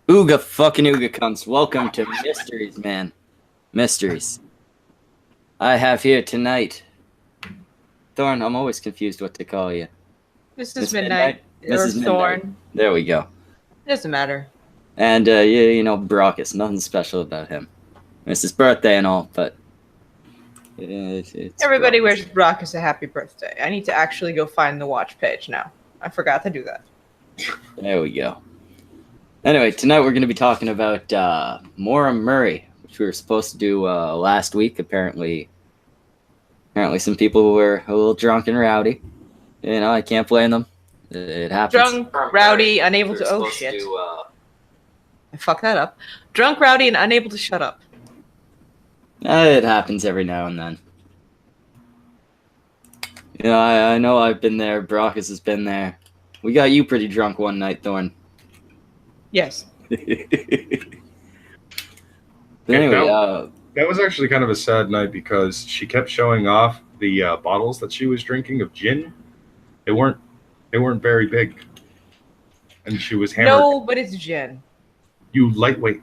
Ooga fucking ooga cunts. Welcome to Mysteries, man. Mysteries. I have here tonight. Thorn, I'm always confused what to call you. This Miss is Midnight. Or Mrs. Midnight. Thorn. There we go. Doesn't matter. And, you know, Brockus. Nothing special about him. It's his birthday and all, but... It's Everybody Brockus. wishes Brockus a happy birthday. I need to actually go find the watch page now. I forgot to do that. There we go. Anyway, tonight we're going to be talking about Maura Murray, which we were supposed to do last week. Apparently some people were a little drunk and rowdy. You know, I can't blame them. It happens. Drunk, rowdy, unable to... Oh, shit. I fucked that up. Drunk, rowdy, and unable to shut up. It happens every now and then. You know, I know I've been there. Brockus has been there. We got you pretty drunk one night, Thorn. Yes. Anyway, that was actually kind of a sad night because she kept showing off the bottles that she was drinking of gin. They weren't very big, and she was hammered. No, but it's gin. You lightweight.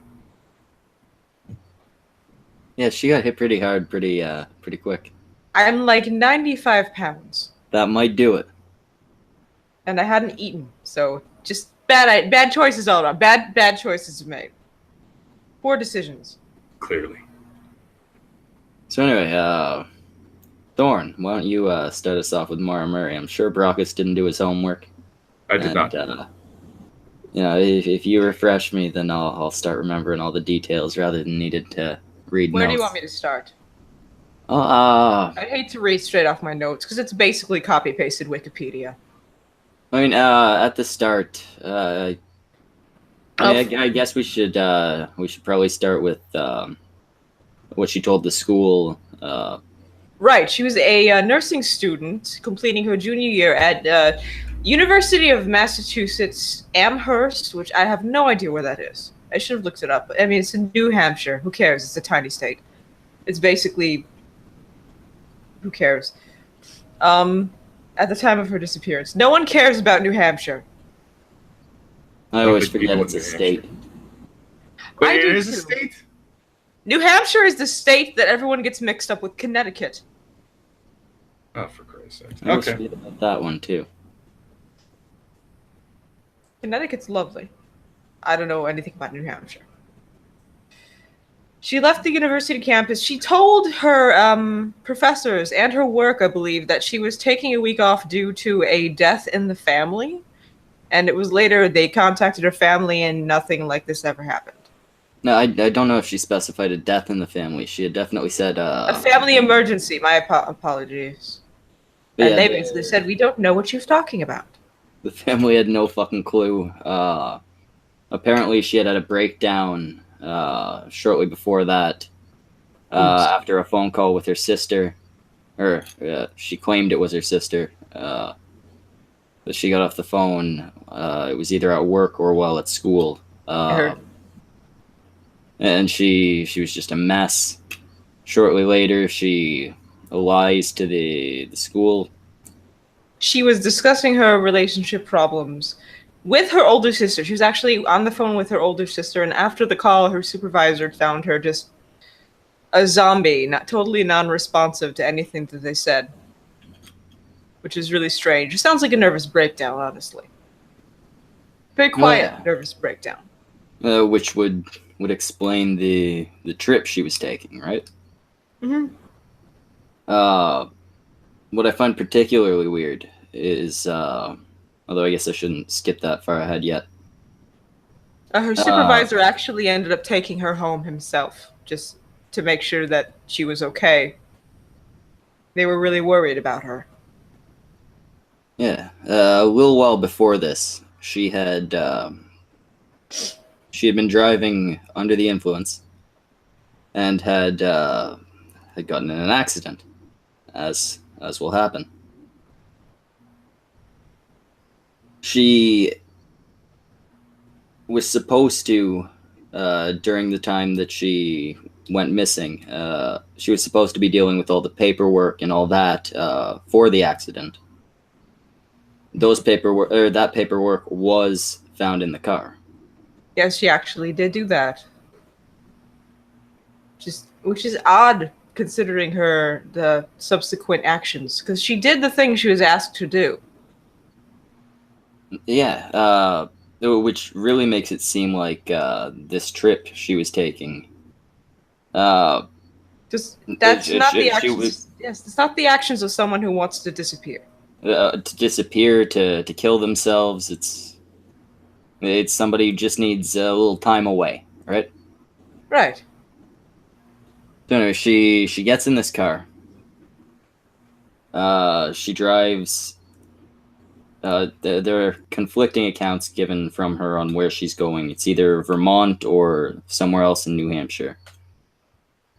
yeah, she got hit pretty hard, pretty quick. I'm like 95 pounds, That might do it. and I hadn't eaten, so just bad choices all around. Bad choices made. Poor decisions. Clearly. So anyway, Thorn, why don't you start us off with Maura Murray? I'm sure Brockus didn't do his homework. I did not. You know, if you refresh me, then I'll start remembering all the details rather than needed to read Where notes. do you want me to start? I I hate to read straight off my notes because it's basically copy-pasted Wikipedia. mean, at the start, I guess we should probably start with what she told the school. Right, she was a nursing student completing her junior year at University of Massachusetts Amherst, which I have no idea where that is. I should have looked it up. I mean, it's in New Hampshire. Who cares? It's a tiny state. It's basically... Who cares? At the time of her disappearance. No one cares about New Hampshire. I always think forget people it's a in New state. Wait, I it do is a too. state? New Hampshire is the state that everyone gets mixed up with Connecticut. Oh, for Christ's sake. I always Okay. forget about that one too. Connecticut's lovely. I don't know anything about New Hampshire. She left the university campus. She told her professors and her work, I believe, that she was taking a week off due to a death in the family. And it was later they contacted her family and nothing like this ever happened. No, I don't know if she specified a death in the family. She had definitely said A family emergency. My apologies. yeah, And they basically said, we don't know what she was talking about. the family had no fucking clue. Apparently, she had a breakdown shortly before that. After a phone call with her sister, or she claimed it was her sister. But she got off the phone. It was either at work or while at school. I heard. And she was just a mess. Shortly later, she lies to the school. She was discussing her relationship problems with her older sister. She was actually on the phone with her older sister, and after the call, her supervisor found her just a zombie, not totally non-responsive to anything that they said, which is really strange. It sounds like a nervous breakdown, honestly. Very quiet, Yeah. nervous breakdown. Which would explain the trip she was taking, right? Mm-hmm. What I find particularly weird is, although I guess I shouldn't skip that far ahead yet. Her supervisor actually ended up taking her home himself, just to make sure that she was okay. They were really worried about her. Yeah, a little while before this, she had been driving under the influence, and had gotten in an accident, as will happen. She was supposed to, during the time that she went missing, she was supposed to be dealing with all the paperwork and all that for the accident. That paperwork was found in the car. Yes, she actually did do that. Which is odd considering the subsequent actions, because she did the thing she was asked to do. Yeah, which really makes it seem like this trip she was taking. Uh, Just that's it, not the she was actions. Yes, it's not the actions of someone who wants to disappear. to disappear, to kill themselves. It's somebody who just needs a little time away, right? Right. So anyway, she gets in this car. She drives. There are conflicting accounts given from her on where she's going. It's either Vermont or somewhere else in New Hampshire.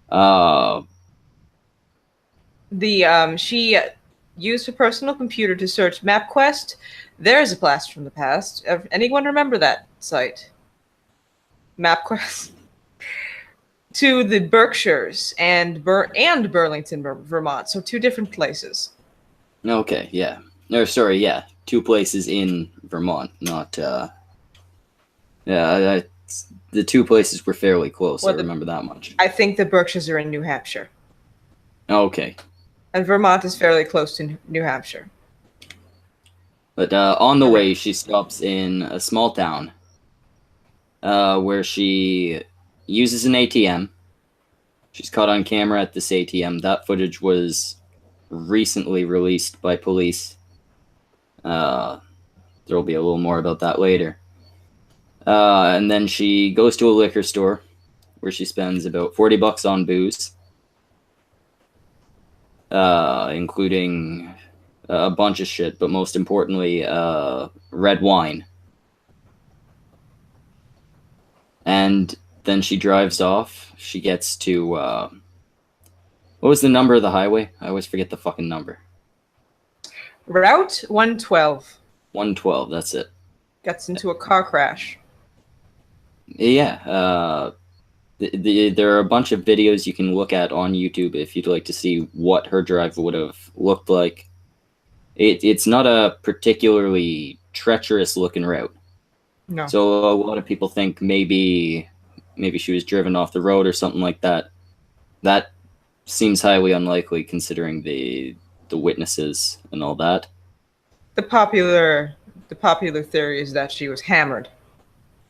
Uh, She used her personal computer to search MapQuest. There's a blast from the past. Anyone remember that site? MapQuest. To the Berkshires and Burlington, Vermont. So two different places. okay, yeah. No, sorry, yeah. Two places in Vermont, not. Yeah, the two places were fairly close. Well, I remember that much. I think the Berkshires are in New Hampshire, Okay, and Vermont is fairly close to New Hampshire. but on the way, she stops in a small town where she uses an ATM. She's caught on camera at this ATM. That footage was recently released by police. There will be a little more about that later. And then she goes to a liquor store where she spends about $40 on booze, including a bunch of shit, but most importantly, red wine. And then she drives off. She gets to what was the number of the highway? I always forget the fucking number. Route 112 112. That's it. gets into a car crash. Yeah. There are a bunch of videos you can look at on YouTube if you'd like to see what her drive would have looked like. It's not a particularly treacherous looking route. No. So a lot of people think maybe she was driven off the road or something like that. That seems highly unlikely considering the witnesses and all that. The popular theory is that she was hammered.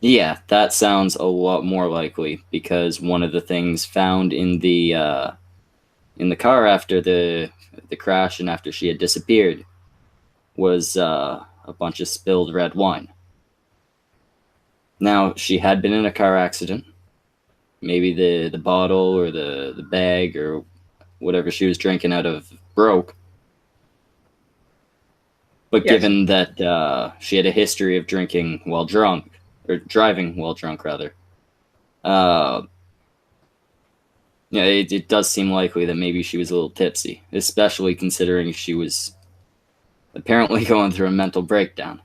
Yeah, that sounds a lot more likely because one of the things found in the car after the crash and after she had disappeared was a bunch of spilled red wine. Now, she had been in a car accident. Maybe the bottle or the bag or whatever she was drinking out of broke. But Yes. given that she had a history of drinking while drunk, or driving while drunk, rather, yeah, it does seem likely that maybe she was a little tipsy, especially considering she was apparently going through a mental breakdown.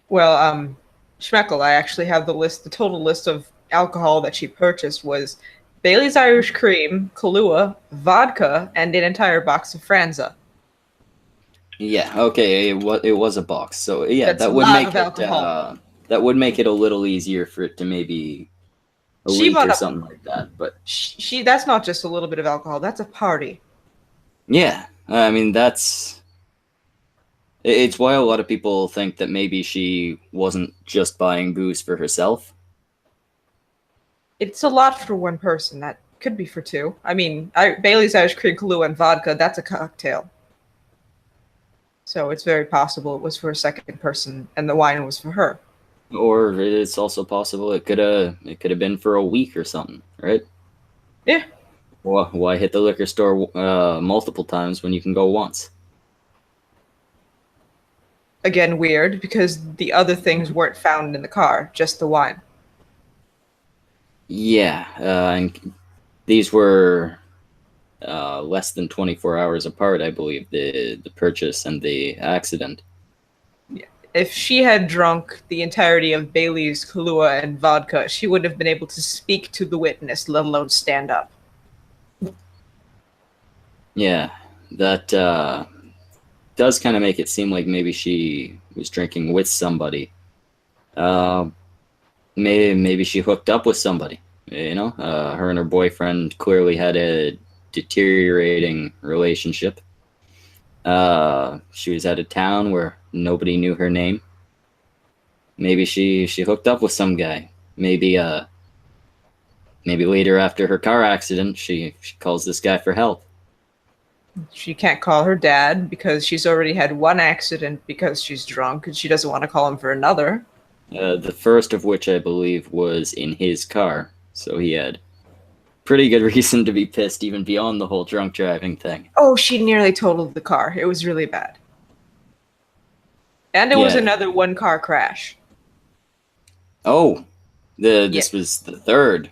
Well, Schmeckel, I actually have the total list of alcohol that she purchased was Bailey's Irish Cream, Kahlua, vodka, and an entire box of Franza. Yeah, okay, it was a box, so yeah, That's that a would lot make of it alcohol. that would make it a little easier for it to maybe a She leak bought or a- something like that. But She that's not just a little bit of alcohol, that's a party. yeah, I mean it's why a lot of people think that maybe she wasn't just buying booze for herself. It's a lot for one person. That could be for two. I mean, Bailey's Irish Cream, Kahlua, and vodka, that's a cocktail. So it's very possible it was for a second person and the wine was for her. Or it's also possible it could have been for a week or something, right? Yeah. Well, why hit the liquor store multiple times when you can go once? Again, weird, because the other things weren't found in the car, just the wine. Yeah, and these were less than 24 hours apart, I believe, the purchase and the accident. If she had drunk the entirety of Bailey's, Kahlua, and vodka, she wouldn't have been able to speak to the witness, let alone stand up. Yeah, that does kind of make it seem like maybe she was drinking with somebody. maybe she hooked up with somebody. Her and her boyfriend clearly had a deteriorating relationship. She was out of town where nobody knew her name. Maybe she hooked up with some guy. Maybe later after her car accident, she calls this guy for help. She can't call her dad because she's already had one accident because she's drunk, and she doesn't want to call him for another. The first of which I believe was in his car, so he had pretty good reason to be pissed, even beyond the whole drunk driving thing. Oh, she nearly totaled the car. It was really bad. And it was another one-car crash. Oh, this was the third.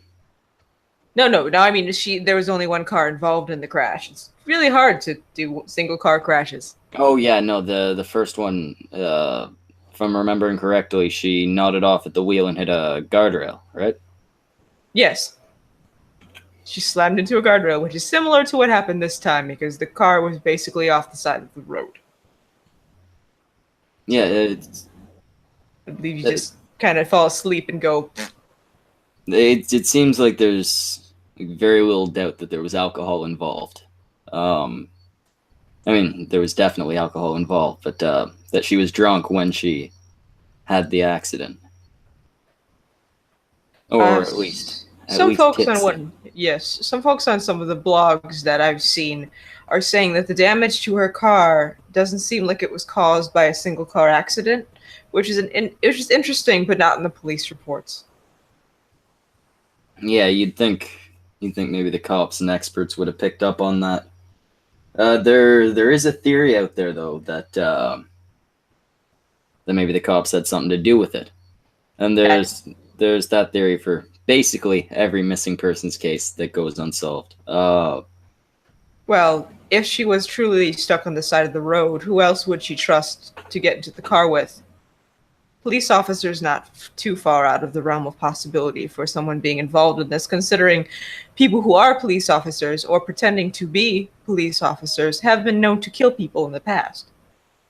No. I mean, there was only one car involved in the crash. It's really hard to do single-car crashes. Oh yeah, no, the first one, if I'm remembering correctly, she nodded off at the wheel and hit a guardrail, right? Yes. She slammed into a guardrail, which is similar to what happened this time because the car was basically off the side of the road. Yeah, I believe you just kind of fall asleep and go. It seems like there's very little doubt that there was alcohol involved. I mean, there was definitely alcohol involved, but that she was drunk when she had the accident, or at least some folks tipsy. some folks on some of the blogs that I've seen are saying that the damage to her car doesn't seem like it was caused by a single car accident, which is interesting, but not in the police reports. Yeah, you'd think maybe the cops and experts would have picked up on that. There is a theory out there though that maybe the cops had something to do with it, and there's that theory for basically every missing persons case that goes unsolved. Well, if she was truly stuck on the side of the road, who else would she trust to get into the car with? Police officers not too far out of the realm of possibility for someone being involved in this, considering people who are police officers or pretending to be police officers have been known to kill people in the past.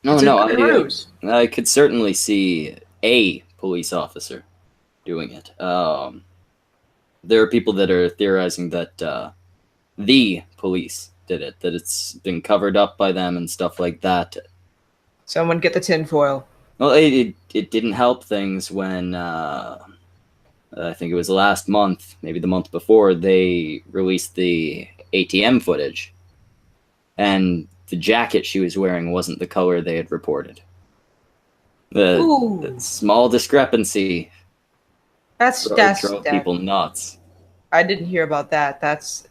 I could certainly see a police officer doing it. There are people that are theorizing that the police did it, that it's been covered up by them and stuff like that. Someone get the tinfoil. Well, it didn't help things when I think it was last month, maybe the month before, they released the ATM footage, and the jacket she was wearing wasn't the color they had reported. The small discrepancy drove people nuts. I didn't hear about that. That's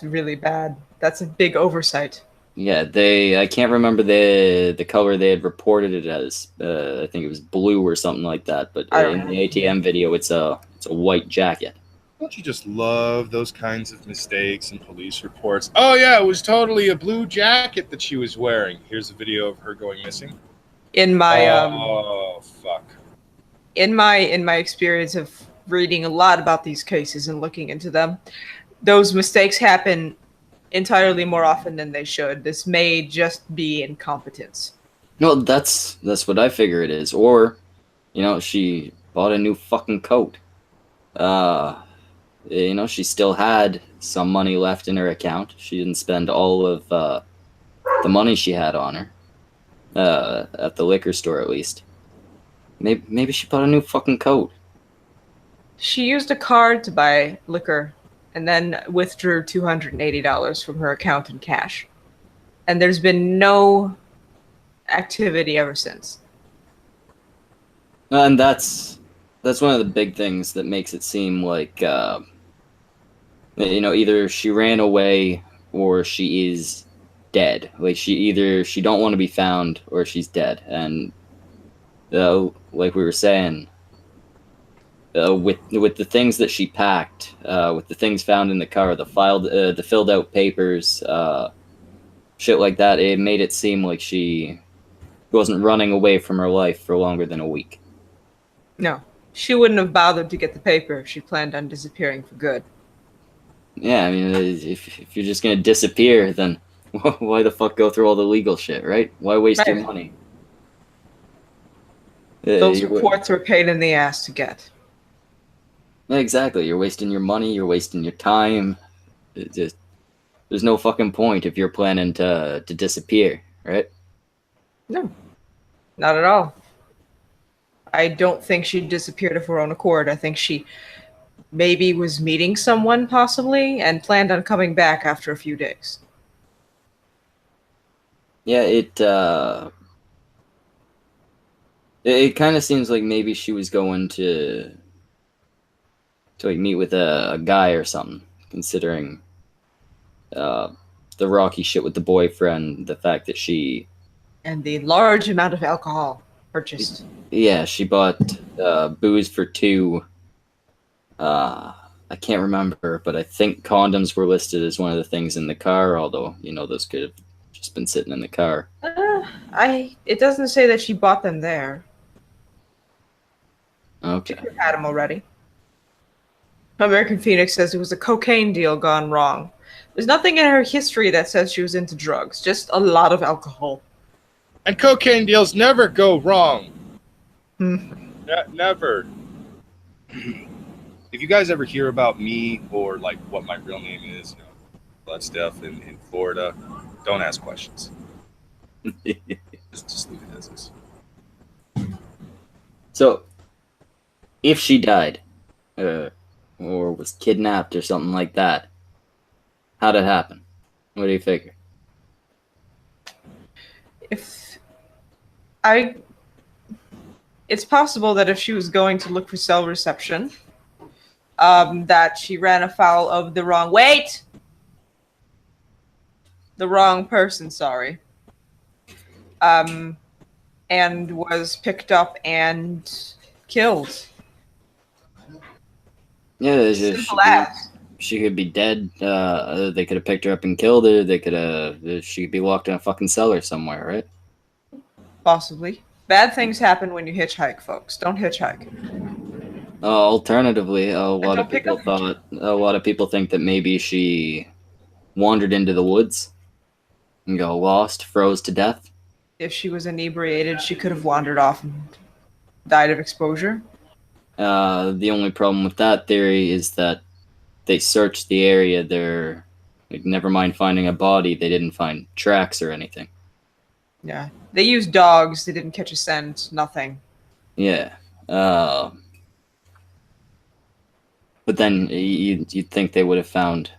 really bad. That's a big oversight. Yeah, I can't remember the color they had reported it as. I think it was blue or something like that. But in the ATM video, it's a white jacket. Don't you just love those kinds of mistakes in police reports? Oh yeah, it was totally a blue jacket that she was wearing. Here's a video of her going missing. In my oh fuck. In my experience of reading a lot about these cases and looking into them, those mistakes happen entirely more often than they should. This may just be incompetence. No, that's what I figure it is. Or, she bought a new fucking coat. She still had some money left in her account. She didn't spend all of the money she had on her. At the liquor store, at least. Maybe she bought a new fucking coat. She used a card to buy liquor and then withdrew $280 from her account in cash. And there's been no activity ever since. And that's one of the big things that makes it seem like, either she ran away or she is dead. Like she don't want to be found or she's dead. And like we were saying, with the things that she packed, with the things found in the car, the filled out papers, shit like that, it made it seem like she wasn't running away from her life for longer than a week. No, she wouldn't have bothered to get the paper if she planned on disappearing for good. Yeah, I mean, if you're just gonna disappear, then why the fuck go through all the legal shit, right? Why waste your money? Those reports were a pain in the ass to get. Exactly. You're wasting your money. You're wasting your time. There's no fucking point if you're planning to disappear, right? No, not at all. I don't think she disappeared of her own accord. I think she maybe was meeting someone, possibly, and planned on coming back after a few days. Yeah, it kind of seems like maybe she was going to like meet with a guy or something, considering uh, the rocky shit with the boyfriend, the fact that And the large amount of alcohol purchased. she bought booze for two. I can't remember, but I think condoms were listed as one of the things in the car, although, those could have just been sitting in the car. It doesn't say that she bought them there. Okay. She could have had them already. American Phoenix says it was a cocaine deal gone wrong. There's nothing in her history that says she was into drugs, just a lot of alcohol. And cocaine deals never go wrong. Hmm. Never. If you guys ever hear about me or like what my real name is, all that stuff in Florida, don't ask questions. Just leave it as is. So, if she died, or was kidnapped or something like that, how'd it happen? What do you figure? It's possible that if she was going to look for cell reception, that she ran afoul of the wrong person, sorry. And was picked up and killed. Yeah, Simple as. she could be dead. They could have picked her up and killed her. She could be locked in a fucking cellar somewhere, right? Possibly. Bad things happen when you hitchhike, folks. Don't hitchhike. Alternatively, a lot don't pick of people think that maybe she wandered into the woods and got lost, froze to death. If she was inebriated, she could have wandered off and died of exposure. The only problem with that theory is that they searched the area. They're like, never mind finding a body, they didn't find tracks or anything. Yeah. They used dogs. They didn't catch a scent. Nothing. Yeah. But then you'd think they would have found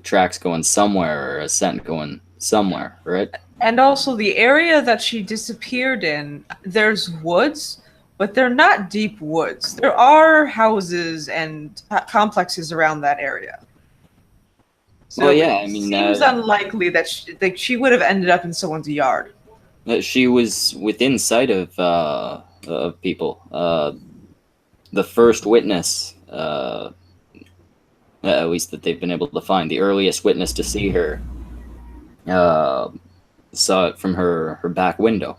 tracks going somewhere or a scent going somewhere, right? And also, the area that she disappeared in, there's woods, but they're not deep woods. There are houses and complexes around that area. So it seems unlikely that she would have ended up in someone's yard. She was within sight of people. The first witness, at least that they've been able to find, the earliest witness to see her, saw it from her back window.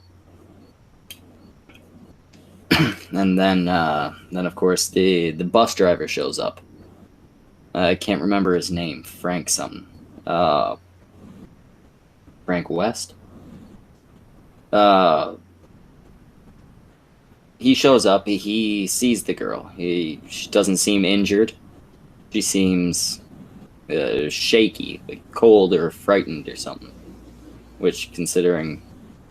And then of course the bus driver shows up. I can't remember his name. Frank something. Frank West. He shows up. He sees the girl. She doesn't seem injured. She seems shaky, like cold or frightened or something. Which, considering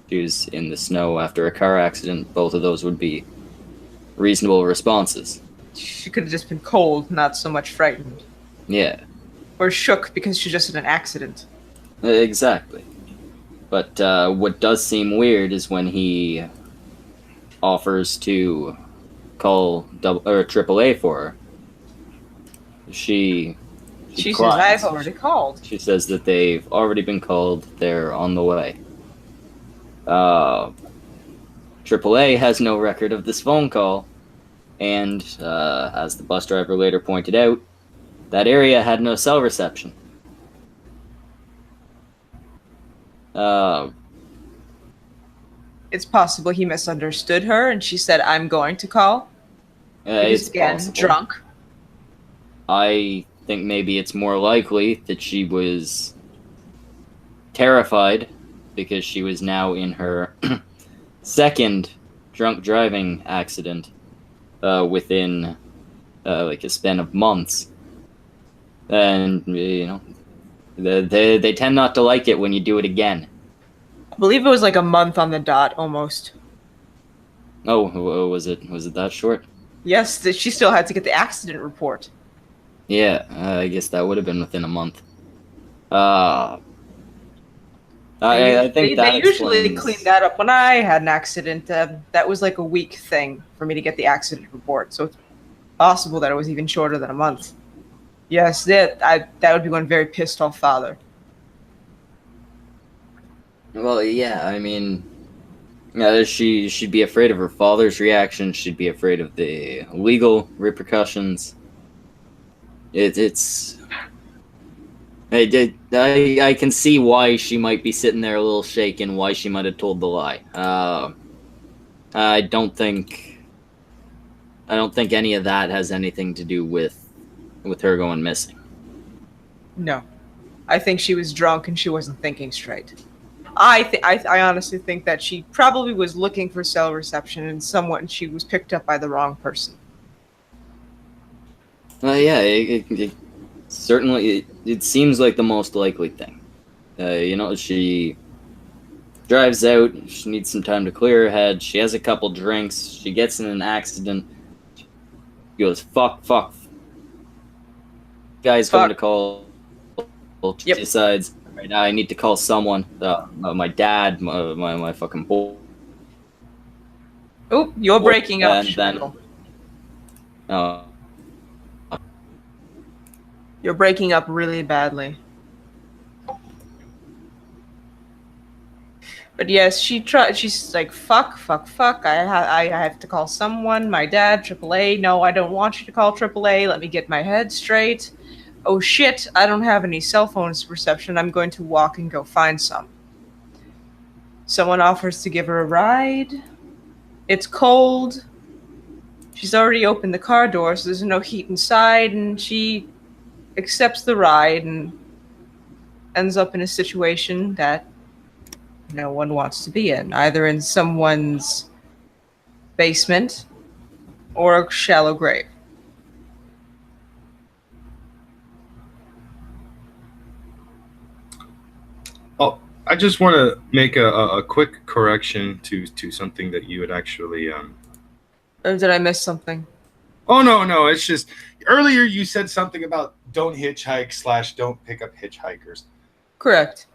she was in the snow after a car accident, both of those would be reasonable responses. She could have just been cold, not so much frightened. Yeah. Or shook because she's just in an accident. Exactly. But what does seem weird is when he offers to call AAA for her. She says, I've already called. She says that they've already been called. They're on the way. AAA has no record of this phone call. And as the bus driver later pointed out, that area had no cell reception. It's possible he misunderstood her and she said, I'm going to call. It's again, possible. Drunk. I think maybe it's more likely that she was terrified because she was now in her second drunk driving accident within like a span of months, then they tend not to like it when you do it again. I believe it was like a month on the dot, almost. Oh, was it that short? Yes, she still had to get the accident report. Yeah, I guess that would have been within a month. I think that they usually explains- clean that up. When I had an accident, that was like a week thing for me to get the accident report. So it's possible that it was even shorter than a month. Yes, that would be one very pissed off father. Well, yeah, I mean, she'd be afraid of her father's reaction. She'd be afraid of the legal repercussions. I can see why she might be sitting there a little shaken, why she might have told the lie. I don't think any of that has anything to do with her going missing. No, I think she was drunk and she wasn't thinking straight. I honestly think that she probably was looking for cell reception and she was picked up by the wrong person. Yeah, it certainly it seems like the most likely thing. She drives out. She needs some time to clear her head. She has a couple drinks. She gets in an accident. She goes, fuck. Guy's going to call. She Yep. decides, right now I need to call someone. My dad, my fucking boy. Oh, you're breaking up. And then, You're breaking up really badly. But yes, she's like, fuck. I have to call someone. My dad, AAA. No, I don't want you to call AAA. Let me get my head straight. Oh shit, I don't have any cell phone reception. I'm going to walk and go find some. Someone offers to give her a ride. It's cold. She's already opened the car door, so there's no heat inside, and she accepts the ride and ends up in a situation that no one wants to be in, either in someone's basement or a shallow grave. Oh, I just want to make a quick correction to something that you had actually. Or did I miss something? Oh no! It's just earlier you said something about don't hitchhike / don't pick up hitchhikers. Correct.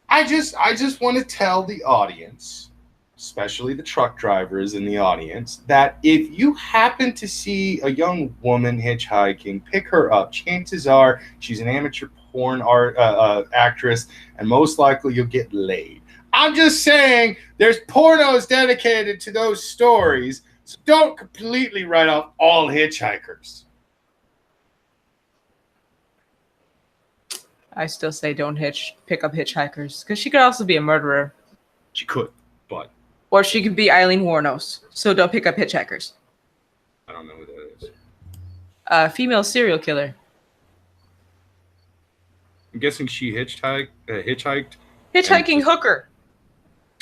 I just want to tell the audience, especially the truck drivers in the audience, that if you happen to see a young woman hitchhiking, pick her up. Chances are she's an amateur porn actress, and most likely you'll get laid. I'm just saying there's pornos dedicated to those stories, so don't completely write off all hitchhikers. I still say don't pick up hitchhikers, because she could also be a murderer. She could, but Or she could be Eileen Wuornos, so don't pick up hitchhikers. I don't know who that is. Female serial killer. I'm guessing she hitchhiked. Hitchhiking hooker.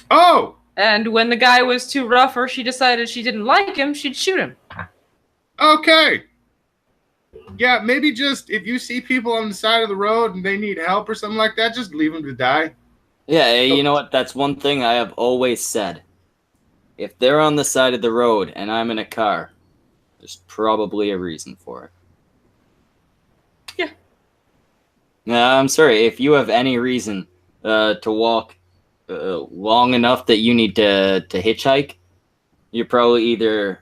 Oh! And when the guy was too rough or she decided she didn't like him, she'd shoot him. Okay. Yeah, maybe just if you see people on the side of the road and they need help or something like that, just leave them to die. Yeah, you know what? That's one thing I have always said. If they're on the side of the road and I'm in a car, there's probably a reason for it. Yeah. I'm sorry. If you have any reason to walk long enough that you need to hitchhike, you're probably either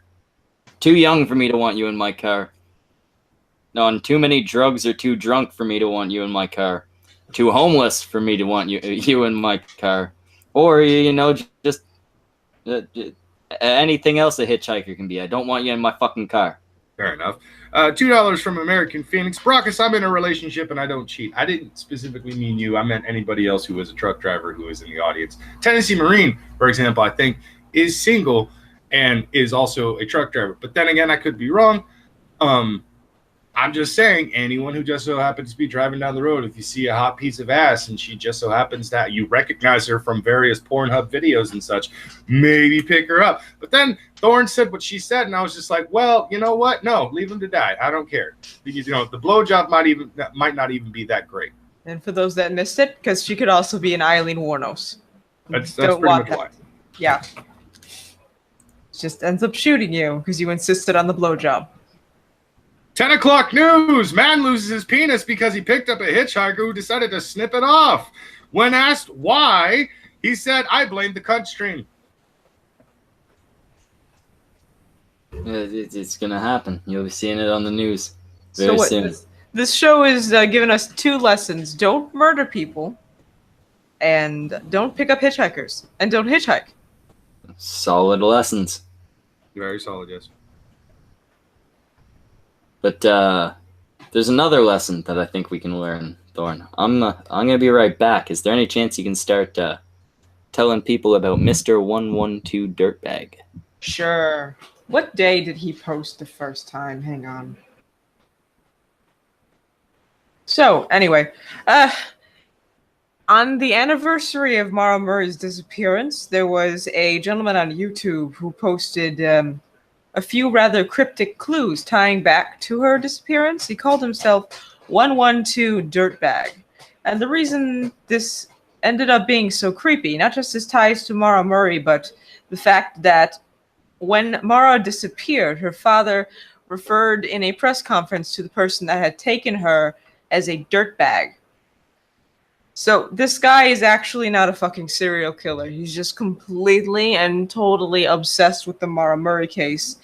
too young for me to want you in my car, on too many drugs or too drunk for me to want you in my car, too homeless for me to want you in my car, or just anything else a hitchhiker can be. I don't want you in my fucking car. Fair enough. $2 from American Phoenix. Brockus, I'm in a relationship and I don't cheat. I didn't specifically mean you. I meant anybody else who was a truck driver who was in the audience. Tennessee Marine, for example, I think is single and is also a truck driver. But then again, I could be wrong. I'm just saying, anyone who just so happens to be driving down the road, if you see a hot piece of ass and she just so happens that you recognize her from various Pornhub videos and such, maybe pick her up. But then Thorne said what she said, and I was just like, well, you know what? No, leave him to die. I don't care. Because, you know, the blowjob might not even be that great. And for those that missed it, because she could also be an Eileen Warnos. That's Don't pretty want much why. Yeah. Just ends up shooting you because you insisted on the blowjob. 10 o'clock news. Man loses his penis because he picked up a hitchhiker who decided to snip it off. When asked why, he said, I blame the cunt stream. It's gonna happen. You'll be seeing it on the news So very what? soon. This show is giving us 2 lessons: don't murder people, and don't pick up hitchhikers, and don't hitchhike. Solid lessons. Very solid, yes. But there's another lesson that I think we can learn, Thorne. I'm gonna be right back. Is there any chance you can start telling people about Mr. 112 Dirtbag? Sure. What day did he post the first time? Hang on. So, anyway, on the anniversary of Maura Murray's disappearance, there was a gentleman on YouTube who posted a few rather cryptic clues tying back to her disappearance. He called himself 112 Dirtbag. And the reason this ended up being so creepy, not just his ties to Maura Murray, but the fact that when Maura disappeared, her father referred in a press conference to the person that had taken her as a dirtbag. So this guy is actually not a fucking serial killer. He's just completely and totally obsessed with the Maura Murray case.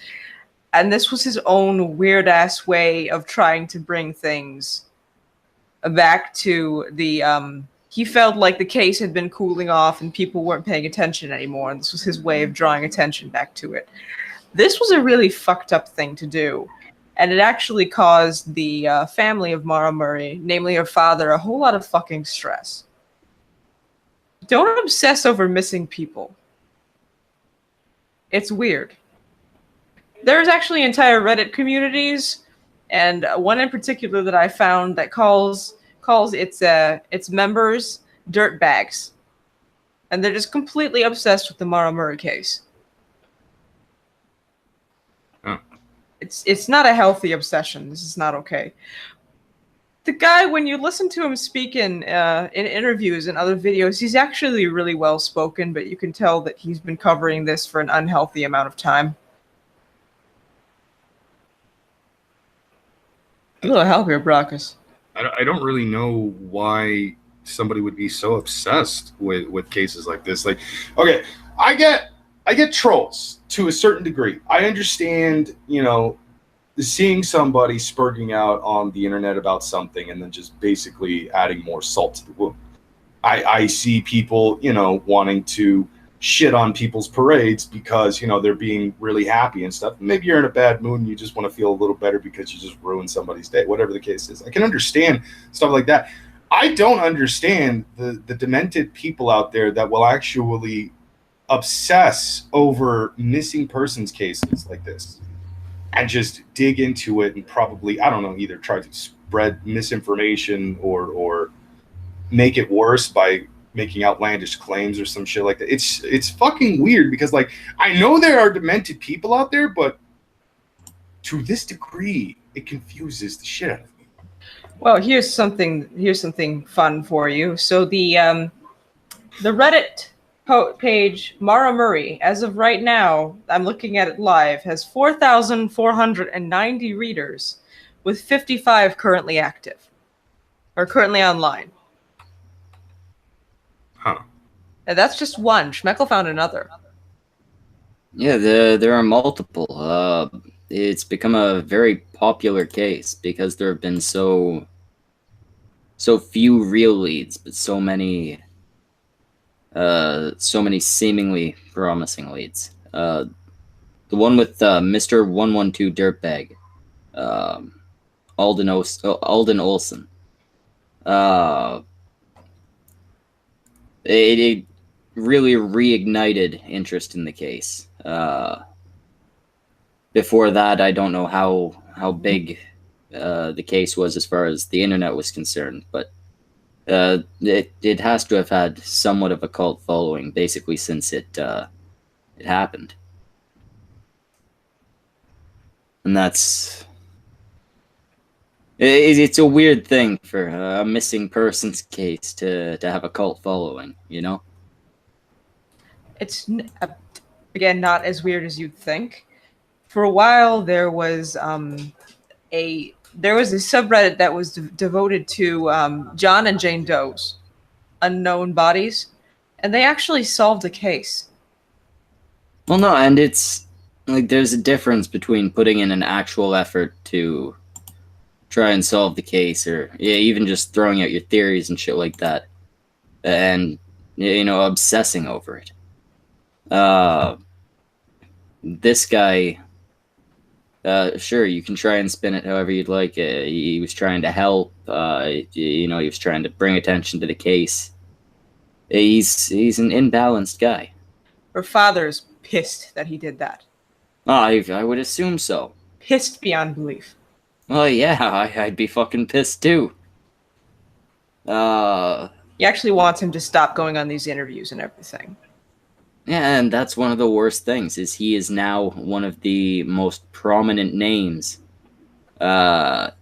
And this was his own weird-ass way of trying to bring things back to the... he felt like the case had been cooling off and people weren't paying attention anymore, and this was his way of drawing attention back to it. This was a really fucked up thing to do, and it actually caused the family of Maura Murray, namely her father, a whole lot of fucking stress. Don't obsess over missing people. It's weird. There's actually entire Reddit communities, and one in particular that I found that calls its members dirtbags, and they're just completely obsessed with the Maura Murray case. Oh. It's not a healthy obsession. This is not okay. The guy, when you listen to him speak in interviews and other videos, he's actually really well spoken, but you can tell that he's been covering this for an unhealthy amount of time. A little help here, Brockus. I don't really know why somebody would be so obsessed with cases like this. Like, okay, I get trolls to a certain degree. I understand, you know, seeing somebody spurting out on the internet about something and then just basically adding more salt to the wound. I see people, you know, wanting to shit on people's parades because, you know, they're being really happy and stuff. Maybe you're in a bad mood and you just want to feel a little better because you just ruined somebody's day, whatever the case is. I can understand stuff like that. I don't understand the demented people out there that will actually obsess over missing persons cases like this and just dig into it and probably, I don't know, either try to spread misinformation or make it worse by making outlandish claims or some shit like that. It's fucking weird because, like, I know there are demented people out there, but to this degree, it confuses the shit out of me. Well, here's something fun for you. So the Reddit page Maura Murray, as of right now, I'm looking at it live, has 4,490 readers, with 55 currently active or currently online. Huh. And that's just one. Schmeckel found another. Yeah, there are multiple. It's become a very popular case because there have been so few real leads, but so many seemingly promising leads. The one with Mr. 112 Dirtbag, Alden Olson. It really reignited interest in the case. Before that, I don't know how big the case was as far as the internet was concerned, but it has to have had somewhat of a cult following, basically since it happened, and it's a weird thing for a missing persons case to have a cult following, you know? It's again not as weird as you'd think. For a while, there was a subreddit that was devoted to John and Jane Doe's unknown bodies, and they actually solved a case. Well, no, and it's like there's a difference between putting in an actual effort to try and solve the case, or even just throwing out your theories and shit like that, and obsessing over it. This guy, sure, you can try and spin it however you'd like. He was trying to help. He was trying to bring attention to the case. He's an imbalanced guy. Her father's pissed that he did that. I would assume so. Pissed beyond belief. Well, yeah, I'd be fucking pissed too. He actually wants him to stop going on these interviews and everything. Yeah, and that's one of the worst things, is he is now one of the most prominent names tied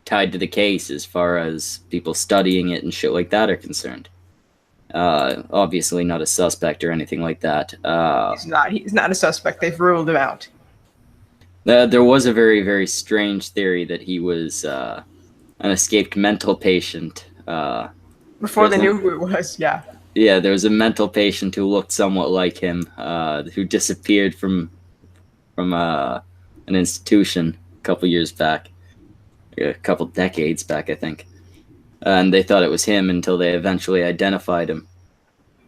to the case as far as people studying it and shit like that are concerned. Obviously not a suspect or anything like that. He's not a suspect. They've ruled him out. There was a very, very strange theory that he was an escaped mental patient. Before they knew who it was, yeah. Yeah, there was a mental patient who looked somewhat like him, who disappeared from an institution a couple years back, a couple decades back, I think. And they thought it was him until they eventually identified him.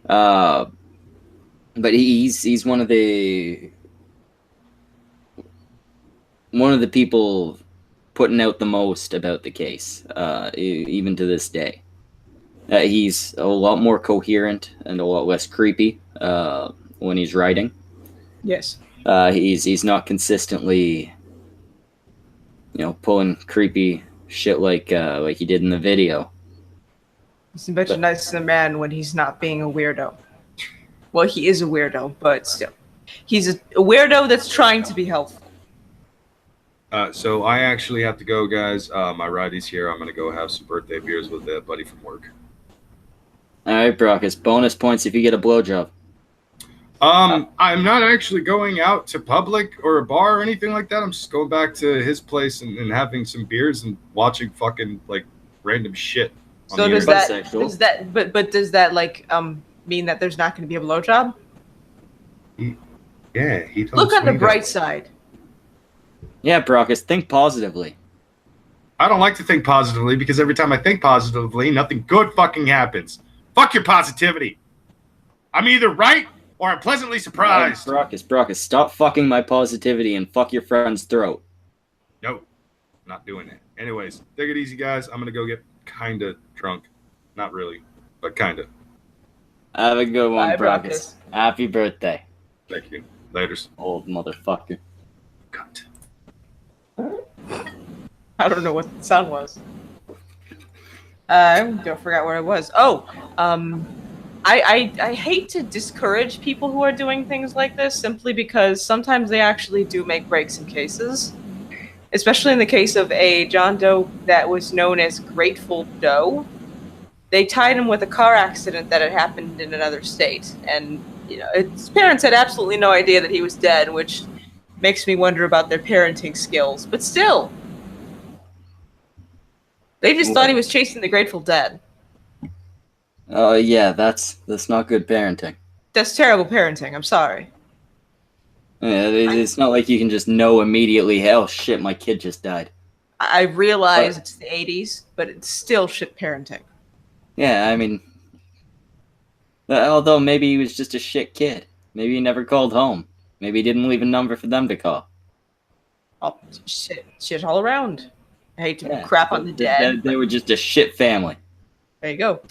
But he's one of the people putting out the most about the case, even to this day. He's a lot more coherent and a lot less creepy when he's writing. Yes. He's not consistently, pulling creepy shit like he did in the video. He's much nicer than a man when he's not being a weirdo. Well, he is a weirdo, but still, he's a weirdo that's trying to be helpful. So I actually have to go, guys. My rideie's here. I'm gonna go have some birthday beers with a buddy from work. All right, Brockus. Bonus points if you get a blowjob. I'm not actually going out to public or a bar or anything like that. I'm just going back to his place and having some beers and watching fucking like random shit. So does that mean that there's not going to be a blowjob? Yeah, he told Look on the me bright that. side. Yeah, Brockus, think positively. I don't like to think positively because every time I think positively, nothing good fucking happens. Fuck your positivity. I'm either right or I'm pleasantly surprised. Brockus, stop fucking my positivity and fuck your friend's throat. No, not doing that. Anyways, take it easy, guys. I'm going to go get kind of drunk. Not really, but kind of. Have a good one, Bye, Brockus. Happy birthday. Thank you. Laters. Old motherfucker. Cunt. I don't know what the sound was. I don't forget where it was. Oh, I hate to discourage people who are doing things like this simply because sometimes they actually do make breaks in cases. Especially in the case of a John Doe that was known as Grateful Doe. They tied him with a car accident that had happened in another state. And, his parents had absolutely no idea that he was dead, which makes me wonder about their parenting skills. But still, they just thought he was chasing the Grateful Dead. Yeah, that's not good parenting. That's terrible parenting. I'm sorry. Yeah, it's not like you can just know immediately, oh shit, my kid just died. I realize it's the 80s, but it's still shit parenting. Yeah, I mean, although maybe he was just a shit kid. Maybe he never called home. Maybe he didn't leave a number for them to call. Oh, shit all around. I hate to crap on the dead. They were just a shit family. There you go.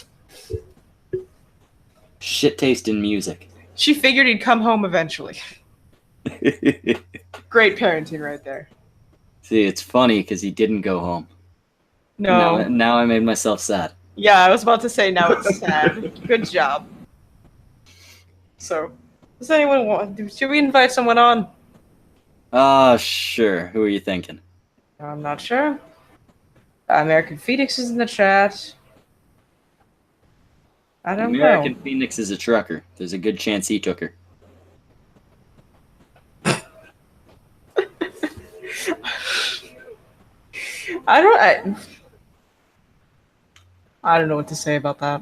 Shit taste in music. She figured he'd come home eventually. Great parenting right there. See, it's funny because he didn't go home. No. Now I made myself sad. Yeah, I was about to say now it's sad. Good job. So, does anyone want? Should we invite someone on? Sure. Who are you thinking? I'm not sure. American Phoenix is in the chat. I don't American know. Phoenix is a trucker. There's a good chance he took her. I don't know what to say about that.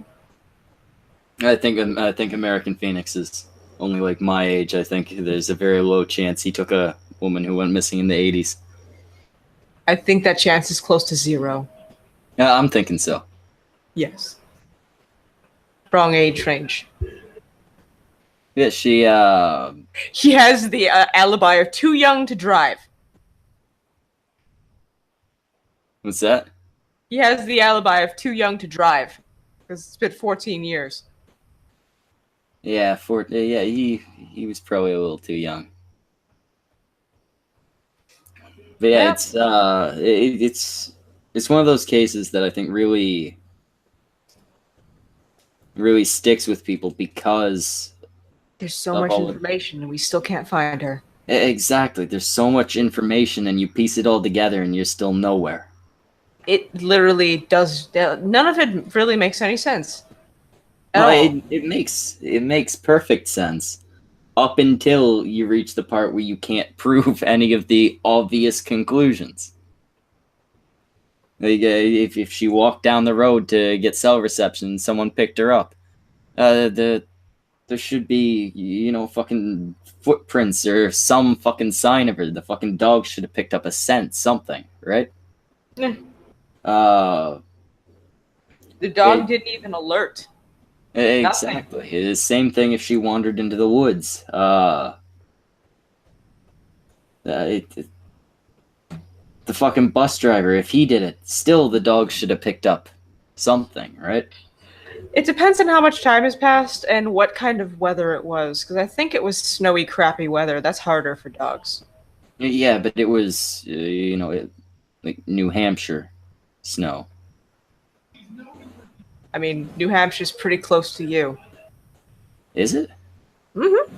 I think American Phoenix is only like my age. I think there's a very low chance he took a woman who went missing in the 80s. I think that chance is close to 0. Yeah, I'm thinking so. Yes. Wrong age range. Yeah, she He has the alibi of too young to drive. what's that? He has the alibi of too young to drive. Because it's been 14 years. Yeah, he was probably a little too young. But yeah, Yeah. it's one of those cases that I think really sticks with people because There's so of much all information and we still can't find her. exactly. There's so much information and you piece it all together and you're still nowhere. It literally does. None of it really makes any sense. At No, all. it makes perfect sense up until you reach the part where you can't prove any of the obvious conclusions. Like, if she walked down the road to get cell reception and someone picked her up, there should be, fucking footprints or some fucking sign of her. The fucking dog should have picked up a scent, something, right? Yeah. Uh, The dog didn't even alert. exactly. It's the same thing if she wandered into the woods. The fucking bus driver, if he did it, still the dog should have picked up something, right? It depends on how much time has passed and what kind of weather it was. Because I think it was snowy, crappy weather. That's harder for dogs. Yeah, but it was, like New Hampshire snow. I mean, New Hampshire's pretty close to you. Is it? Mm-hmm.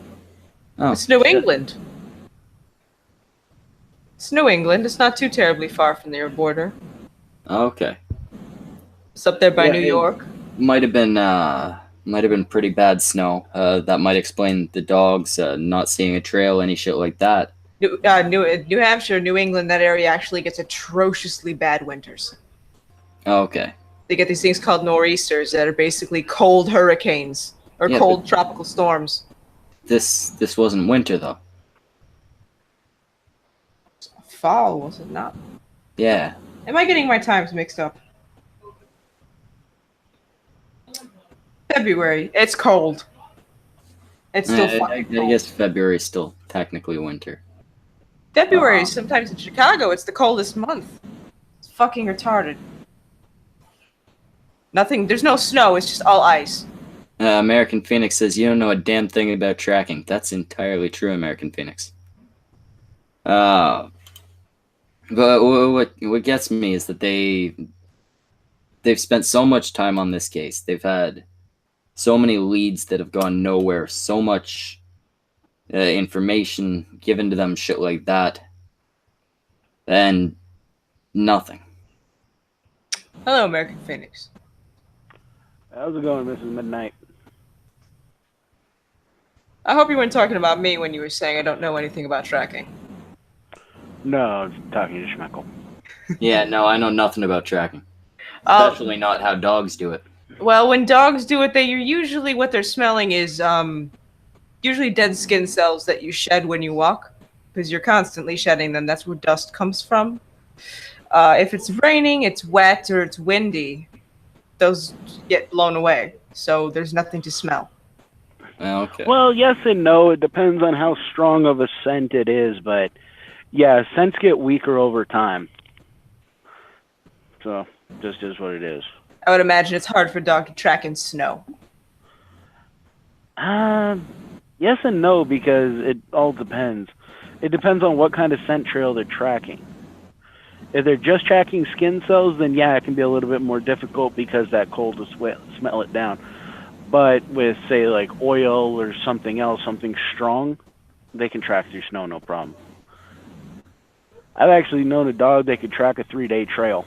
Oh, It's New shit. England. It's New England. It's not too terribly far from your border. Okay. It's up there by Yeah, New York. Might have been pretty bad snow. That might explain the dogs not seeing a trail, any shit like that. New Hampshire, New England, that area actually gets atrociously bad winters. Okay. They get these things called nor'easters that are basically cold hurricanes or Yeah, cold tropical storms. This wasn't winter though. Fall, was it not? Yeah. Am I getting my times mixed up? February. It's cold. It's still I fucking cold. guess February is still technically winter. February, sometimes in Chicago, it's the coldest month. It's fucking retarded. Nothing, there's no snow, it's just all ice. American Phoenix says you don't know a damn thing about tracking. That's entirely true, American Phoenix. But what gets me is that they've spent so much time on this case. They've had so many leads that have gone nowhere. So much information given to them, shit like that, and nothing. Hello, American Phoenix. How's it going, Mrs. Midnight? I hope you weren't talking about me when you were saying I don't know anything about tracking. No, I was talking to Schmeckle. Yeah, no, I know nothing about tracking. Uh, Especially not how dogs do it. Well, when dogs do it, what they're smelling is usually dead skin cells that you shed when you walk, because you're constantly shedding them. That's where dust comes from. If it's raining, it's wet, or it's windy, those get blown away. So there's nothing to smell. Okay. Well, yes and no. It depends on how strong of a scent it is, but yeah, scents get weaker over time. So, just is what it is. I would imagine it's hard for a dog to track in snow. Yes and no, because it all depends. It depends on what kind of scent trail they're tracking. If they're just tracking skin cells, then yeah, it can be a little bit more difficult because that cold will smell it down. But with, say, like oil or something else, something strong, they can track through snow, no problem. I've actually known a dog that could track a 3-day trail.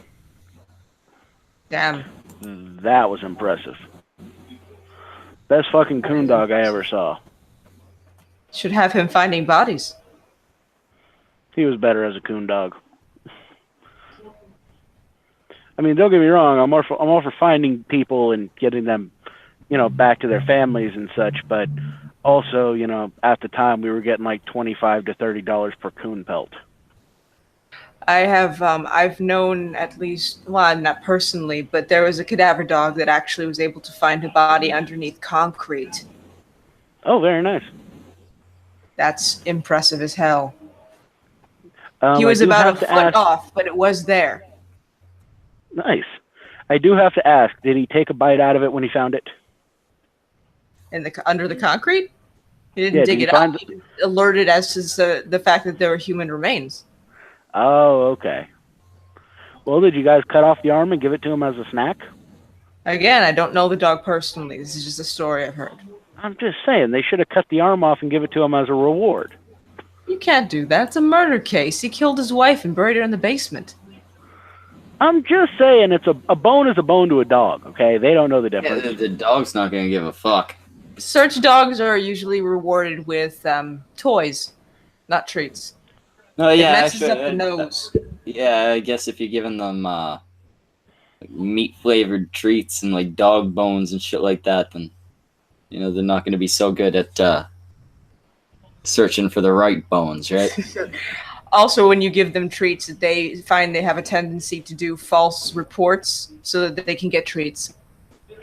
Damn. That was impressive. Best fucking coon dog I ever saw. Should have him finding bodies. He was better as a coon dog. I mean, don't get me wrong. I'm all for finding people and getting them, back to their families and such. But also, at the time we were getting like $25 to $30 per coon pelt. I have, I've known at least, well, not personally, but there was a cadaver dog that actually was able to find a body underneath concrete. Oh, very nice. That's impressive as hell. I He was do about have a to foot ask- off, but it was there. Nice. I do have to ask, did he take a bite out of it when he found it? Under the concrete? He didn't Yeah, dig did it he up. find- He alerted as to the fact that there were human remains. Oh, okay. Well, did you guys cut off the arm and give it to him as a snack? Again, I don't know the dog personally. This is just a story I've heard. I'm just saying, they should have cut the arm off and give it to him as a reward. You can't do that. It's a murder case. He killed his wife and buried her in the basement. I'm just saying, a bone is a bone to a dog, okay? They don't know the Yeah, difference. the dog's not gonna give a fuck. Search dogs are usually rewarded with toys, not treats. No, It yeah, messes actually, up the nose. yeah, I guess if you're giving them like meat flavored treats and like dog bones and shit like that, then they're not going to be so good at searching for the right bones, right? Also, when you give them treats, they find they have a tendency to do false reports so that they can get treats.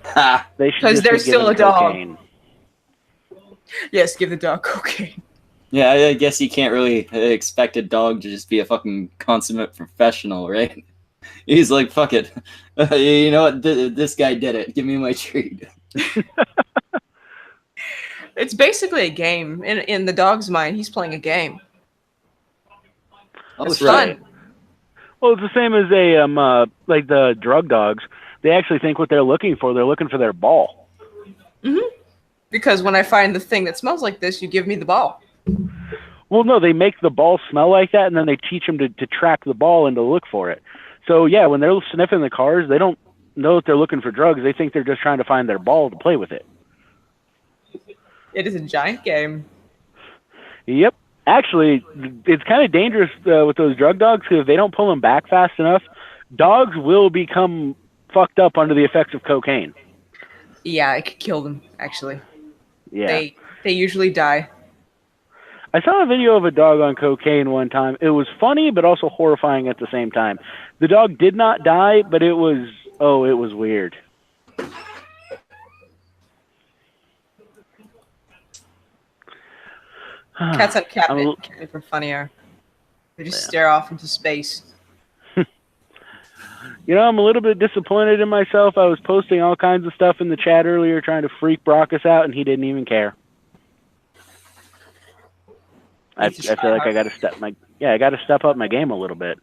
Ha! They should 'Cause just they're be still given a dog. cocaine. Yes, give the dog cocaine. Yeah, I guess you can't really expect a dog to just be a fucking consummate professional, right? He's like, fuck it. You know what? This guy did it. Give me my treat. It's basically a game. In the dog's mind, he's playing a game. Oh, It's right. fun. Well, it's the same as like the drug dogs. They actually think what they're looking for their ball. Because when I find the thing that smells like this, you give me the ball. Well, no, they make the ball smell like that, and then they teach them to track the ball and to look for it. So, yeah, when they're sniffing the cars, they don't know that they're looking for drugs. They think they're just trying to find their ball to play with it. It is a giant game. Yep. Actually, it's kind of dangerous with those drug dogs because if they don't pull them back fast enough, dogs will become fucked up under the effects of cocaine. Yeah, I could kill them, actually. Yeah. They usually die. I saw a video of a dog on cocaine one time. It was funny, but also horrifying at the same time. The dog did not die, but it was weird. Cats on I'm a- catnip are funnier. They just stare off into space. I'm a little bit disappointed in myself. I was posting all kinds of stuff in the chat earlier trying to freak Brockus out, and he didn't even care. I feel like I got to step up my game a little bit.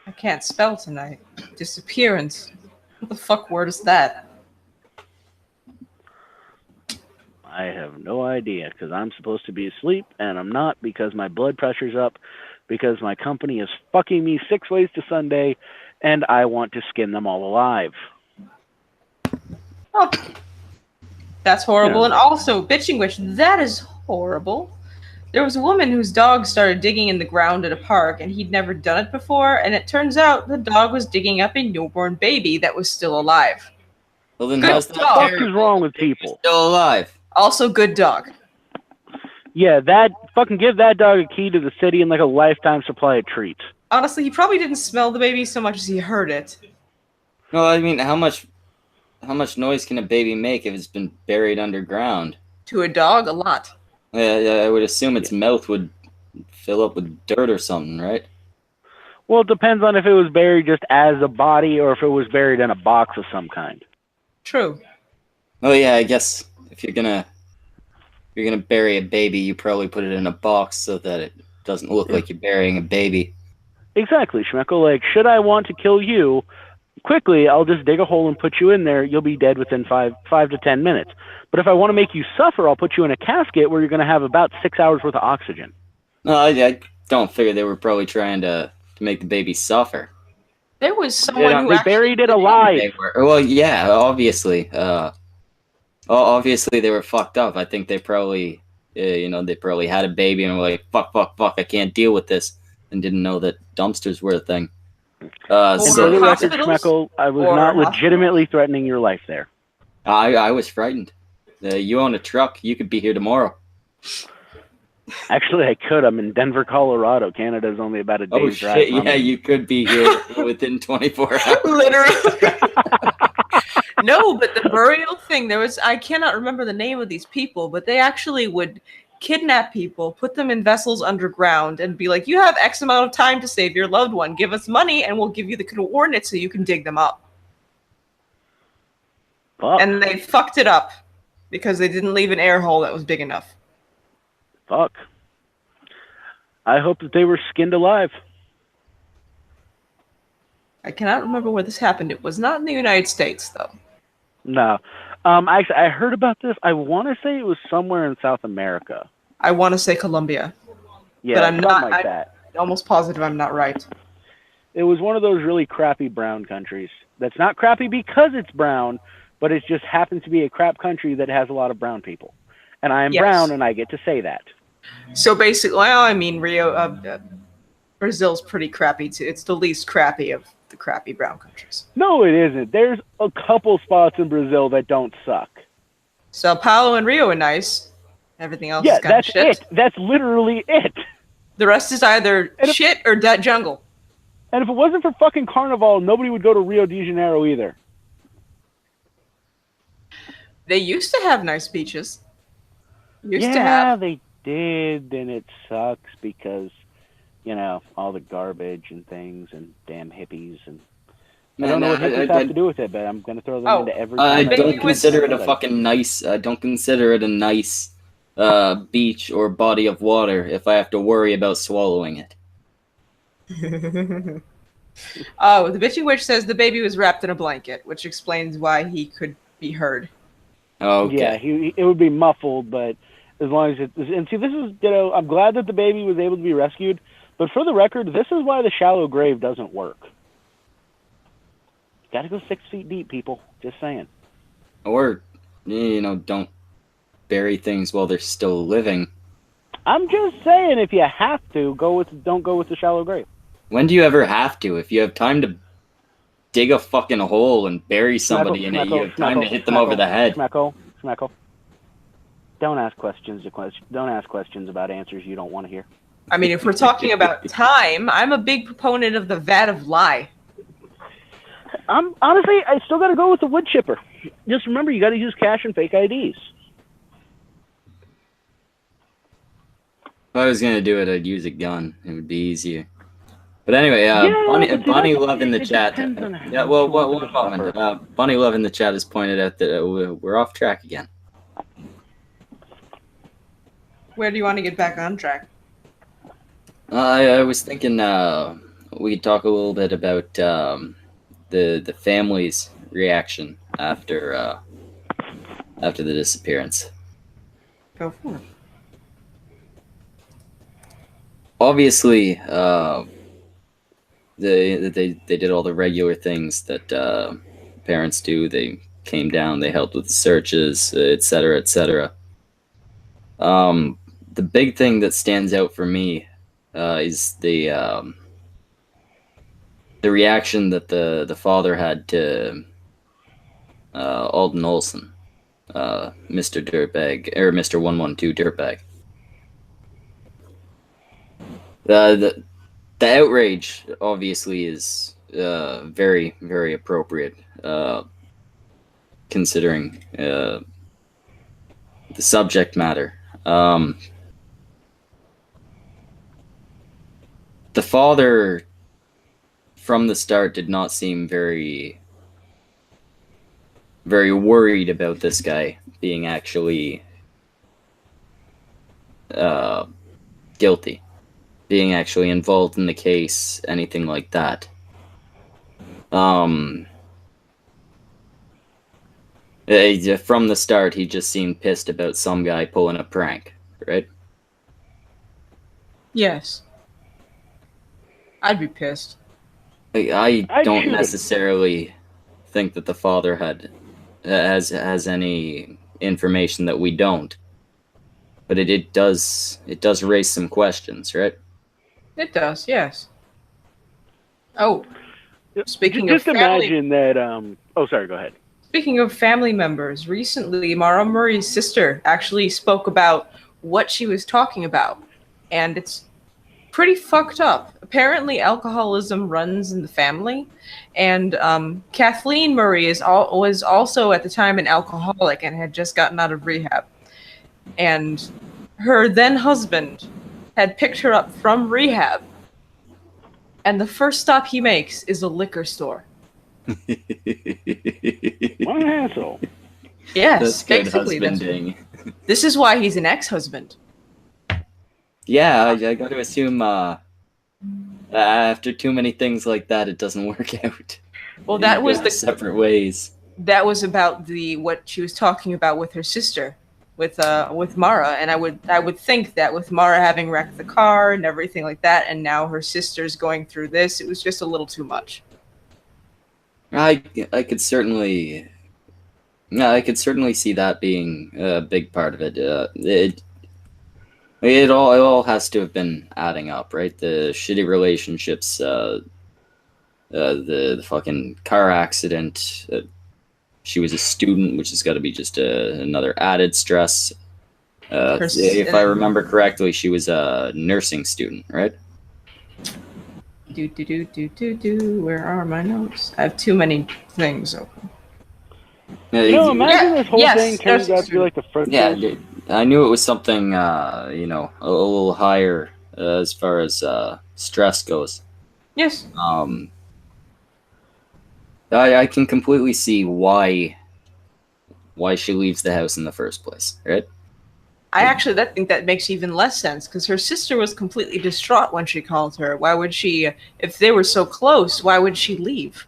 I can't spell tonight. Disappearance. What the fuck word is that? I have no idea because I'm supposed to be asleep and I'm not because my blood pressure's up because my company is fucking me 6 ways to Sunday and I want to skin them all alive. Oh, that's horrible. Yeah. And also, bitching witch, that is horrible. There was a woman whose dog started digging in the ground at a park, and he'd never done it before, and it turns out the dog was digging up a newborn baby that was still alive. Well, then Good how's dog. that What the fuck terrible? is wrong with people? Still alive. Also, good dog. Yeah, fucking give that dog a key to the city and like a lifetime supply of treats. Honestly, he probably didn't smell the baby so much as he heard it. No, I mean, how much noise can a baby make if it's been buried underground? To a dog, a lot. I would assume its mouth would fill up with dirt or something, right? Well, it depends on if it was buried just as a body or if it was buried in a box of some kind. True. Oh yeah, I guess if you're gonna bury a baby, you probably put it in a box so that it doesn't look like you're burying a baby. Exactly, Schmeckle. Like, should I want to kill you quickly, I'll just dig a hole and put you in there. You'll be dead within 5 to 10 minutes. But if I want to make you suffer, I'll put you in a casket where you're going to have about 6 hours worth of oxygen. No, I don't figure they were probably trying to make the baby suffer. There was someone who They actually buried it alive. They were, well, yeah, obviously. Obviously they were fucked up. I think they probably, they probably had a baby and were like, fuck, I can't deal with this, and didn't know that dumpsters were a thing. And for the record, hospitals? Schmeckle, I was Or not hospitals? legitimately threatening your life there. I was frightened. You own a truck. You could be here tomorrow. Actually, I could. I'm in Denver, Colorado. Canada's only about a day's drive Shit! from Yeah, me. you could be here within 24 hours. Literally. No, but the burial thing, I cannot remember the name of these people, but they actually would kidnap people, put them in vessels underground, and be like, you have X amount of time to save your loved one. Give us money, and we'll give you the coordinates so you can dig them up. Fuck. And they fucked it up because they didn't leave an air hole that was big enough. Fuck. I hope that they were skinned alive. I cannot remember where this happened. It was not in the United States, though. No. Actually, I heard about this. I want to say it was somewhere in South America. I want to say Colombia. Yeah, But I'm something not- like that. Almost positive I'm not right. It was one of those really crappy brown countries. That's not crappy because it's brown, but it just happens to be a crap country that has a lot of brown people. And I am Yes. brown, and I get to say that. So basically, well, I mean, Brazil's pretty crappy too. It's the least crappy of the crappy brown countries. No, it isn't. There's a couple spots in Brazil that don't suck. Sao Paulo and Rio are nice. Everything else Yeah, is kind of that's shit. it. That's literally it. The rest is either And if- shit or that jungle. And if it wasn't for fucking Carnival, nobody would go to Rio de Janeiro either. They used to have nice beaches. Used to Yeah, have. they did, and it sucks because, all the garbage and things and damn hippies and I don't know what hippies have to do with it, but I'm going to throw them Oh, into every. I time Maybe don't it was- consider it a fucking nice. I don't consider it a nice beach or body of water if I have to worry about swallowing it. Oh, the bitching witch says the baby was wrapped in a blanket, which explains why he could be heard. Okay. Yeah, it would be muffled, but as long as it. And see, this is I'm glad that the baby was able to be rescued, but for the record, this is why the shallow grave doesn't work. Got to go 6 feet deep, people. Just saying. Or, don't bury things while they're still living. I'm just saying, if you have to, don't go with the shallow grave. When do you ever have to? If you have time to dig a fucking hole and bury somebody in it, you have time to hit them over the head. Schmeckle. Don't ask questions. Don't ask questions about answers you don't want to hear. I mean, if we're talking about time, I'm a big proponent of the vat of lie. Honestly, I still got to go with the wood chipper. Just remember, you got to use cash and fake IDs. If I was gonna do it, I'd use a gun. It would be easier. But anyway, but see, Bonnie that's- Love in the it chat. depends on how Yeah, well, you want one to moment. suffer. Bonnie Love in the chat has pointed out that we're off track again. Where do you want to get back on track? I was thinking we could talk a little bit about the family's reaction after the disappearance. Go for it. Obviously, they did all the regular things that parents do. They came down, they helped with the searches, etc., etc. The big thing that stands out for me is the reaction that the father had to Alden Olson, Mr. Dirtbag, or Mr. 112 Dirtbag. The outrage obviously is very, very appropriate, considering the subject matter. The father, from the start, did not seem very, very worried about this guy being actually guilty. being actually involved in the case, anything like that. From the start, he just seemed pissed about some guy pulling a prank, right? Yes. I'd be pissed. I I'd don't shoot him. necessarily think that the father has any information that we don't, but it does raise some questions, right? It does, yes. Oh, speaking Just of family, imagine that. Oh, sorry. Go ahead. speaking of family members, recently Maura Murray's sister actually spoke about what she was talking about, and it's pretty fucked up. Apparently, alcoholism runs in the family, and Kathleen Murray was also at the time an alcoholic and had just gotten out of rehab. And her then husband had picked her up from rehab, and the first stop he makes is a liquor store. What an asshole. Yes, That's good basically. husbanding. This is why he's an ex-husband. Yeah, I got to assume after too many things like that, it doesn't work out. Well, that You was go the separate ways. that was about what she was talking about with her sister, with Mara, and I would think that with Mara having wrecked the car and everything like that, and now her sister's going through this, it was just a little too much. I could certainly, I could certainly see that being a big part of it. It all has to have been adding up, right? The shitty relationships, the fucking car accident. She was a student, which has got to be just another added stress. If I remember correctly, she was a nursing student, right? Where are my notes? I have too many things open. Imagine this whole yes, thing turns out to be like the first. Yeah, I knew it was something, a little higher as far as stress goes. Yes. I can completely see why she leaves the house in the first place, right? I actually think that makes even less sense because her sister was completely distraught when she called her. Why would she, if they were so close, why would she leave?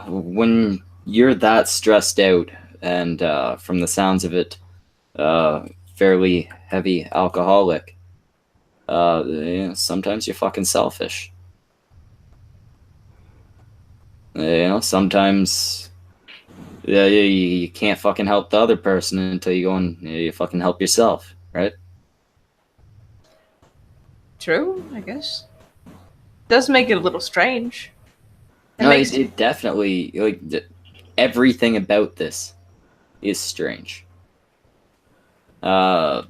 When you're that stressed out and from the sounds of it, fairly heavy alcoholic, sometimes you're fucking selfish. Sometimes you can't fucking help the other person until you go and you fucking help yourself, right? True, I guess. Does make it a little strange. It definitely, everything about this is strange. The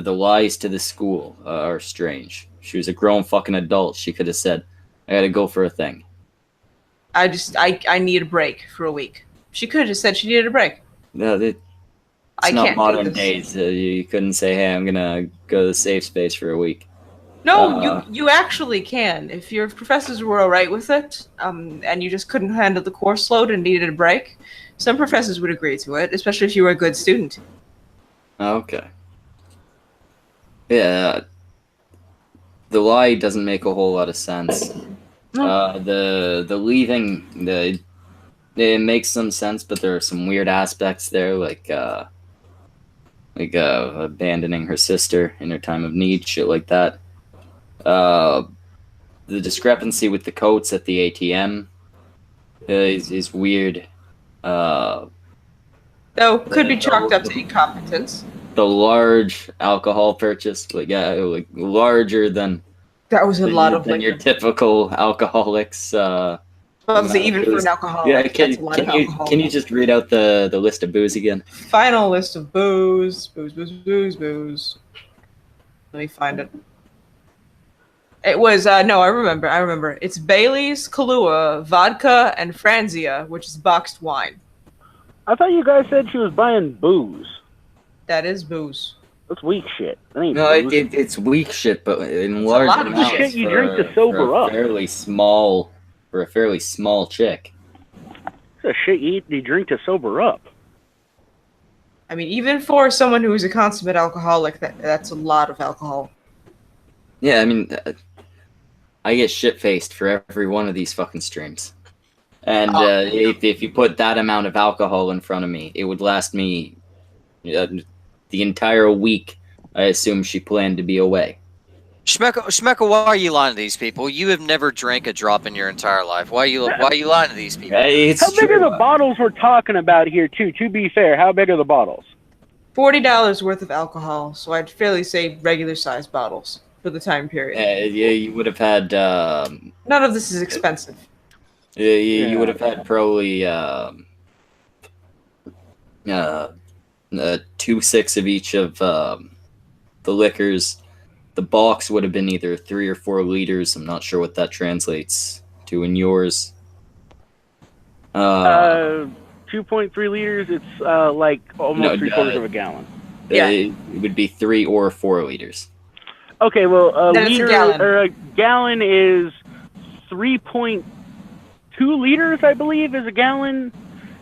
lies to the school are strange. She was a grown fucking adult. She could have said, I gotta go for a thing. I need a break for a week. She could have just said she needed a break. No, it's I not can't do modern this. days. You couldn't say, hey, I'm gonna go to the safe space for a week. No, you actually can. If your professors were alright with it, and you just couldn't handle the course load and needed a break, some professors would agree to it, especially if you were a good student. Okay. Yeah. The lie doesn't make a whole lot of sense. No. The leaving, it makes some sense, but there are some weird aspects there, like abandoning her sister in her time of need, shit like that. The discrepancy with the coats at the ATM is weird. Though, could be chalked up to incompetence. The large alcohol purchase, larger than That was a lot of than your liquor. typical alcoholics. Obviously, even for an alcoholic, Yeah, that's a lot of alcohol. can you just read out the list of booze again? Final list of booze. Let me find it. It was, no, I remember. It's Bailey's, Kahlua, vodka, and Franzia, which is boxed wine. I thought you guys said she was buying booze. That is booze. That's weak shit. That ain't No, booze. it's weak shit, but in It's a large lot of amounts shit you for drink to a- sober for a up. fairly small chick. That's the shit you drink to sober up. I mean, even for someone who's a consummate alcoholic, that's a lot of alcohol. Yeah, I mean, I get shit-faced for every one of these fucking streams. And if you put that amount of alcohol in front of me, it would last me the entire week. I assume she planned to be away. Schmecka, why are you lying to these people? You have never drank a drop in your entire life. Why are you lying to these people? It's How big true. are the bottles we're talking about here, too? To be fair, how big are the bottles? $40 worth of alcohol, so I'd fairly say regular-sized bottles for the time period. Yeah, you would have had. None of this is expensive. You would have had probably 2/6 of each of the liquors. The box would have been either 3 or 4 liters. I'm not sure what that translates to in yours. 2.3 liters. It's like almost 3/4 of a gallon. Yeah. It would be 3 or 4 liters. Okay, well, Then it's a liter gallon. or a gallon is 3.2 liters, I believe, is a gallon.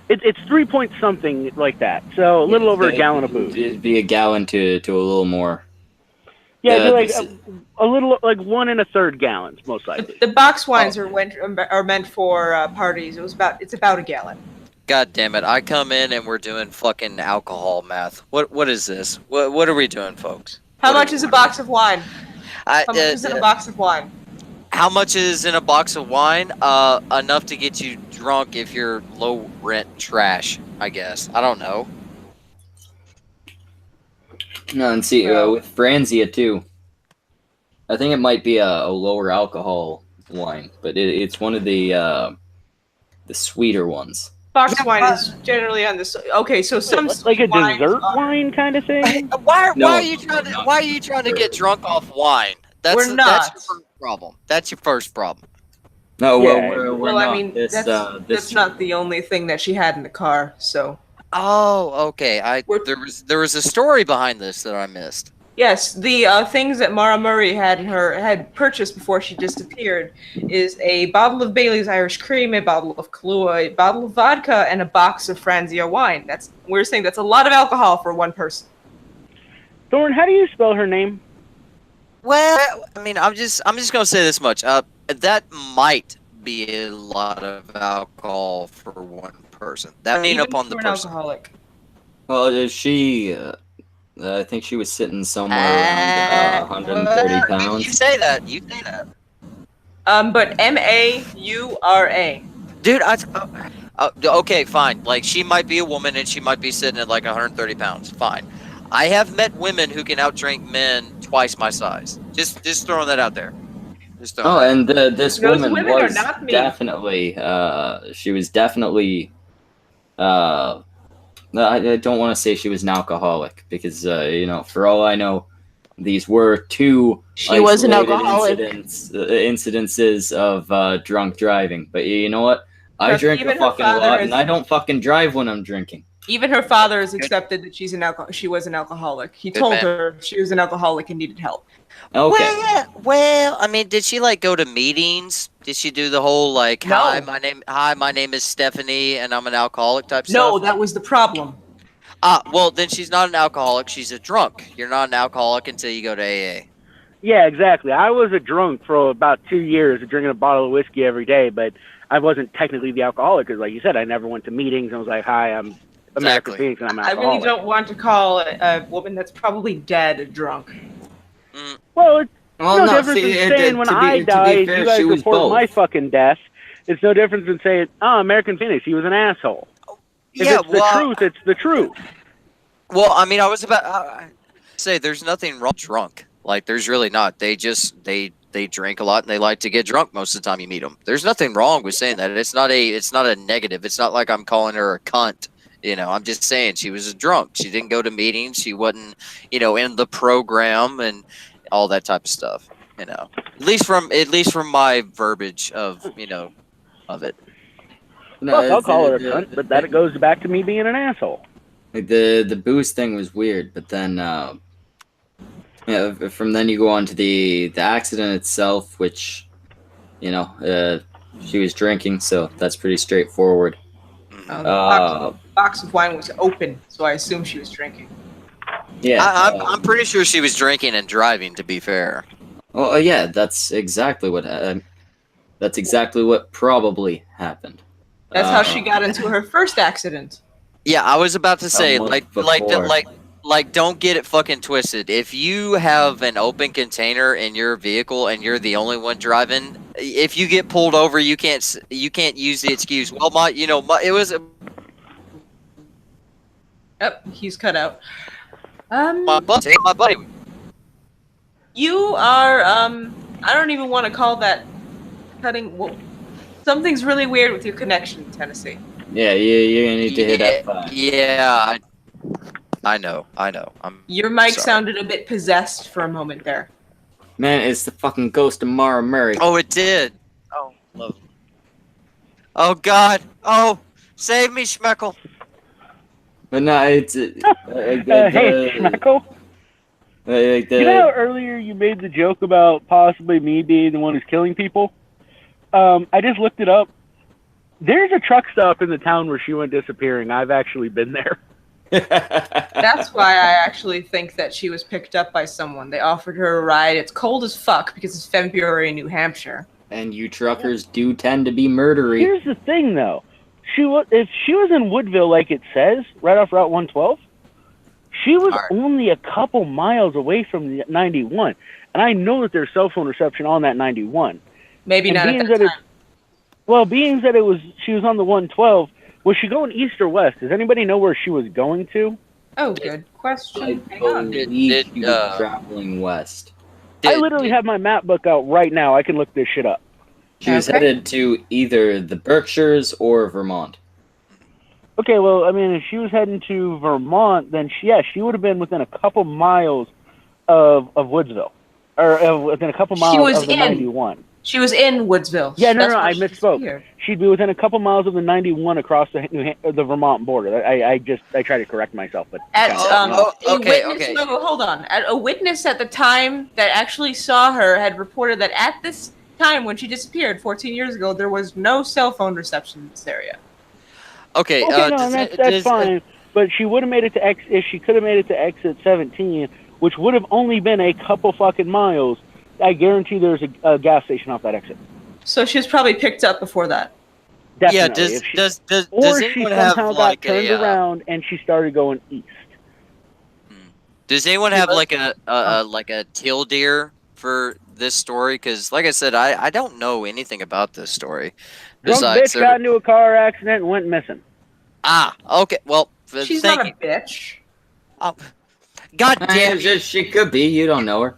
It's 3 point something like that. So a little over a gallon of booze. It'd be a gallon to a little more. Yeah, it'd be this- like a little, like 1 1/3 gallons, most likely. The box wines are meant for parties. It's about a gallon. God damn it! I come in and we're doing fucking alcohol math. What is this? What are we doing, folks? How much is a box of wine? I, How much is in a box of wine? How much is in a box of wine? Enough to get you drunk if you're low rent trash, I guess. I don't know. No, and see, with Franzia too, I think it might be a lower alcohol wine, but it's one of the sweeter ones. Box wine is generally on this. Okay, so some Like a wines dessert are- wine kind of thing. Why No, are you trying to Why are you trying to get drunk off wine? That's We're not. That's your first problem. That's your first problem. No, Yeah. we're Well, not. I mean, that's not the only thing that she had in the car. So Oh, okay. We're- There was a story behind this that I missed. yes, the things that Maura Murray had purchased before she disappeared is a bottle of Bailey's Irish Cream, a bottle of Kahlua, a bottle of vodka, and a box of Franzia wine. We're saying that's a lot of alcohol for one person. Thorn, how do you spell her name? Well, I mean, I'm just gonna say this much. That might be a lot of alcohol for one person. That mean Even upon the for an person. alcoholic. Well, she. I think she was sitting somewhere around 130 You pounds. say that. You say that. But Maura. Dude, okay, fine. Like, she might be a woman and she might be sitting at like 130 pounds. Fine. I have met women who can outdrink men twice my size. Just throwing that out there. Just throwing Oh, that. and this Those woman women are was not me. definitely. She was definitely. I don't want to say she was an alcoholic because for all I know, these were 2 She was an isolated alcoholic. incidences of drunk driving. But you know what? I Trust drink even a her fucking father lot, is- and I don't fucking drive when I'm drinking. Even her father has accepted that she was an alcoholic. He Good told man. her she was an alcoholic and needed help. Okay. Well, I mean, did she like go to meetings? Did she do the whole like, No. hi, my name is Stephanie, and I'm an alcoholic type No, stuff? that was the problem. Well, then she's not an alcoholic. She's a drunk. You're not an alcoholic until you go to AA. Yeah, exactly. I was a drunk for about 2 years, drinking a bottle of whiskey every day, but I wasn't technically the alcoholic because, like you said, I never went to meetings and was like, "Hi, I'm American Exactly. Phoenix and I'm an I alcoholic." really don't want to call a woman that's probably dead a drunk. Well, it's Well, no no, difference see, than saying when I die, you guys she was report both. my fucking death. It's no difference than saying, "Oh, American Phoenix, he was an asshole." If Yeah, it's the truth, it's the truth. Well, I mean, I was about say there's nothing wrong with drunk. Like, there's really not. They just they drink a lot and they like to get drunk most of the time you meet them. There's nothing wrong with saying that. It's not a negative. It's not like I'm calling her a cunt. I'm just saying she was a drunk. She didn't go to meetings. She wasn't, in the program and all that type of stuff. At least from my verbiage of of it. No, Fuck, I'll it's- call her a cunt, but that goes back to me being an asshole. Like the booze thing was weird, but then from then you go on to the accident itself, which she was drinking, so that's pretty straightforward. The box of wine was open, so I assume she was drinking. Yeah. I'm pretty sure she was drinking and driving. To be fair. Oh yeah, that's exactly what probably happened. That's how she got into her first accident. Yeah, I was about to say, month before. don't get it fucking twisted. If you have an open container in your vehicle and you're the only one driving, if you get pulled over, you can't use the excuse. Well, it was Yep, he's cut out. my buddy. You are I don't even want to call that cutting. Well, something's really weird with your connection, Tennessee. Yeah, you're gonna need to hit F5. Yeah, I know. Your mic sorry. sounded a bit possessed for a moment there. Man, it's the fucking ghost of Maura Murray. Oh, it did. Oh, love. Oh God. Oh, save me, Schmeckle. But no, it's Hey, Schmeckle. You know how earlier you made the joke about possibly me being the one who's killing people? I just looked it up. There's a truck stop in the town where she went disappearing. I've actually been there. That's why I actually think that she was picked up by someone. They offered her a ride. It's cold as fuck because it's February in New Hampshire. And you truckers do tend to be murdery. Here's the thing, though. If she was in Woodville, like it says, right off Route 112, she was only a couple miles away from the 91. And I know that there's cell phone reception on that 91. Maybe and not at that time. Well, being that she was on the 112, was she going east or west? Does anybody know where she was going to? Oh, good question. I Hang on. believe she was traveling west. I literally have my map book out right now. I can look this shit up. She was headed to either the Berkshires or Vermont. Okay, well, I mean, if she was heading to Vermont, then she would have been within a couple miles of Woodsville. Or within a couple miles of the 91. She was in Woodsville. Yeah, no, I misspoke. She'd be within a couple miles of the 91 across the Vermont border. I try to correct myself, but hold on. A witness at the time that actually saw her had reported that at this time when she disappeared 14 years ago, there was no cell phone reception in this area. Okay, that's fine. But she would have made it to if she could have made it to exit 17, which would have only been a couple fucking miles. I guarantee there's a gas station off that exit. So she was probably picked up before that. Definitely. Yeah. Does she anyone somehow have got turned around and she started going east? Does anyone have like a teal deer for this story? Because, like I said, I don't know anything about this story. Drunk bitch got into a car accident and went missing. Ah, okay. Well, she's not a bitch. Oh, God damn it. She could be. You don't know her.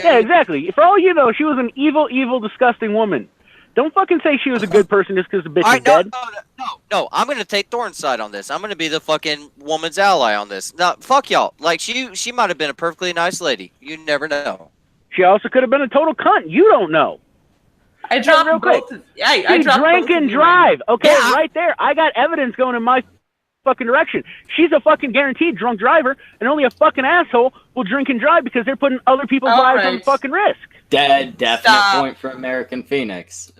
Yeah, exactly. For all you know, she was an evil, disgusting woman. Don't fucking say she was a good person just because the bitch is dead. No. I'm gonna take Thorne's side on this. I'm gonna be the fucking woman's ally on this. No, fuck y'all. Like she might have been a perfectly nice lady. You never know. She also could have been a total cunt. You don't know. I dropped real quick. I dropped drank both and drive. Okay, right there. I got evidence going in my fucking direction. She's a fucking guaranteed drunk driver, and only a fucking asshole will drink and drive because they're putting other people's lives on fucking risk. Definite point for American Phoenix.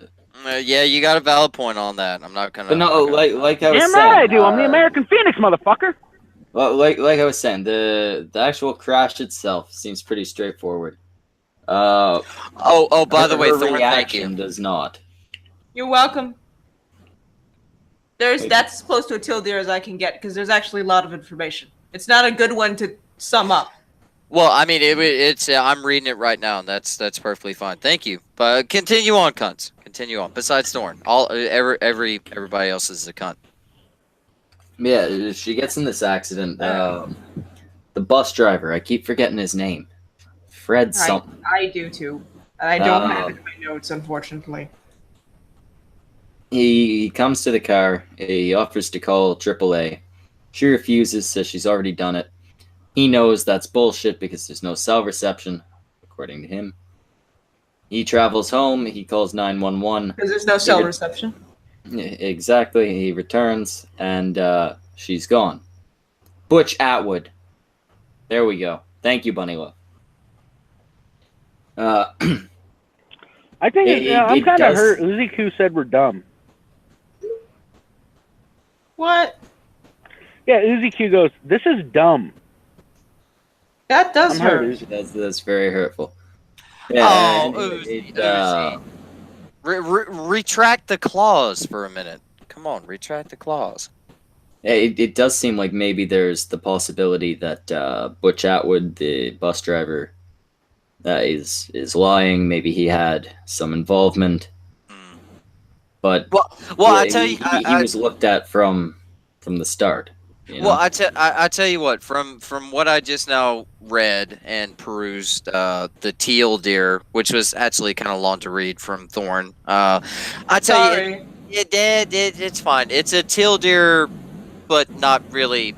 Yeah, you got a valid point on that. I'm not gonna. But no, like I was saying. Damn right I do. I'm the American Phoenix, motherfucker. Well, like I was saying, the actual crash itself seems pretty straightforward. By the way, Thorne, thank you. Does not. You're welcome. That's as close to a teal deer as I can get because there's actually a lot of information. It's not a good one to sum up. Well, I mean, it's I'm reading it right now, and that's perfectly fine. Thank you. But continue on, cunts. Continue on. Besides Thorne, everybody else is a cunt. Yeah, she gets in this accident. The bus driver, I keep forgetting his name. Fred something. I do too. I don't have it in my notes, unfortunately. He comes to the car. He offers to call AAA. She refuses, says she's already done it. He knows that's bullshit because there's no cell reception, according to him. He travels home. He calls 911. Because there's no cell reception. Exactly. He returns, and she's gone. Butch Atwood. There we go. Thank you, Bunny Love. I think I'm kind of hurt. Uzi Q said we're dumb. What? Yeah, Uzi Q goes, "This is dumb." That does I'm hurt, hurt. Uzi. That's very hurtful. Yeah, Oh, anyway, Uzi, Uzi. Retract the clause for a minute. Come on, retract the clause. it does seem like maybe there's the possibility that Butch Atwood, the bus driver, is lying. Maybe he had some involvement, Hmm. but Well, I tell you, he was looked at from the start. You know? well, I tell you what. From what I just now read and perused, the teal deer, which was actually kind of long to read from Thorn. I tell you, Sorry. it's fine. It's a teal deer, but not really.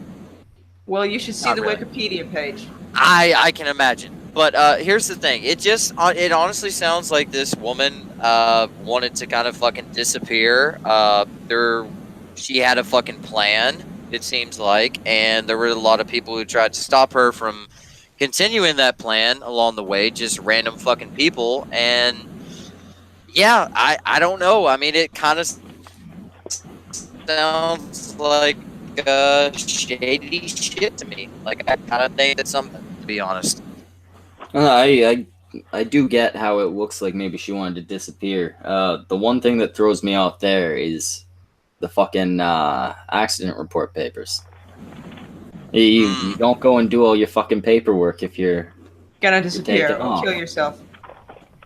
Well, you should see Not the really. Wikipedia page. I can imagine. But here's the thing. It honestly sounds like this woman wanted to kind of fucking disappear. She had a fucking plan, it seems like, and there were a lot of people who tried to stop her from continuing that plan along the way, just random fucking people. And yeah, I don't know. I mean, it kind of sounds like shady shit to me. Like, I kind of think that's something, to be honest. I do get how it looks like maybe she wanted to disappear. The one thing that throws me off there is the fucking accident report papers. You don't go and do all your fucking paperwork if you're Gonna take disappear it or off. kill yourself.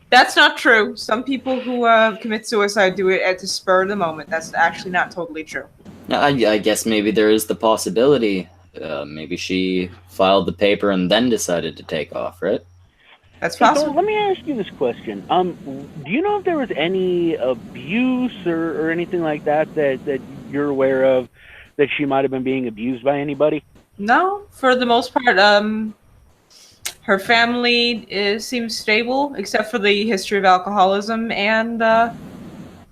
That's not true. Some people who commit suicide do it at the spur of the moment. That's actually not totally true. I guess maybe there is the possibility. Maybe she filed the paper and then decided to take off, right? That's So possible. let me ask you this question. Do you know if there was any abuse or anything like that you're aware of that she might have been being abused by anybody? No, for the most part, her family seems stable, except for the history of alcoholism, and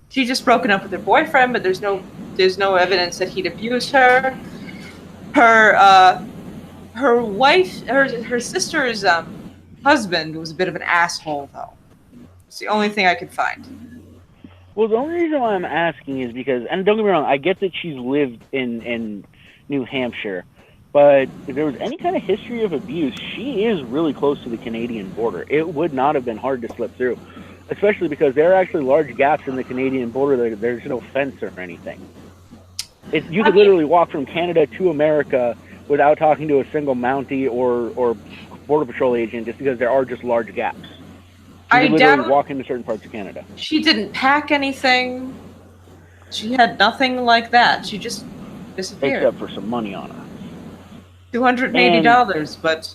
she just broken up with her boyfriend. But there's no evidence that he'd abused her. Her wife, her sister's husband was a bit of an asshole, though. It's the only thing I could find. Well, the only reason why I'm asking is because, and don't get me wrong, I get that she's lived in New Hampshire, but if there was any kind of history of abuse, she is really close to the Canadian border. It would not have been hard to slip through, especially because there are actually large gaps in the Canadian border. There's no fence or anything. You could literally walk from Canada to America without talking to a single Mountie or Border Patrol agent, just because there are just large gaps. You could literally walk into certain parts of Canada. She didn't pack anything. She had nothing like that. She just disappeared. Except for some money on her. $280, but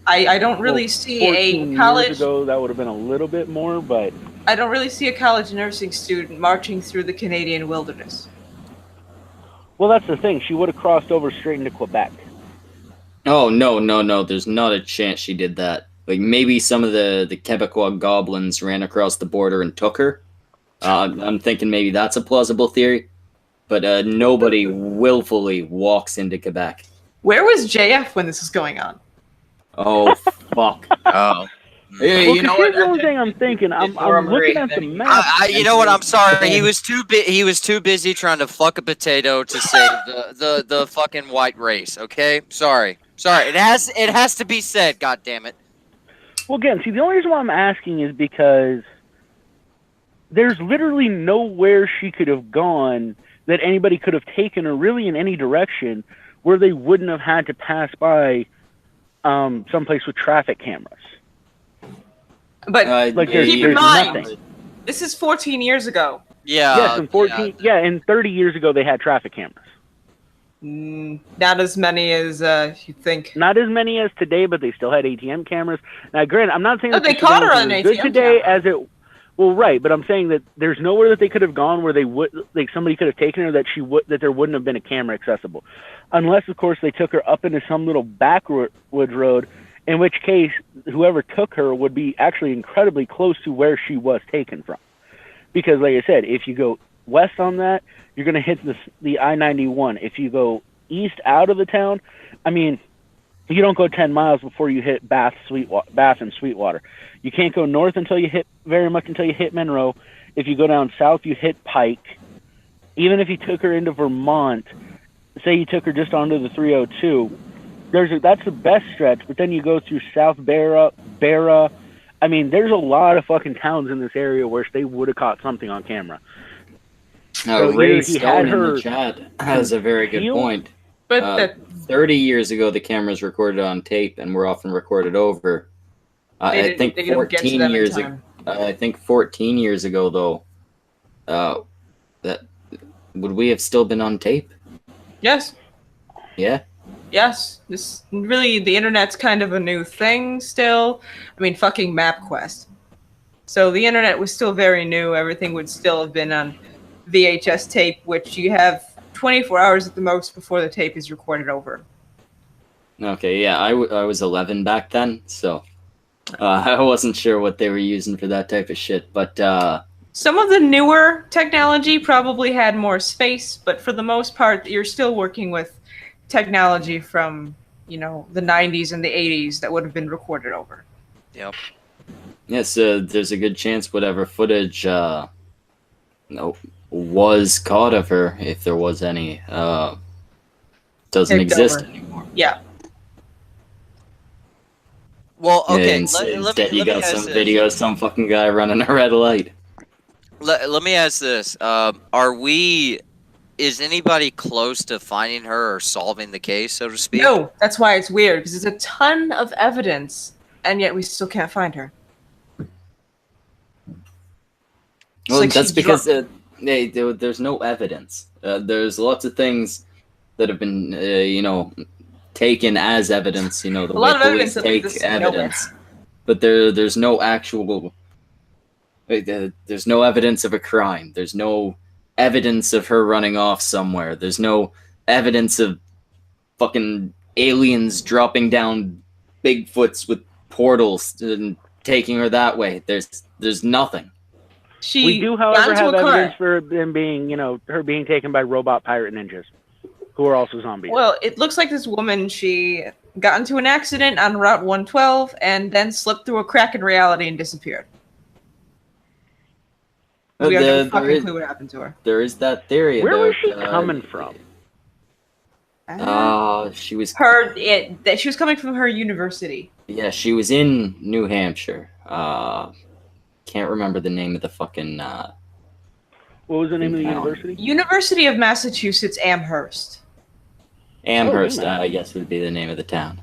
I don't really see a 14 college. years ago, that would have been a little bit more, but I don't really see a college nursing student marching through the Canadian wilderness. well, that's the thing. She would have crossed over straight into Quebec. Oh no! There's not a chance she did that. Like maybe some of the Quebecois goblins ran across the border and took her. I'm thinking maybe that's a plausible theory, but nobody willfully walks into Quebec. Where was JF when this was going on? Oh fuck! Oh. Hey, Well, you know here's what? the only thing I'm thinking. I'm looking at the map. You know what? I'm sorry. He was too busy trying to fuck a potato to save the fucking white race. Okay, sorry. It has to be said. God damn it. Well, again, see, the only reason why I'm asking is because there's literally nowhere she could have gone that anybody could have taken her really in any direction where they wouldn't have had to pass by someplace with traffic cameras. But Like, keep in there's mind, nothing. this is 14 years ago. Yeah. Yes, and 14. Yeah, and 30 years ago they had traffic cameras. Not as many as you think. Not as many as today, but they still had ATM cameras. Now, granted, I'm not saying Oh, that they the caught her surveillance on is good ATM today camera. as it. Well, right, but I'm saying that there's nowhere that they could have gone where they would, like, somebody could have taken her that there wouldn't have been a camera accessible, unless, of course, they took her up into some little backwoods road, in which case whoever took her would be actually incredibly close to where she was taken from. Because, like I said, if you go west on that, you're going to hit the I-91. If you go east out of the town, I mean, you don't go 10 miles before you hit Bath and Sweetwater. You can't go north until you hit Monroe. If you go down south, you hit Pike. even if you took her into Vermont, say you took her just onto the 302, that's the best stretch, but then you go through South Barra. I mean, there's a lot of fucking towns in this area where they would have caught something on camera. So Ray he had Stone in her the chat has a very good point. But 30 years ago, the cameras recorded on tape and were often recorded over. I think 14 years ago. I think 14 years ago, though, that would we have still been on tape? Yes. Yeah. Yes. This really, the internet's kind of a new thing still. I mean, fucking MapQuest. So the internet was still very new. Everything would still have been on VHS tape, which you have 24 hours at the most before the tape is recorded over. Okay, yeah, I was 11 back then, so I wasn't sure what they were using for that type of shit, but some of the newer technology probably had more space, but for the most part, you're still working with technology from, the 90s and the 80s that would have been recorded over. Yep. yes, there's a good chance whatever footage was caught of her, if there was any, doesn't Picked exist over. anymore. Yeah. Well, okay. Instead, you got some video of some fucking guy running a red light. Let me ask this: Is anybody close to finding her or solving the case, so to speak? No, that's why it's weird, because there's a ton of evidence, and yet we still can't find her. Well, like that's she's because there's no evidence. There's lots of things that have been, taken as evidence. The lot way of evidence police that take leads us evidence, but there's no actual. There's no evidence of a crime. There's no evidence of her running off somewhere. There's no evidence of fucking aliens dropping down Bigfoots with portals and taking her that way. There's nothing. We do, however, have evidence for them being, her being taken by robot pirate ninjas, who are also zombies. Well, it looks like this woman, she got into an accident on Route 112 and then slipped through a crack in reality and disappeared. We have no fucking clue what happened to her. There is that theory. Where was she coming from? She was she was coming from her university. Yeah, she was in New Hampshire. Can't remember the name of the fucking. What was the name of the university? University of Massachusetts Amherst. Amherst, I guess, would be the name of the town.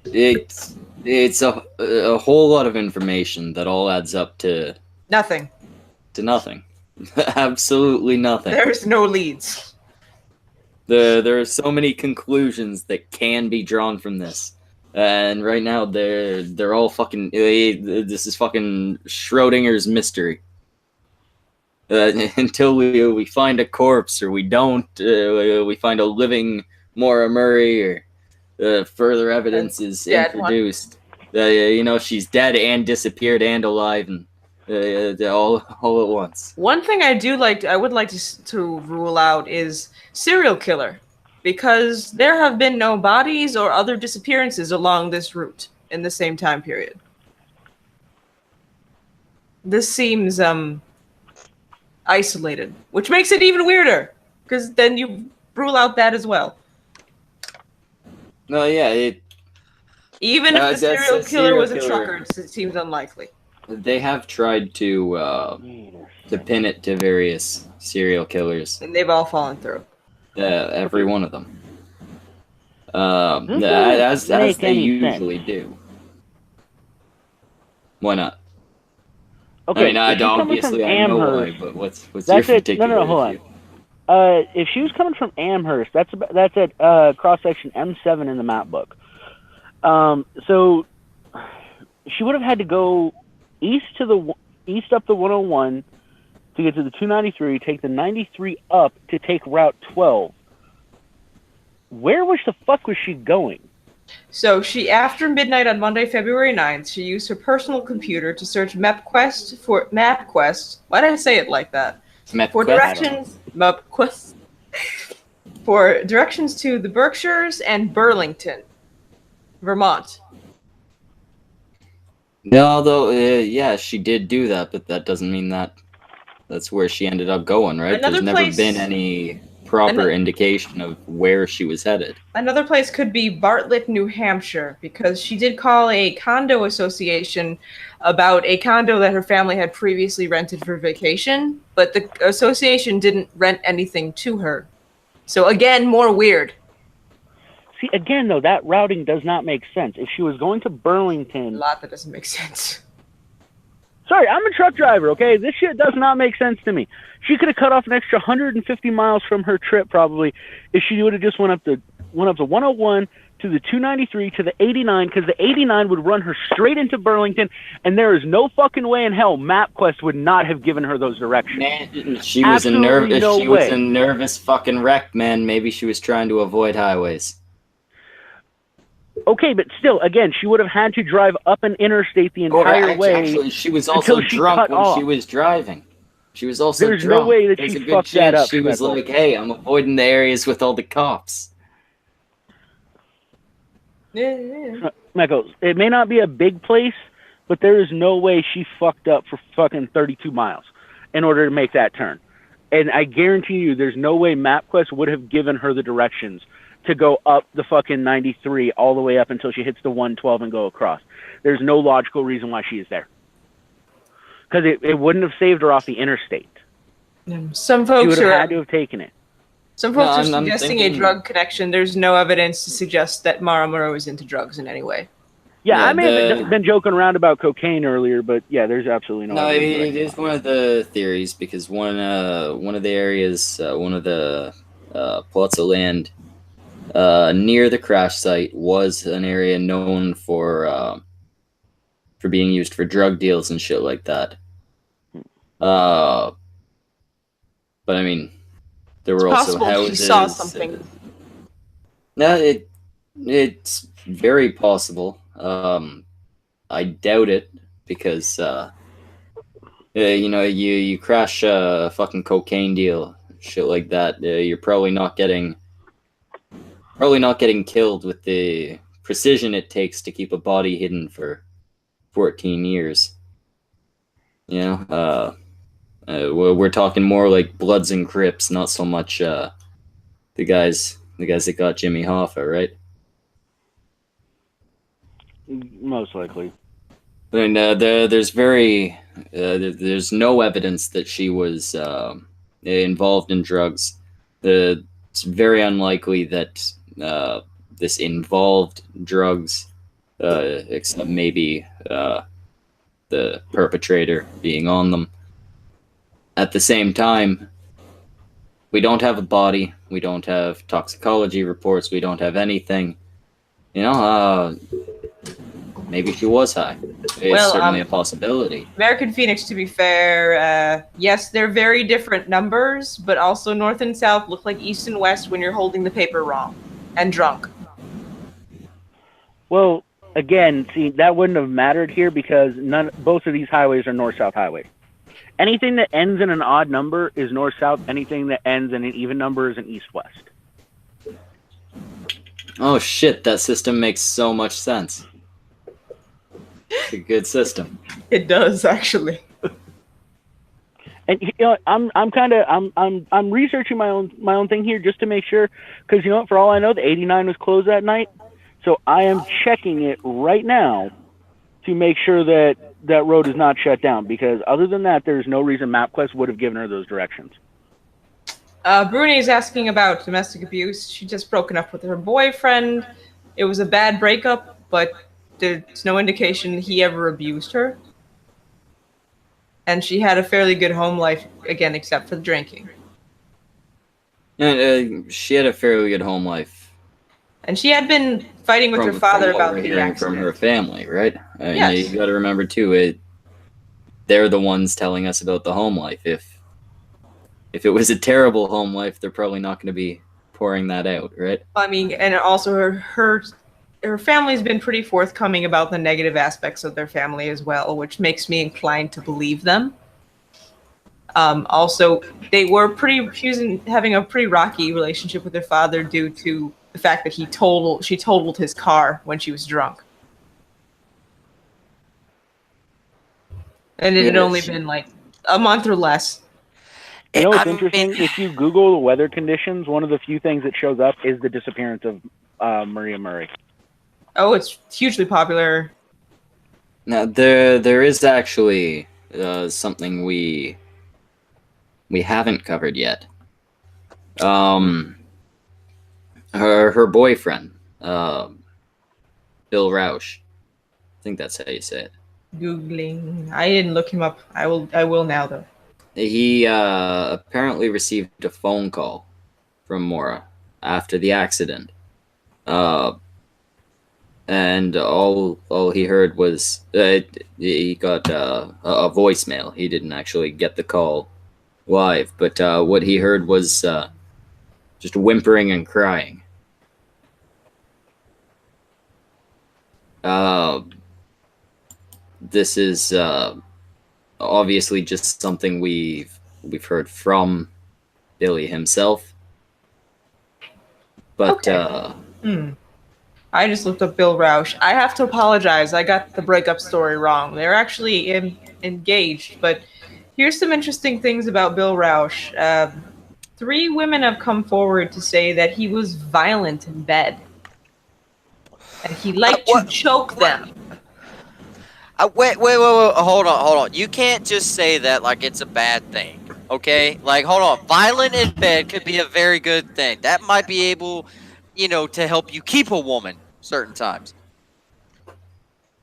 It's a whole lot of information that all adds up to Nothing. nothing. Absolutely nothing. There's no leads. There are so many conclusions that can be drawn from this. And right now, they're all fucking. This is fucking Schrodinger's mystery. Until we find a corpse, or we don't, we find a living Maura Murray, or further evidence is introduced. She's dead and disappeared and alive, and all at once. One thing I would like to rule out is serial killer. Because there have been no bodies or other disappearances along this route in the same time period. This seems isolated, which makes it even weirder, because then you rule out that as well. No, yeah, even if the serial killer was a trucker, it seems unlikely. They have tried to pin it to various serial killers, and they've all fallen through. Every one of them. As they usually do. Why not? Okay, I mean, obviously I know why, but what's your particular No, hold on. If she was coming from Amherst, that's at cross section M7 in the map book. So she would have had to go east up the 101 to get to the 293, take the 93 up to take Route 12. Where the fuck was she going? So after midnight on Monday, February 9th, she used her personal computer to search MapQuest. Why did I say it like that? For directions to the Berkshires and Burlington, Vermont. No, though, yeah, she did do that, but that doesn't mean that's where she ended up going, right? Another There's never place- been any proper indication of where she was headed. Another place could be Bartlett, New Hampshire, because she did call a condo association about a condo that her family had previously rented for vacation, but the association didn't rent anything to her. So again, more weird. See, again, though, that routing does not make sense. If she was going to A Burlington... lot that doesn't make sense. Sorry, I'm a truck driver, okay? This shit does not make sense to me. She could have cut off an extra 150 miles from her trip, probably, if she would have just went up to 101 to the 293 to the 89, because the 89 would run her straight into Burlington, and there is no fucking way in hell MapQuest would not have given her those directions. Man, she was a nervous. no She was way. a nervous fucking wreck, man. Maybe she was trying to avoid highways. Okay, but still, again, she would have had to drive up an interstate the entire way. Actually, she was also until she drunk cut when off. she was driving. She was also There's drunk. no way that There's she a good fucked that chance up, she was Speckle. like, "Hey, I'm avoiding the areas with all the cops." Yeah. Michael, it may not be a big place, but there is no way she fucked up for fucking 32 miles in order to make that turn. And I guarantee you there's no way MapQuest would have given her the directions to go up the fucking 93 all the way up until she hits the 112 and go across. There's no logical reason why she is there. Because it wouldn't have saved her off the interstate. Some She folks would have are had to have taken it. some folks No, are I'm suggesting thinking- a drug connection. There's no evidence to suggest that Maura was into drugs in any way. Yeah, Yeah, I may have been joking around about cocaine earlier, but yeah, there's absolutely no No, evidence that I it can is find. one of the theories because one of the areas, one of the plots of land near the crash site was an area known for being used for drug deals and shit like that. But I mean, there were It's also possible she houses. saw something. No, it's very possible. I doubt it because you crash a fucking cocaine deal, shit like that. You're probably not getting killed with the precision it takes to keep a body hidden for 14 years. You know, we're talking more like Bloods and Crips, not so much the guys that got Jimmy Hoffa, right? Most likely. I mean, there's no evidence that she was involved in drugs. It's very unlikely that this involved drugs, except maybe the perpetrator being on them. At the same time, we don't have a body. We don't have toxicology reports. We don't have anything. You know, maybe she was high. It's Well, certainly a possibility. American Phoenix, to be fair, yes, they're very different numbers, but also North and South look like East and West when you're holding the paper wrong and drunk. Well, again, see, that wouldn't have mattered here because both of these highways are north-south highways. Anything that ends in an odd number is north-south. Anything that ends in an even number is an east-west. Oh shit, that system makes so much sense. It's a good system. It does, actually. And you know, I'm researching my own thing here just to make sure, because you know what? For all I know, the 89 was closed that night, so I am checking it right now to make sure that that road is not shut down. Because other than that, there's no reason MapQuest would have given her those directions. Bruni is asking about domestic abuse. She just broken up with her boyfriend. It was a bad breakup, but there's no indication he ever abused her. And she had a fairly good home life, again, except for the drinking. And she had a fairly good home life. And she had been fighting with her father from what about we're the hearing accident. from her family, right? I mean, Yes. you got to remember too. They're the ones telling us about the home life. If it was a terrible home life, they're probably not going to be pouring that out, right? I mean, and also her family's been pretty forthcoming about the negative aspects of their family as well, which makes me inclined to believe them. Also, she was having a pretty rocky relationship with her father due to the fact that she totaled his car when she was drunk. And it had Yeah, only been like a month or less. You know what's I interesting? mean, If you Google the weather conditions, one of the few things that shows up is the disappearance of Maria Murray. Oh, it's hugely popular. Now there is actually something we haven't covered yet. Her boyfriend, Bill Rausch. I think that's how you say it. Googling. I didn't look him up. I will now though. He apparently received a phone call from Maura after the accident. And all he heard was he got a voicemail. He didn't actually get the call live, but what he heard was just whimpering and crying. This is obviously just something we've heard from Billy himself, but Okay. I just looked up Bill Rausch. I have to apologize. I got the breakup story wrong. They're actually engaged, but here's some interesting things about Bill Rausch. 3 women have come forward to say that he was violent in bed, and he liked to what- choke them. wait, hold on. You can't just say that like it's a bad thing, okay? Like, hold on. Violent in bed could be a very good thing. That might be able, to help you keep a woman certain times.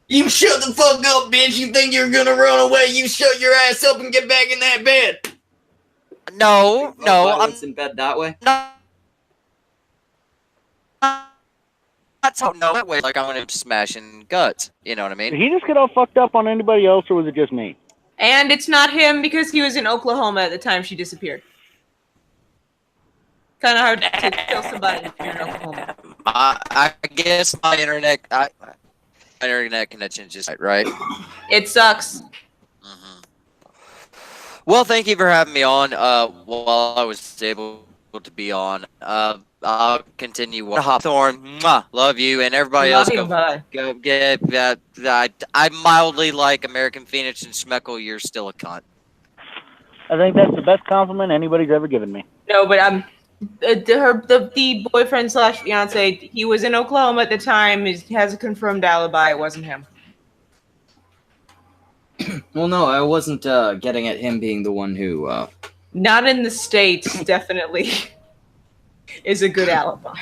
you shut the fuck up, bitch! You think you're gonna run away? You shut your ass up and get back in that bed. No, I'm Violence in bed that way. not. That's how no that way. Like I'm gonna smash in guts. You know what I Did mean? he just get all fucked up on anybody else, or was it just me? And it's not him because he was in Oklahoma at the time she disappeared. Kind of hard to kill somebody if you're in Oklahoma. I guess my internet connection is just right. It sucks. hmm Well, thank you for having me on. While I was able to be on, I'll continue. Hopthorn, mwah, love you, and everybody Love else. you, bye. Go get that. I mildly like American Phoenix and Schmeckle. You're still a cunt. I think that's the best compliment anybody's ever given me. No, but the boyfriend slash fiance, he was in Oklahoma at the time. He has a confirmed alibi. It wasn't him. Well, no, I wasn't getting at him being the one who. Not in the States, definitely is a good alibi.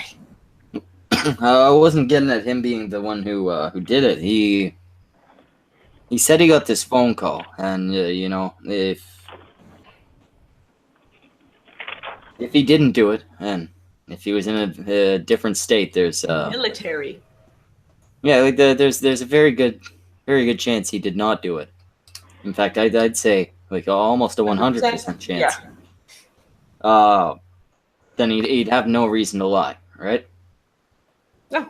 I wasn't getting at him being the one who did it. He said he got this phone call, and if he didn't do it, and if he was in a different state, there's Military. like there's a very good chance he did not do it. In fact, I'd say like almost a 100% chance. Yeah. Then he'd have no reason to lie, right? No.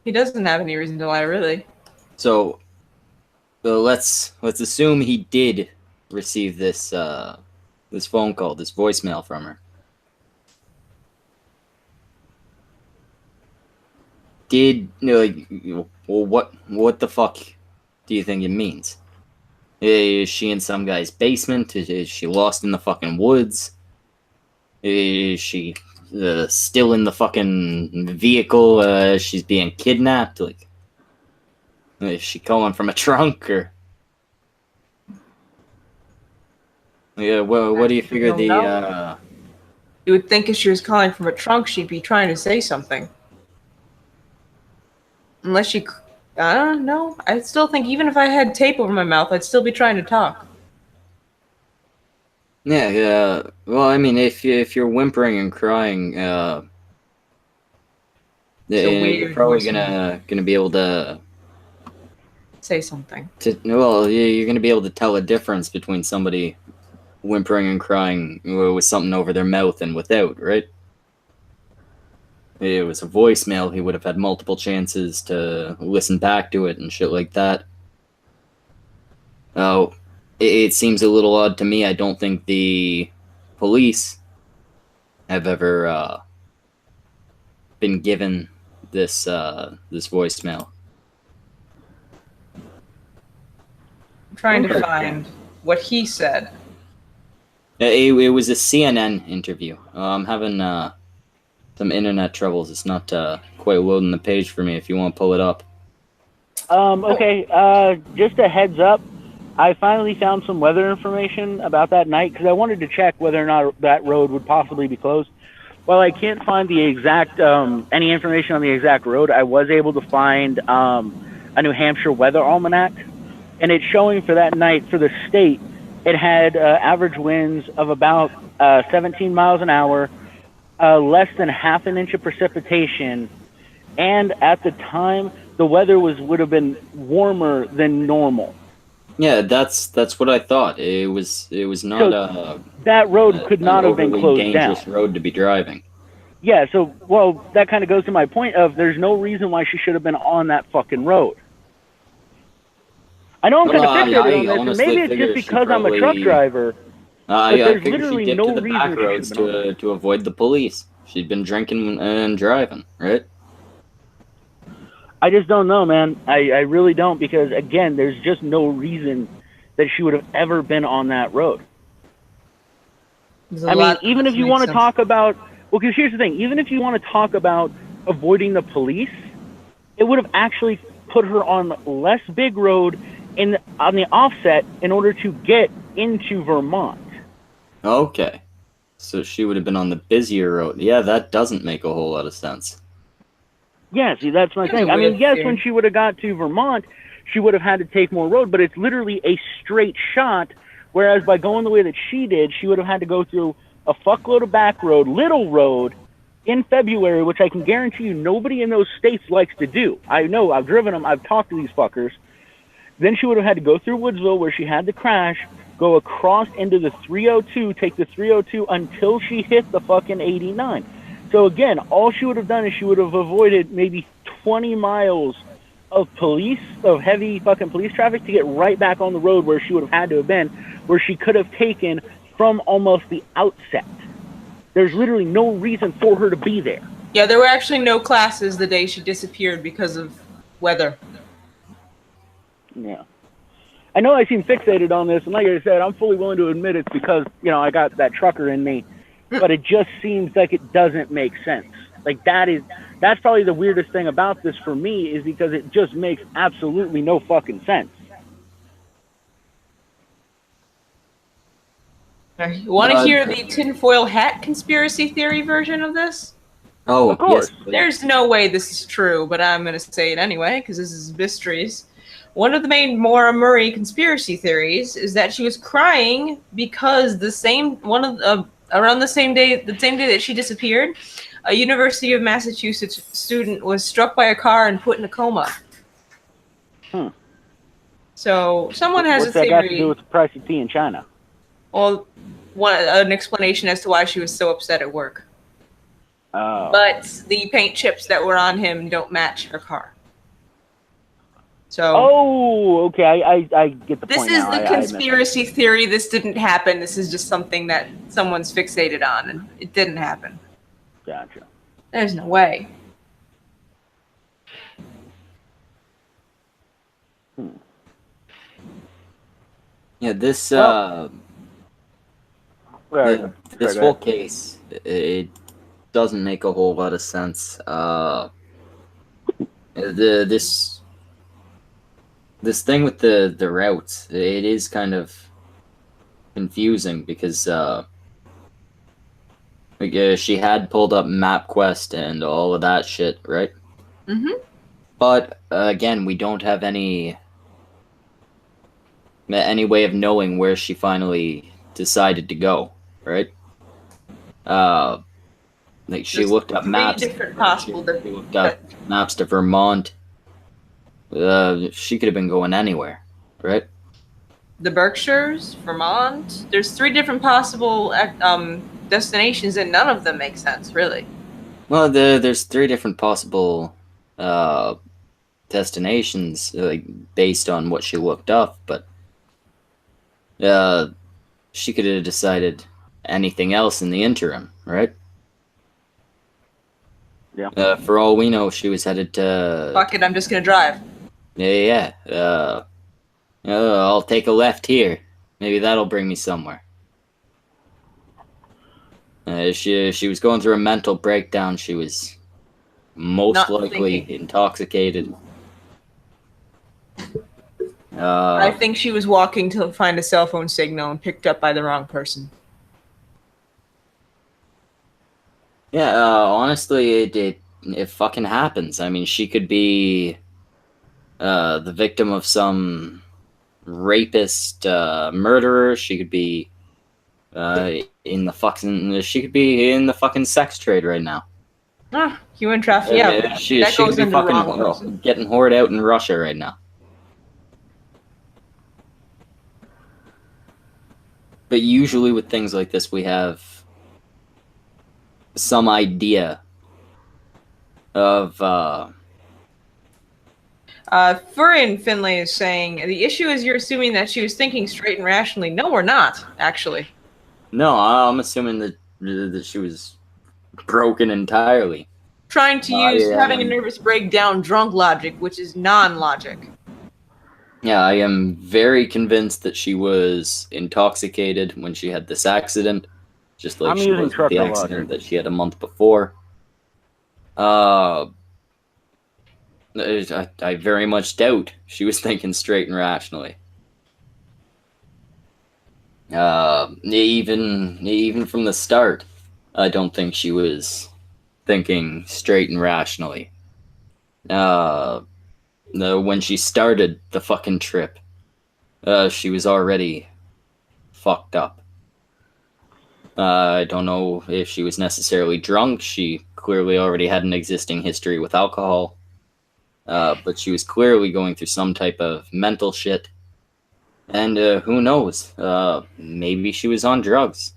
He doesn't have any reason to lie, really. So let's assume he did receive this this phone call, this voicemail from her. Well, what the fuck do you think it means? Is she in some guy's basement? Is she lost in the fucking woods? Is she still in the fucking vehicle? She's being kidnapped? Like, is she calling from a trunk or? Yeah. Well, what do you figure don't know. You would think if she was calling from a trunk, she'd be trying to say something. Unless she, I don't know. I still think even if I had tape over my mouth, I'd still be trying to talk. Yeah. Well, I mean, if you're whimpering and crying, It's a you're weird probably voicemail. gonna be able to Say something. you're gonna be able to tell a difference between somebody whimpering and crying with something over their mouth and without, right? It was a voicemail. He would have had multiple chances to listen back to it and shit like that. Oh, it seems a little odd to me. I don't think the police have ever been given this this voicemail. trying to Okay. find what he said. It was a CNN interview. I'm having some internet troubles. It's not quite loading the page for me. If you want to pull it up. Okay, just a heads up. I finally found some weather information about that night because I wanted to check whether or not that road would possibly be closed. While I can't find the exact any information on the exact road, I was able to find a New Hampshire weather almanac, and it's showing for that night for the state. It had average winds of about 17 miles an hour, less than half an inch of precipitation, and at the time the weather would have been warmer than normal. Yeah, that's what I thought. It was not that road could not have been overly closed dangerous down. road to be driving. Yeah, so well, that kind of goes to my point of there's no reason why she should have been on that fucking road. I know I'm kind of Well, fixated I on this, and honestly maybe it's figure just she because I'm a truck probably- driver. I there's figured literally she dipped no to the reason back she should roads have been on to avoid the police. She'd been drinking and driving, right? I just don't know, man. I really don't, because again, there's just no reason that she would have ever been on that road. I mean, even if you want to talk about, well, because here's the thing, even if you want to talk about avoiding the police, it would have actually put her on less big road on the offset in order to get into Vermont. Okay. So she would have been on the busier road. Yeah, that doesn't make a whole lot of sense. Yeah, see, that's my thing. I mean, yes, when she would have got to Vermont, she would have had to take more road, but it's literally a straight shot, whereas by going the way that she did, she would have had to go through a fuckload of back road, little road, in February, which I can guarantee you nobody in those states likes to do. I know, I've driven them, I've talked to these fuckers. Then she would have had to go through Woodsville, where she had to crash, go across into the 302, take the 302 until she hit the fucking 89. So again, all she would have done is she would have avoided maybe 20 miles of heavy fucking police traffic to get right back on the road where she would have had to have been, where she could have taken from almost the outset. There's literally no reason for her to be there. Yeah, there were actually no classes the day she disappeared because of weather. Yeah. I know I seem fixated on this, and like I said, I'm fully willing to admit it's because, I got that trucker in me, but it just seems like it doesn't make sense. Like, that's probably the weirdest thing about this for me, is because it just makes absolutely no fucking sense. You want to hear the tinfoil hat conspiracy theory version of this? Oh, of course. Yes, There's no way this is true, but I'm going to say it anyway, because this is mysteries. One of the main Maura Murray conspiracy theories is that she was crying because around the same day that she disappeared, a University of Massachusetts student was struck by a car and put in a coma. So someone has What's a theory. that got to do with the price of tea in China? Well, an explanation as to why she was so upset at work. Oh. But the paint chips that were on him don't match her car. So. Oh, okay. I get the This point is now. the conspiracy theory. This didn't happen. This is just something that someone's fixated on, and it didn't happen. Gotcha. There's no way. Yeah, this this whole case, it doesn't make a whole lot of sense. This thing with the routes, it is kind of confusing because she had pulled up MapQuest and all of that shit, right? Mm-hmm. But again, we don't have any way of knowing where she finally decided to go, right? Like she There's looked up three maps. different possible She looked up maps to Vermont. She could have been going anywhere, right? The Berkshires, Vermont. There's three different possible destinations, and none of them make sense, really. Well, there's three different possible destinations, like based on what she looked up, but she could have decided anything else in the interim, right? Yeah. For all we know, she was headed to. Fuck it, I'm just gonna drive. Yeah. I'll take a left here. Maybe that'll bring me somewhere. She was going through a mental breakdown. She was most Not likely thinking. intoxicated. I think she was walking to find a cell phone signal and picked up by the wrong person. Yeah, honestly, it fucking happens. I mean, she could be the victim of some rapist, murderer. She could be she could be in the fucking sex trade right now. Human trafficking. Yeah, she that she goes could be into the fucking wrong person. getting whored out in Russia right now. But usually with things like this, we have some idea of Furin Finlay is saying the issue is you're assuming that she was thinking straight and rationally. No, we're not actually. no, I'm assuming that she was broken entirely. Trying to use yeah, having a nervous breakdown drunk logic, which is non-logic. Yeah, I am very convinced that she was intoxicated when she had this accident, just like I'm she using was with the trucker accident logic. that she had a month before. I very much doubt she was thinking straight and rationally. Even from the start, I don't think she was thinking straight and rationally. When she started the fucking trip, she was already fucked up. I don't know if she was necessarily drunk. She clearly already had an existing history with alcohol. But she was clearly going through some type of mental shit. And who knows? Maybe she was on drugs.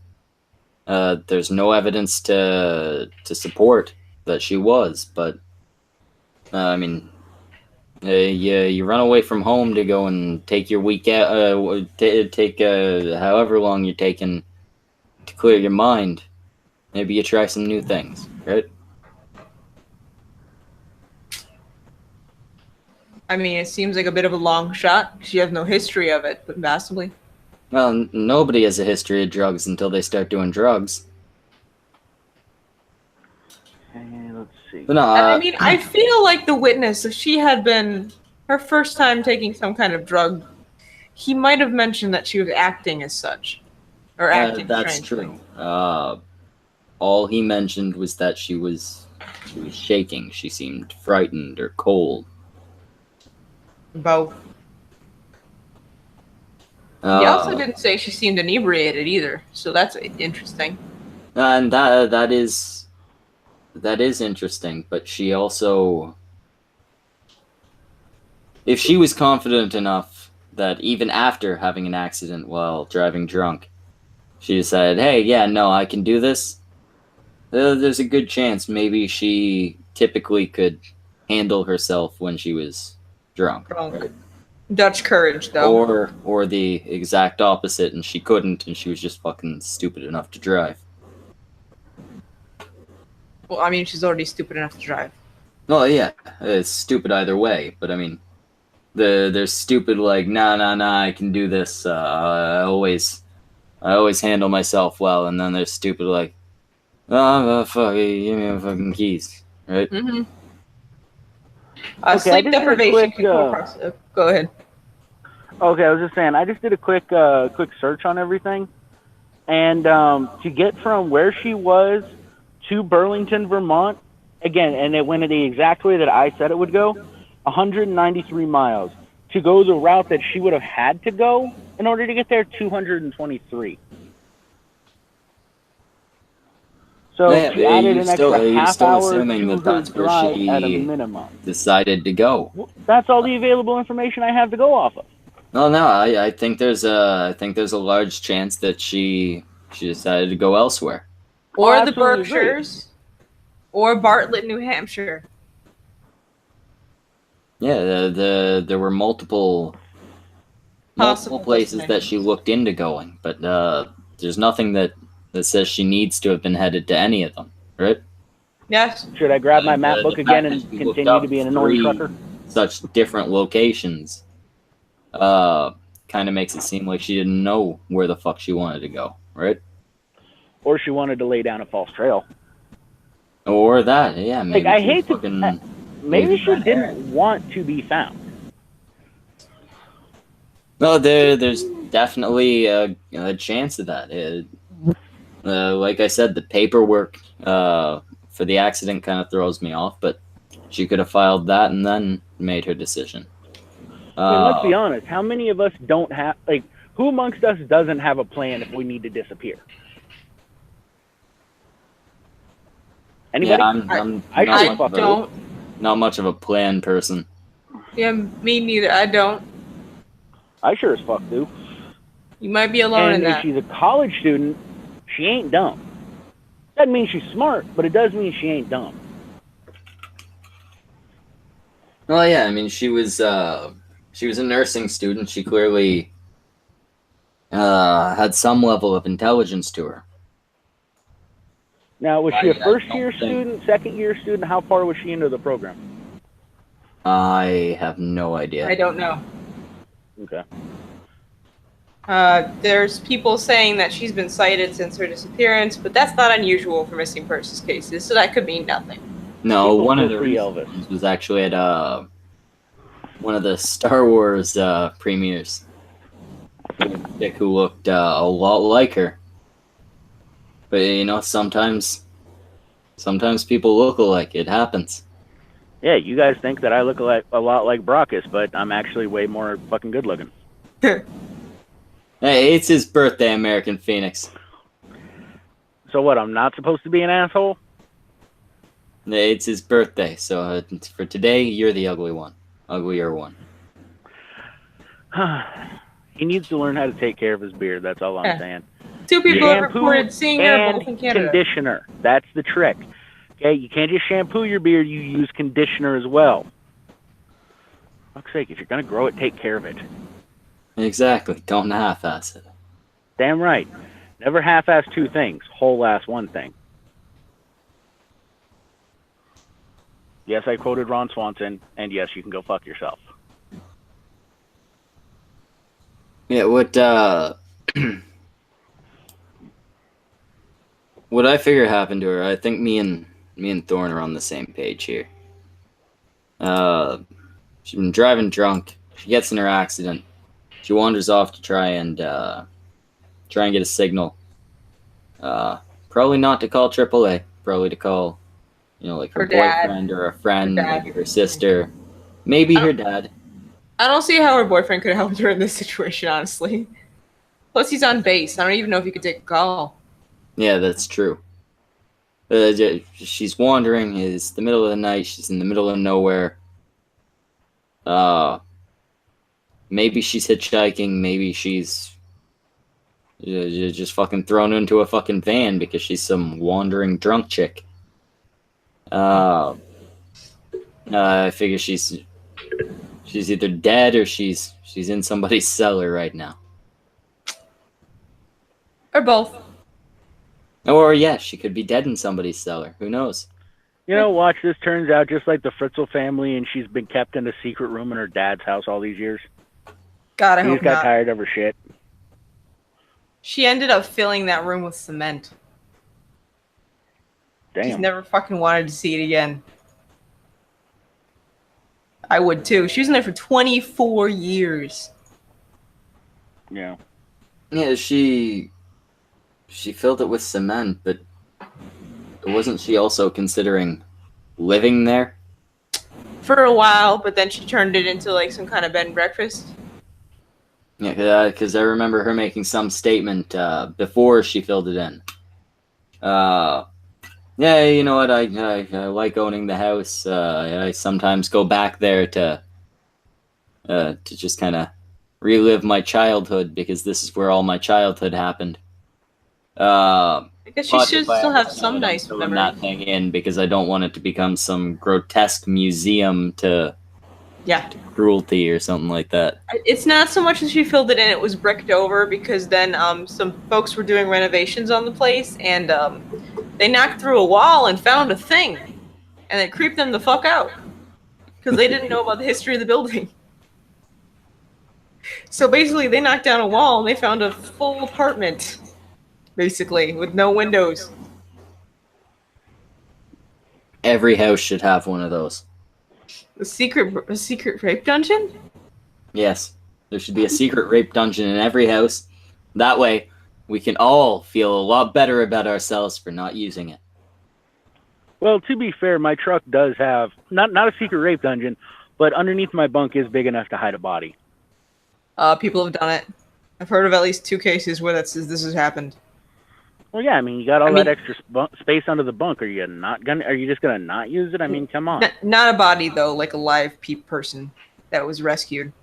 There's no evidence to support that she was, but I mean, you run away from home to go and take your week out, take however long you're taking to clear your mind. Maybe you try some new things, right? I mean, it seems like a bit of a long shot. She has no history of it, but massively. Well, nobody has a history of drugs until they start doing drugs. And let's see. But no, I mean, I feel like the witness, if she had been her first time taking some kind of drug, he might have mentioned that she was acting as such. Or acting that's strangely. true. All he mentioned was that she was shaking. She seemed frightened or cold. Both. He also didn't say she seemed inebriated either, so that's interesting. And that is interesting, but she also, if she was confident enough that even after having an accident while driving drunk, she decided, hey, yeah, no, I can do this, there's a good chance maybe she typically could handle herself when she was drunk. Right? Dutch courage, though. Or the exact opposite, and she couldn't, and she was just fucking stupid enough to drive. Well, I mean, she's already stupid enough to drive. Well, yeah, it's stupid either way, but I mean, they're stupid like, nah, I can do this. I always handle myself well, and then they're stupid like, fuck, give me the fucking keys, right? Mm-hmm. Okay, Sleep I just did a deprivation quick, can go ahead. Okay, I was just saying, I just did a quick search on everything, and to get from where she was to Burlington, Vermont, again, and it went in the exact way that I said it would go, 193 miles. To go the route that she would have had to go in order to get there, 223. So Yeah, she added an you're extra half still hour assuming to that her that's where drive she at a minimum. decided to go. That's all the available information I have to go off of. Well, no, I think there's a large chance that she decided to go elsewhere. Or Oh, the absolutely agree. Berkshires. Or Bartlett, New Hampshire. Yeah, there were multiple places that she looked into going, but there's nothing that says she needs to have been headed to any of them, right? Yes. Should I grab my map The book fact again that and she looked continue up to be an annoying 3 trucker? such different locations kind of makes it seem like she didn't know where the fuck she wanted to go, right? Or she wanted to lay down a false trail. Or that, yeah. Maybe Like, I she hate to. fucking Maybe maybe she didn't want to be found. Well, there's definitely a chance of that. Like I said, the paperwork for the accident kind of throws me off, but she could have filed that and then made her decision. I mean, let's be honest. How many of us don't have, like, who amongst us doesn't have a plan if we need to disappear? Anybody? Yeah, I'm I not, sure much fuck of a, don't. not much of a plan person. Yeah, me neither. I don't. I sure as fuck do. You might be alone And in if that. she's a college student, she ain't dumb. Doesn't mean she's smart, but it does mean she ain't dumb. Well, yeah, I mean, she was a nursing student. She clearly had some level of intelligence to her. Now, was she a I first-year don't think- student, second-year student? How far was she into the program? I have no idea. I don't know. Okay. There's people saying that she's been cited since her disappearance, but that's not unusual for missing persons cases, so that could mean nothing. No, People one of still the free reasons Elvis. was actually at one of the Star Wars premieres. A chick who looked a lot like her. But you know, sometimes people look alike. It happens. Yeah, you guys think that I look like a lot like Brockus, but I'm actually way more fucking good-looking. Hey, it's his birthday, American Phoenix. So what? I'm not supposed to be an asshole? Hey, it's his birthday, so for today, you're the ugly one, uglier one. He needs to learn how to take care of his beard. That's all I'm Yeah. saying. 2 people have Shampoo reported seeing her and both in Canada. conditioner. That's the trick. Okay, you can't just shampoo your beard. You use conditioner as well. For fuck's sake, if you're gonna grow it, take care of it. Exactly. Don't half-ass it. Damn right. Never half-ass two things. Whole-ass one thing. Yes, I quoted Ron Swanson, and yes, you can go fuck yourself. Yeah. What I figure happened to her? I think me and Thorne are on the same page here. She's been driving drunk. She gets in her accident. She wanders off to try and get a signal. Probably not to call AAA. Probably to call, like her Her dad. boyfriend or a friend, Her dad. maybe her sister, maybe her dad. I don't see how her boyfriend could have helped her in this situation, honestly. Plus, he's on base. I don't even know if he could take a call. Yeah, that's true. She's wandering. It's the middle of the night. She's in the middle of nowhere. Maybe she's hitchhiking. Maybe she's just fucking thrown into a fucking van because she's some wandering drunk chick. I figure she's either dead or she's in somebody's cellar right now. Or both. Or yeah, she could be dead in somebody's cellar. Who knows? You know, watch this turns out just like the Fritzl family, and she's been kept in a secret room in her dad's house all these years. God, I He hope just got not. tired of her shit. She ended up filling that room with cement. She's Damn. never fucking wanted to see it again. I would too. She was in there for 24 years. Yeah. Yeah, she filled it with cement, but wasn't she also considering living there? For a while, but then she turned it into like some kind of bed and breakfast. Yeah, because I remember her making some statement before she filled it in. Yeah, you know what? I like owning the house. I sometimes go back there to just kind of relive my childhood because this is where all my childhood happened. I guess she But should if I still ever have can, some I'm nice filling memories. that thing in because I don't want it to become some grotesque museum to Yeah. cruelty or something like that. It's not so much that she filled it in, it was bricked over because then some folks were doing renovations on the place and they knocked through a wall and found a thing. And it creeped them the fuck out. Because they didn't know about the history of the building. So basically, they knocked down a wall and they found a full apartment, basically, with no windows. Every house should have one of those. A secret rape dungeon? Yes, there should be a secret rape dungeon in every house. That way, we can all feel a lot better about ourselves for not using it. Well, to be fair, my truck does have not a secret rape dungeon, but underneath my bunk is big enough to hide a body. People have done it. I've heard of at least 2 cases where this has happened. Well, yeah, I mean, you got all that extra space under the bunk. Are you just gonna not use it? I mean, come on. Not a body though, like a live person that was rescued.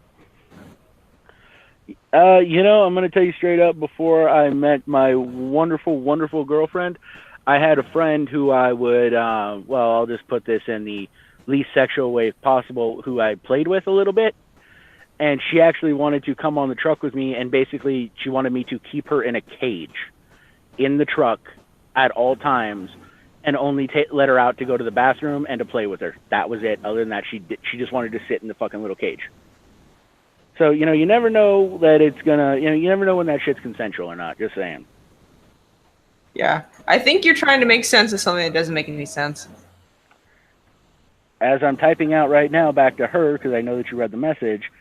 I'm gonna tell you straight up. Before I met my wonderful, wonderful girlfriend, I had a friend who I would, I'll just put this in the least sexual way possible, who I played with a little bit. And she actually wanted to come on the truck with me, and basically she wanted me to keep her in a cage in the truck at all times, and only let her out to go to the bathroom and to play with her. That was it. Other than that, she just wanted to sit in the fucking little cage. So, you never know that it's gonna, you never know when that shit's consensual or not. Just saying. Yeah. I think you're trying to make sense of something that doesn't make any sense. As I'm typing out right now back to her, because I know that you read the message,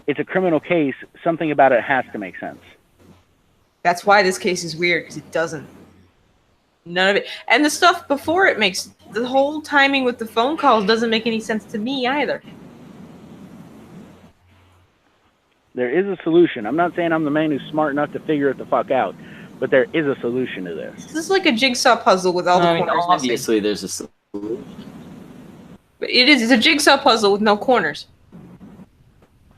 it's a criminal case. Something about it has to make sense. That's why this case is weird, because it doesn't. None of it. And the stuff before it makes... The whole timing with the phone calls doesn't make any sense to me either. There is a solution. I'm not saying I'm the man who's smart enough to figure it the fuck out, but there is a solution to this. This is like a jigsaw puzzle with all the corners missing. Obviously, there's a solution. But it's a jigsaw puzzle with no corners.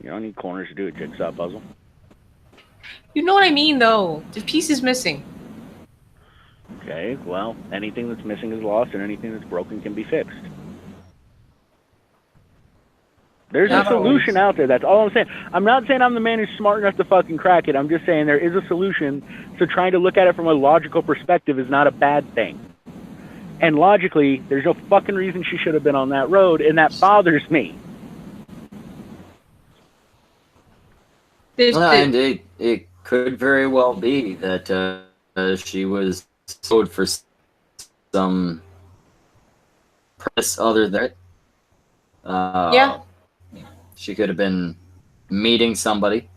You don't need corners to do a jigsaw puzzle. You know what I mean, though. The piece is missing. Okay, well, anything that's missing is lost, and anything that's broken can be fixed. There's a solution out there. That's all I'm saying. I'm not saying I'm the man who's smart enough to fucking crack it. I'm just saying there is a solution. So trying to look at it from a logical perspective is not a bad thing. And logically, there's no fucking reason she should have been on that road, and that bothers me. And it could very well be that she was sold for some purpose other than yeah. She could have been meeting somebody.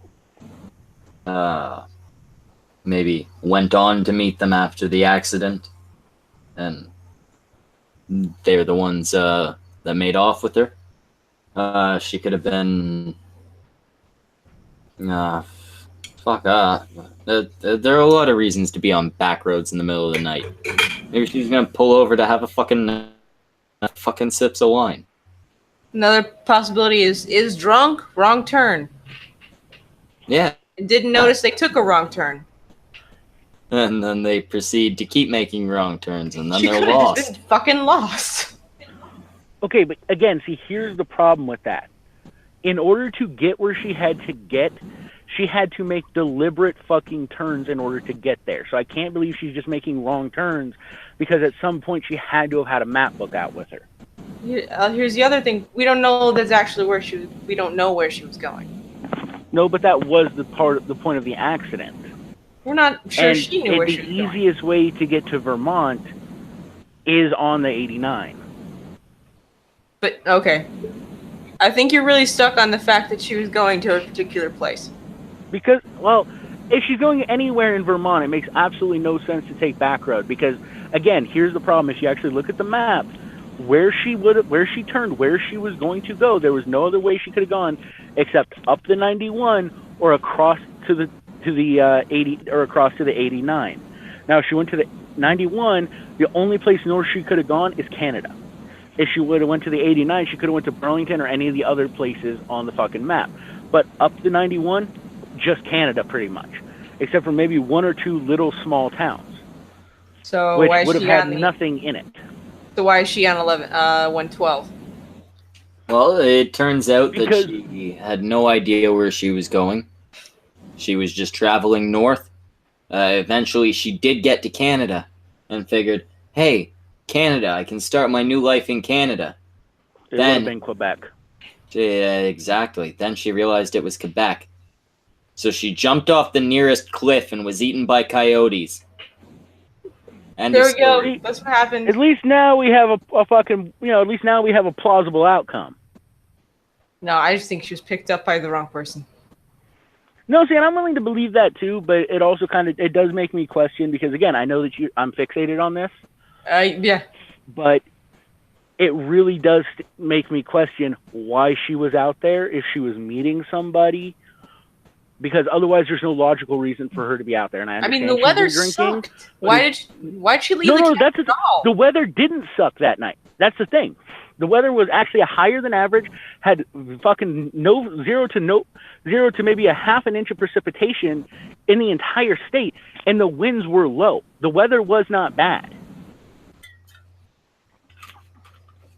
Maybe went on to meet them after the accident, and they're the ones that made off with her. She could have been... Fuck off. There are a lot of reasons to be on back roads in the middle of the night. Maybe she's gonna pull over to have a fucking sips of wine. Another possibility is drunk, wrong turn. Yeah. Didn't notice they took a wrong turn. And then they proceed to keep making wrong turns, and then She they're could have lost. just been fucking lost. Okay, but again, see, here's the problem with that. In order to get where she had to get, she had to make deliberate fucking turns in order to get there. So I can't believe she's just making wrong turns, because at some point she had to have had a map book out with her. Here's the other thing. We don't know that's actually where she was. We don't know where she was going. No, but that was the point of the accident. We're not sure And she knew where she was the going. easiest way to get to Vermont is on the 89. But, okay. I think you're really stuck on the fact that she was going to a particular place. Because, well, if she's going anywhere in Vermont, it makes absolutely no sense to take back road. Because, again, here's the problem. If you actually look at the map, where she turned, where she was going to go, there was no other way she could have gone except up the 91 or across to the 80 or across to the 89. Now, if she went to the 91, the only place north she could have gone is Canada. If she would have went to the 89, she could have went to Burlington or any of the other places on the fucking map. But up the 91, just Canada pretty much, except for maybe one or two little small towns, So which why is would have she had on the, nothing in it. So why is she on 112? Well, it turns out Because- that she had no idea where she was going. She was just traveling north. Eventually, she did get to Canada and figured, hey, Canada, I can start my new life in Canada. It would have been Quebec. Exactly. Then she realized it was Quebec. So she jumped off the nearest cliff and was eaten by coyotes. And There we go. That's what happened. At least now we have a fucking, at least now we have a plausible outcome. No, I just think she was picked up by the wrong person. No, see, and I'm willing to believe that too, but it also it does make me question, because again, I know that I'm fixated on this. Yeah. But it really does make me question why she was out there, if she was meeting somebody, because otherwise there's no logical reason for her to be out there. And I mean, the weather sucked. Why'd she leave the cabin that's at all? The weather didn't suck that night. That's the thing. The weather was actually higher than average, had fucking zero to maybe a half an inch of precipitation in the entire state, and the winds were low. The weather was not bad.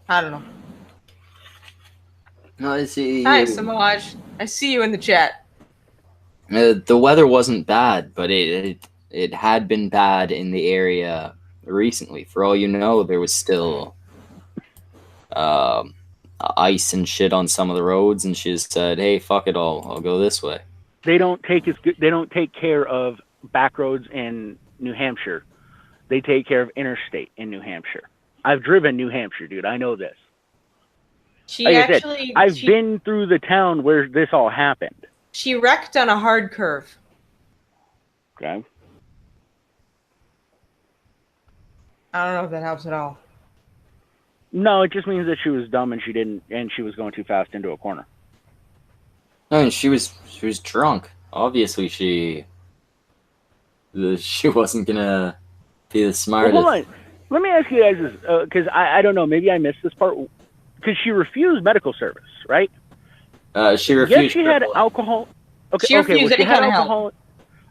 I don't know. No, I see. Hi, Samaj. I see you in the chat. The weather wasn't bad, but it had been bad in the area recently. For all you know, there was still ice and shit on some of the roads, and she just said, "Hey, fuck it all. I'll go this way." They don't take care of back roads in New Hampshire. They take care of interstate in New Hampshire. I've driven New Hampshire, dude. I know this. I've been through the town where this all happened. She wrecked on a hard curve. Okay. I don't know if that helps at all. No, it just means that she was dumb and she was going too fast into a corner. I mean, she was drunk. Obviously, she wasn't gonna be the smartest. Well, hold on. Let me ask you guys this, because I don't know, maybe I missed this part. Because she refused medical service, right? She refused. Yes, she had alcohol. Okay, she refused any kind of help.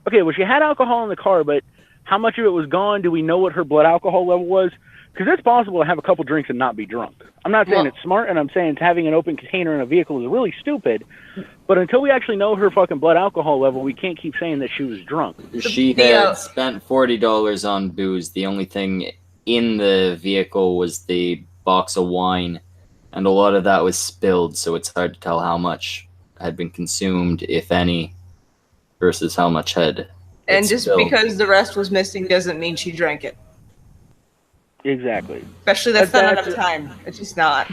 Okay, well, she had alcohol in the car, but how much of it was gone? Do we know what her blood alcohol level was? Because it's possible to have a couple drinks and not be drunk. I'm not saying it's smart, and I'm saying having an open container in a vehicle is really stupid. But until we actually know her fucking blood alcohol level, we can't keep saying that she was drunk. She had spent $40 on booze. The only thing in the vehicle was the box of wine, and a lot of that was spilled, so it's hard to tell how much had been consumed, if any, versus how much had. And just spilled. Because the rest was missing doesn't mean she drank it. Exactly. Especially that's not enough time. It's just not.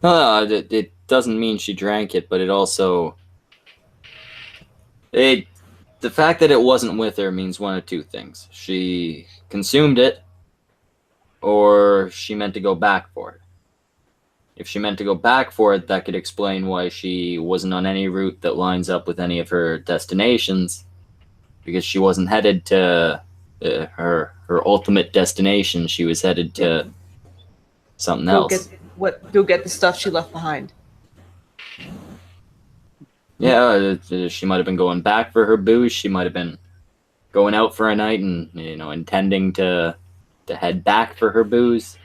No, it doesn't mean she drank it, but it also... The fact that it wasn't with her means one of two things. She consumed it, or she meant to go back for it. If she meant to go back for it, that could explain why she wasn't on any route that lines up with any of her destinations, because she wasn't headed to her ultimate destination. She was headed to something else. Go get the stuff she left behind. Yeah, she might have been going back for her booze. She might have been going out for a night and intending to head back for her booze.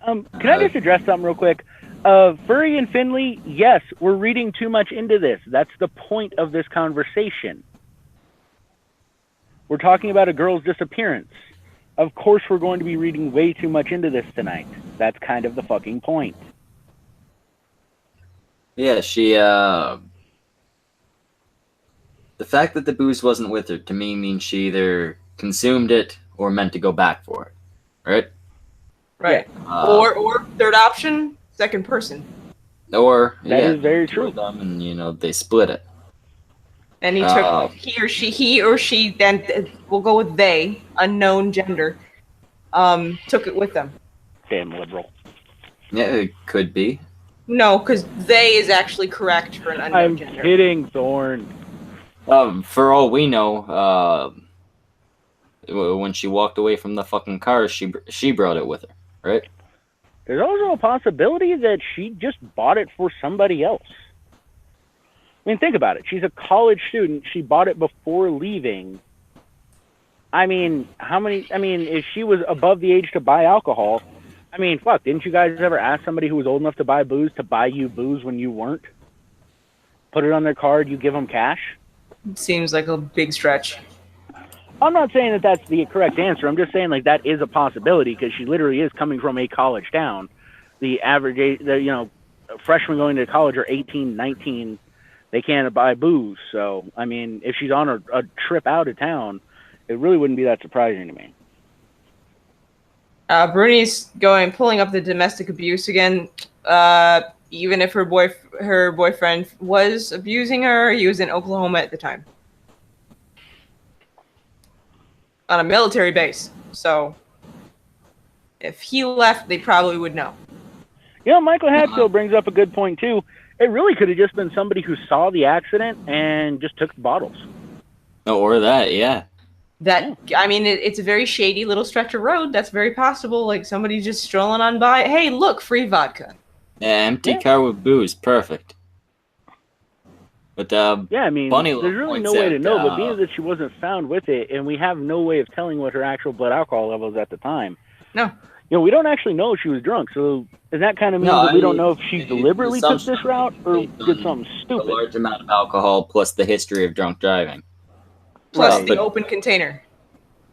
Can I just address something real quick? Furry and Finley, yes, we're reading too much into this. That's the point of this conversation. We're talking about a girl's disappearance. Of course we're going to be reading way too much into this tonight. That's kind of the fucking point. Yeah, she, the fact that the booze wasn't with her, to me, means she either consumed it or meant to go back for it. Right? Right. Or third option, second person. Or, that is very true. Them and, they split it. And he took he or she, then we'll go with they, unknown gender, took it with them. Damn liberal. Yeah, it could be. No, because they is actually correct for an unknown gender. I'm kidding, Thorn. For all we know, when she walked away from the fucking car, she brought it with her, right? There's also a possibility that she just bought it for somebody else. I mean, think about it. She's a college student. She bought it before leaving. I mean, if she was above the age to buy alcohol, I mean, fuck, didn't you guys ever ask somebody who was old enough to buy booze to buy you booze when you weren't? Put it on their card, you give them cash? Seems like a big stretch. I'm not saying that that's the correct answer. I'm just saying, like, that is a possibility because she literally is coming from a college town. The average age, freshmen going to college are 18, 19, They can't buy booze. So, I mean, if she's on a trip out of town, it really wouldn't be that surprising to me. Bruni's pulling up the domestic abuse again. Even if her boyfriend was abusing her, he was in Oklahoma at the time. On a military base. So, if he left, they probably would know. You know, Michael Hadfield brings up a good point, too. It really could have just been somebody who saw the accident and just took the bottles. Or that, yeah. I mean, it's a very shady little stretch of road. That's very possible. Like, somebody just strolling on by. Hey, look, free vodka. Yeah, empty car with booze. Perfect. But, yeah, I mean, Bunny there's really no way to know, but being that she wasn't found with it, and we have no way of telling what her actual blood alcohol level is at the time. No. You know, we don't actually know if she was drunk, so does that kind of mean that we don't know if she deliberately took this route or did something stupid? A large amount of alcohol plus the history of drunk driving. Plus the open container.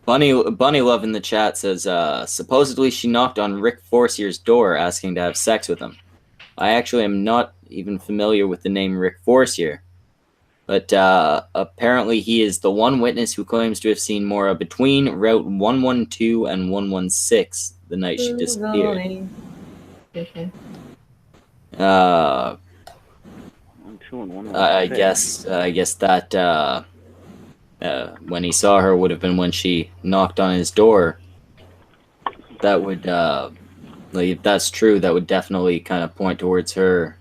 Bunny Love in the chat says, supposedly she knocked on Rick Forcier's door asking to have sex with him. I actually am not even familiar with the name Rick Forcier. But apparently he is the one witness who claims to have seen Maura between Route 112 and 116 the night she disappeared. I guess that when he saw her would have been when she knocked on his door. That would, like, if that's true, that would definitely kind of point towards her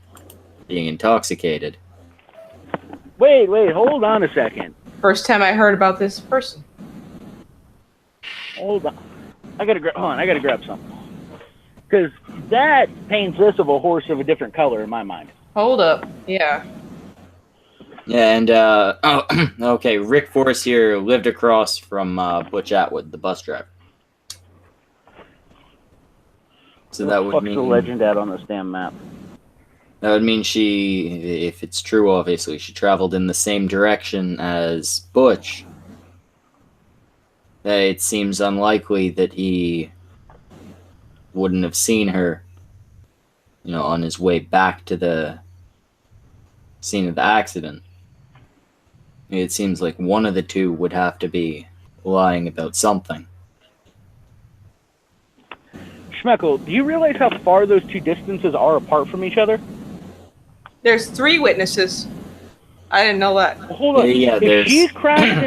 being intoxicated. Wait, hold on a second. First time I heard about this person. Hold on. I gotta grab something. Because that paints this of a horse of a different color in my mind. Hold up. Yeah. Yeah, and, okay, Rick Forcier lived across from Butch Atwood, the bus driver. So that would mean... What's the legend at on this damn map? That would mean she, if it's true, obviously, she traveled in the same direction as Butch. It seems unlikely that he wouldn't have seen her, you know, on his way back to the scene of the accident. It seems like one of the two would have to be lying about something. Schmeckle, do you realize how far those two distances are apart from each other? There's 3 witnesses. I didn't know that. Well, hold on. Yeah, if she's crashed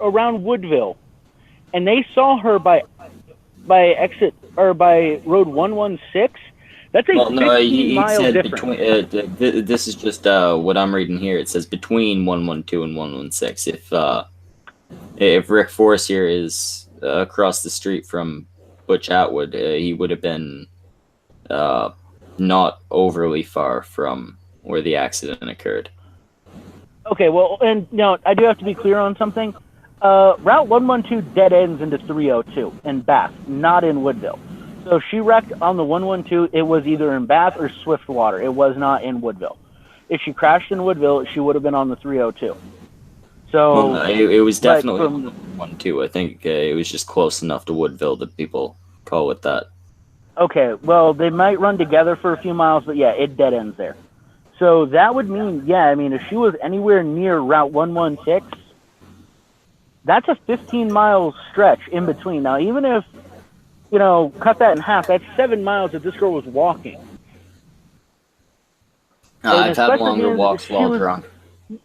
around Woodville, and they saw her by exit or by Road 116, that's a 15-mile difference. This is just what I'm reading here. It says between 112 and 116. If Rick Forcier is across the street from Butch Atwood, he would have been not overly far from where the accident occurred. Okay, well, and now I do have to be clear on something. Route 112 dead ends into 302 in Bath, not in Woodville. So she wrecked on the 112, it was either in Bath or Swiftwater. It was not in Woodville. If she crashed in Woodville, she would have been on the 302. So it was definitely 112. I think it was just close enough to Woodville that people call it that. Okay, well, they might run together for a few miles, but yeah, it dead ends there. So that would mean, yeah, I mean, if she was anywhere near Route 116, that's a 15-mile stretch in between. Now, even if, you know, cut that in half, that's 7 miles that this girl was walking. I've had longer walks while drunk.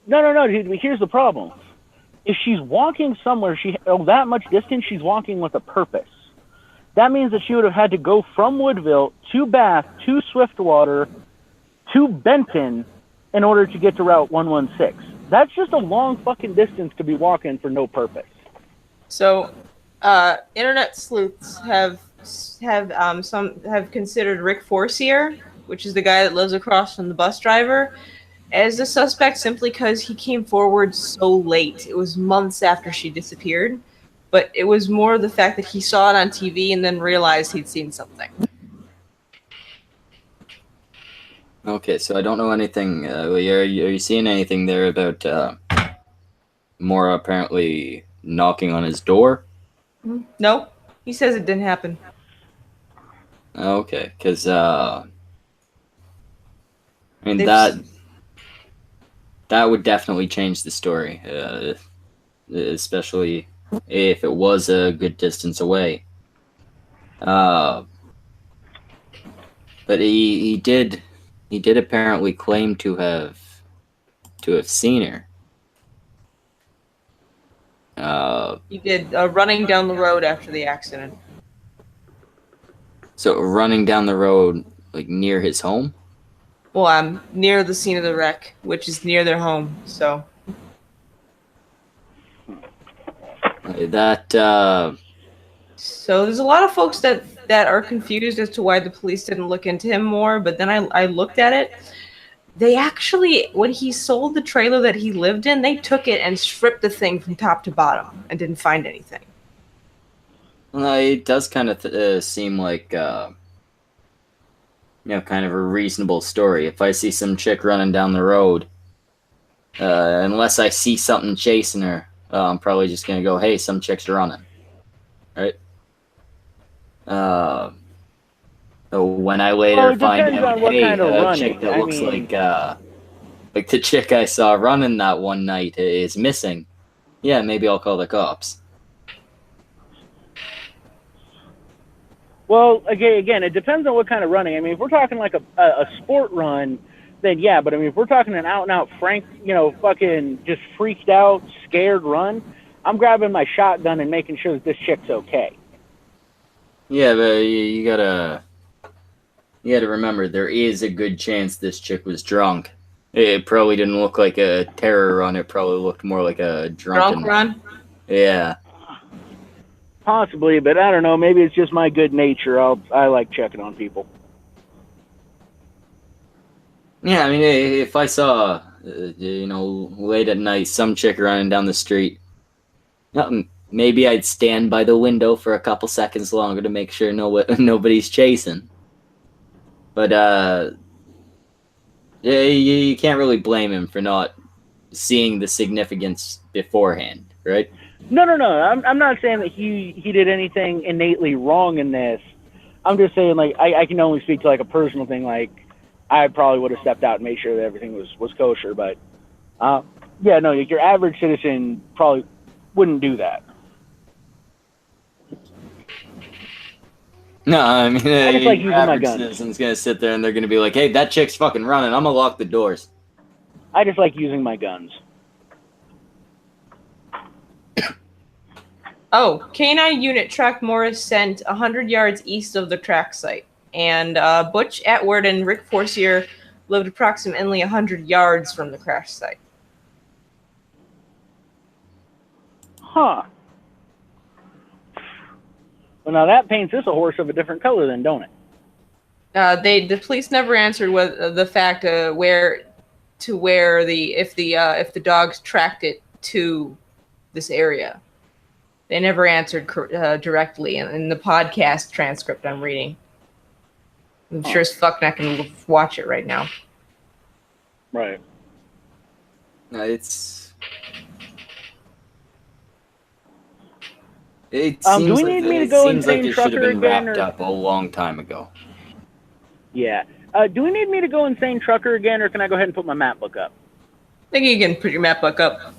No. Here's the problem. If she's walking somewhere, that much distance, she's walking with a purpose. That means that she would have had to go from Woodville to Bath to Swiftwater to Benton in order to get to Route 116. That's just a long fucking distance to be walking for no purpose. So, internet sleuths have considered Rick Forcier, which is the guy that lives across from the bus driver, as the suspect simply because he came forward so late. It was months after she disappeared, but it was more the fact that he saw it on TV and then realized he'd seen something. Okay, so I don't know anything. Are you seeing anything there about Maura apparently knocking on his door? No, he says it didn't happen. Okay, because I mean that that would definitely change the story, especially if it was a good distance away. But he did apparently claim to have seen her. He did running down the road after the accident. So running down the road, like near his home. Well, I'm near the scene of the wreck, which is near their home. So That So there's a lot of folks that are confused as to why the police didn't look into him more. But then I looked at it. They actually, when he sold the trailer that he lived in, they took it and stripped the thing from top to bottom and didn't find anything. it does kind of seem like kind of a reasonable story. If I see some chick running down the road, unless I see something chasing her, I'm probably just gonna go, "Hey, some chick's running," right? When I later it find depends out, on what hey, kind of a running. chick that I looks mean- like the chick I saw running that one night is missing, yeah, maybe I'll call the cops. Well, again, it depends on what kind of running. I mean, if we're talking like a sport run, then yeah. But I mean, if we're talking an out and out frank, fucking just freaked out, scared run, I'm grabbing my shotgun and making sure that this chick's okay. Yeah, but you gotta remember there is a good chance this chick was drunk. It probably didn't look like a terror run. It probably looked more like a drunken Drunk run? Yeah. Possibly, but I don't know. Maybe it's just my good nature. I like checking on people. Yeah, I mean, if I saw, late at night, some chick running down the street, maybe I'd stand by the window for a couple seconds longer to make sure nobody's chasing. But, yeah, you can't really blame him for not seeing the significance beforehand, right? No. I'm not saying that he did anything innately wrong in this. I'm just saying, like, I can only speak to, like, a personal thing. Like, I probably would have stepped out and made sure that everything was kosher. But, yeah, no, your average citizen probably wouldn't do that. No, I mean, I just like your using my average guns. citizen's gonna sit there and they're gonna be like, "Hey, that chick's fucking running. I'm gonna lock the doors." I just like using my guns. Oh, K9 unit tracked Morris sent 100 yards east of the track site. And Butch Atwood and Rick Forcier lived approximately 100 yards from the crash site. Huh. Well, now that paints this a horse of a different color, then, don't it? The police never answered the fact if the dogs tracked it to this area. They never answered directly in the podcast transcript I'm reading. I'm sure as fuck not going to watch it right now. Right. No, it do seems we like need me to it go seems like insane it should have trucker been again, wrapped or- up a long time ago. Yeah. Do we need me to go insane trucker again, or can I go ahead and put my map book up? I think you can put your map book up.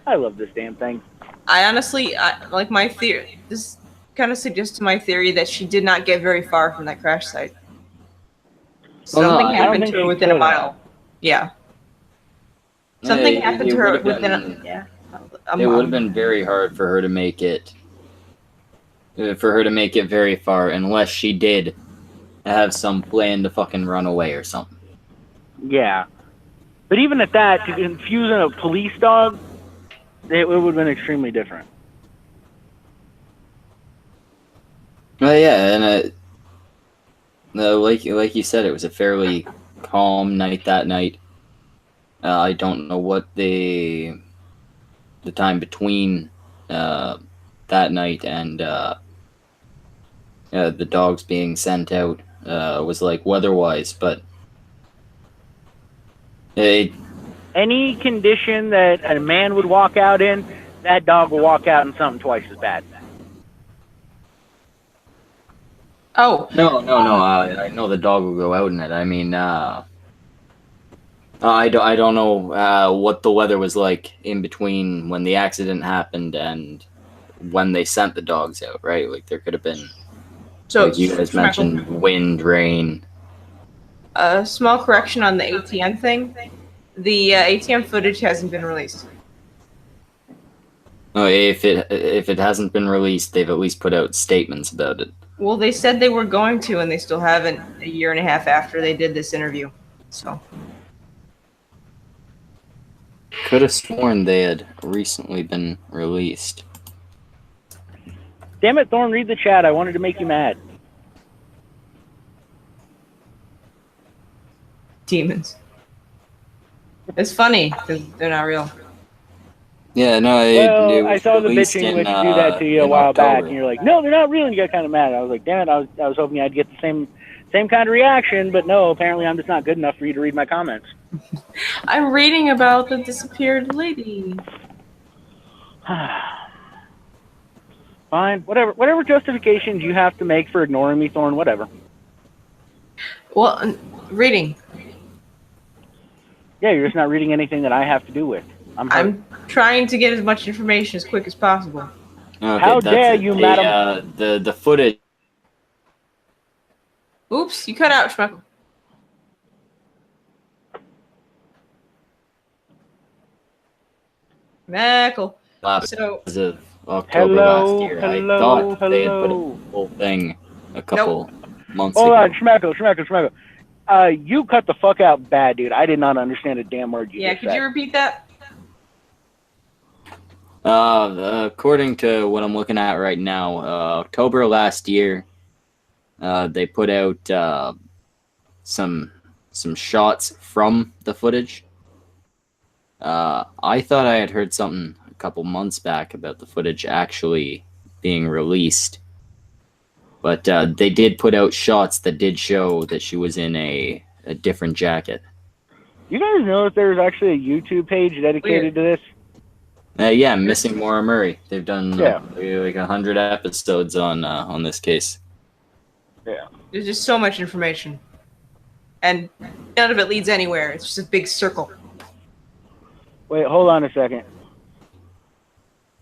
I love this damn thing. I honestly, like my theory. This kind of suggests to my theory that she did not get very far from that crash site. Well, no, Something I don't happened think to her she within a could mile. Yeah. Something It happened to her would've within been- a. Yeah. It would have been very hard for her to make it. Very far, unless she did have some plan to fucking run away or something. Yeah. But even at that, to confuse a police dog, it would have been extremely different. Well, yeah, and like you said, it was a fairly calm night that night. I don't know what the time between that night and the dogs being sent out was like weather-wise, but Any condition that a man would walk out in, that dog will walk out in something twice as bad. Oh, no. I know the dog will go out in it. I mean, I don't know what the weather was like in between when the accident happened and when they sent the dogs out, right? Like there could have been, So, like you guys mentioned, wind, rain. a small correction on the ATM thing. The ATM footage hasn't been released. Oh, if it hasn't been released, they've at least put out statements about it. Well, they said they were going to, and they still haven't. A year and a half after they did this interview, so. Could have sworn they had recently been released. Damn it, Thorn, read the chat. I wanted to make you mad. Demons. It's funny because they're not real. Yeah, no. Well, I was saw the released bitching in, which do that to you a in while back, October. and you're like, no, they're not real, and you got kind of mad. I was like, damn it, I was hoping I'd get the same kind of reaction, but no, apparently I'm just not good enough for you to read my comments. I'm reading about the disappeared lady. Fine, whatever justifications you have to make for ignoring me, Thorn, whatever. Well, reading. Yeah, you're just not reading anything that I have to do with. I'm trying to get as much information as quick as possible. Okay, How dare you, madam? The footage. Oops, you cut out, Schmuckle. Schmuckle. So, As of October last year, I thought they had put hello. the whole thing a couple months Hold ago. on, Schmeckle. You cut the fuck out bad, dude. I did not understand a damn word you yeah, just could said. you repeat that? According to what I'm looking at right now, October last year, they put out some shots from the footage. I thought I had heard something a couple months back about the footage actually being released, but they did put out shots that did show that she was in a different jacket. You guys know that there's actually a YouTube page dedicated to this? Yeah, Missing Maura Murray. They've done Yeah. like 100 episodes on this case. Yeah. There's just so much information. And none of it leads anywhere. It's just a big circle. Wait, hold on a second.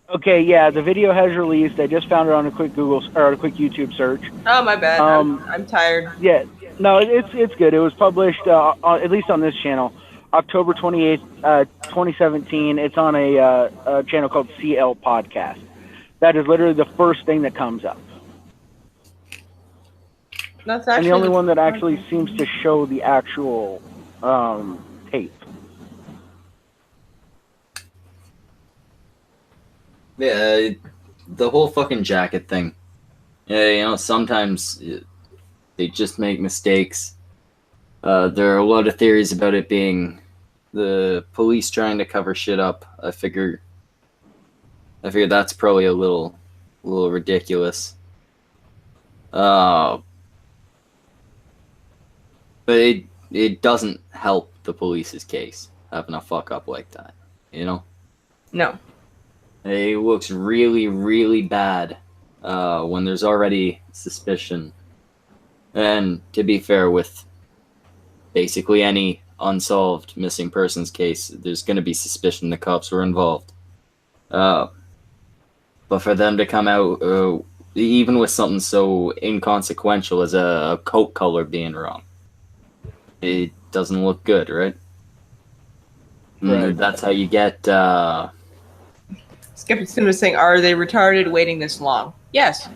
Okay, yeah, the video has released. I just found it on a quick a quick YouTube search. Oh, my bad. I'm tired. Yeah, no, it's good. It was published at least on this channel, October 28th, 2017. It's on a channel called CL Podcast. That is literally the first thing that comes up. That's And actually the only one that actually seems to show the actual tape. Yeah, the whole fucking jacket thing. Yeah, you know, sometimes they just make mistakes. There are a lot of theories about it being the police trying to cover shit up. I figure that's probably a little ridiculous. But it doesn't help the police's case having a fuck up like that, you know? No. It looks really, really bad when there's already suspicion. And to be fair, with basically any unsolved missing persons case, there's going to be suspicion the cops were involved. But for them to come out, even with something so inconsequential as a coat color being wrong, it doesn't look good, right? Right. That's how you get... Skeptic's was saying, are they retarded waiting this long? Yes.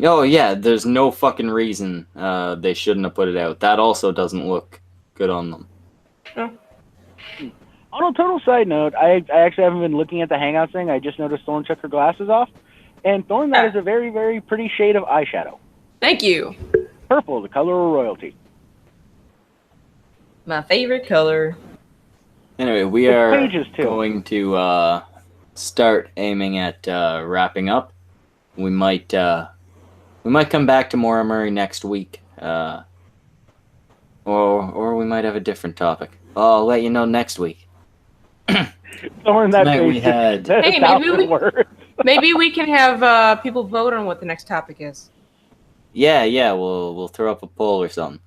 Oh, yeah, there's no fucking reason they shouldn't have put it out. That also doesn't look good on them. Oh. On a total side note, I actually haven't been looking at the Hangout thing. I just noticed Thorn took her glasses off. And Thorn, that is a very, very pretty shade of eyeshadow. Thank you. Purple, the color of royalty. My favorite color. Anyway, we It's are pages, too. going to start aiming at wrapping up. We might come back to Maura Murray next week, or we might have a different topic. I'll let you know next week. Thorn, that Tonight face we had- just- Hey, maybe we can have people vote on what the next topic is. Yeah, we'll throw up a poll or something.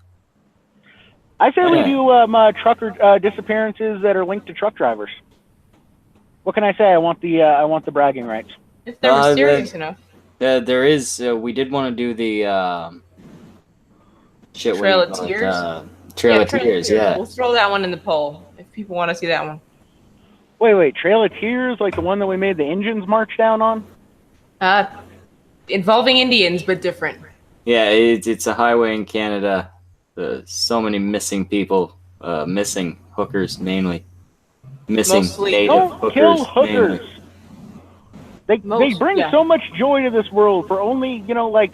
I say we Yeah. do trucker disappearances that are linked to truck drivers. What can I say? I want the bragging rights. If they're mysterious enough. There is. We did want to do the shit. Trail what of do you call it? Tears? Trail of Trail Tears. Yeah. We'll throw that one in the poll if people want to see that one. Wait, Trail of Tears, like the one that we made the Indians march down on? Involving Indians, but different. Yeah, it's a highway in Canada. So many missing people, missing hookers mainly, missing Mostly- native Don't hookers. kill hookers. Mainly. They Most- bring yeah. so much joy to this world for only, like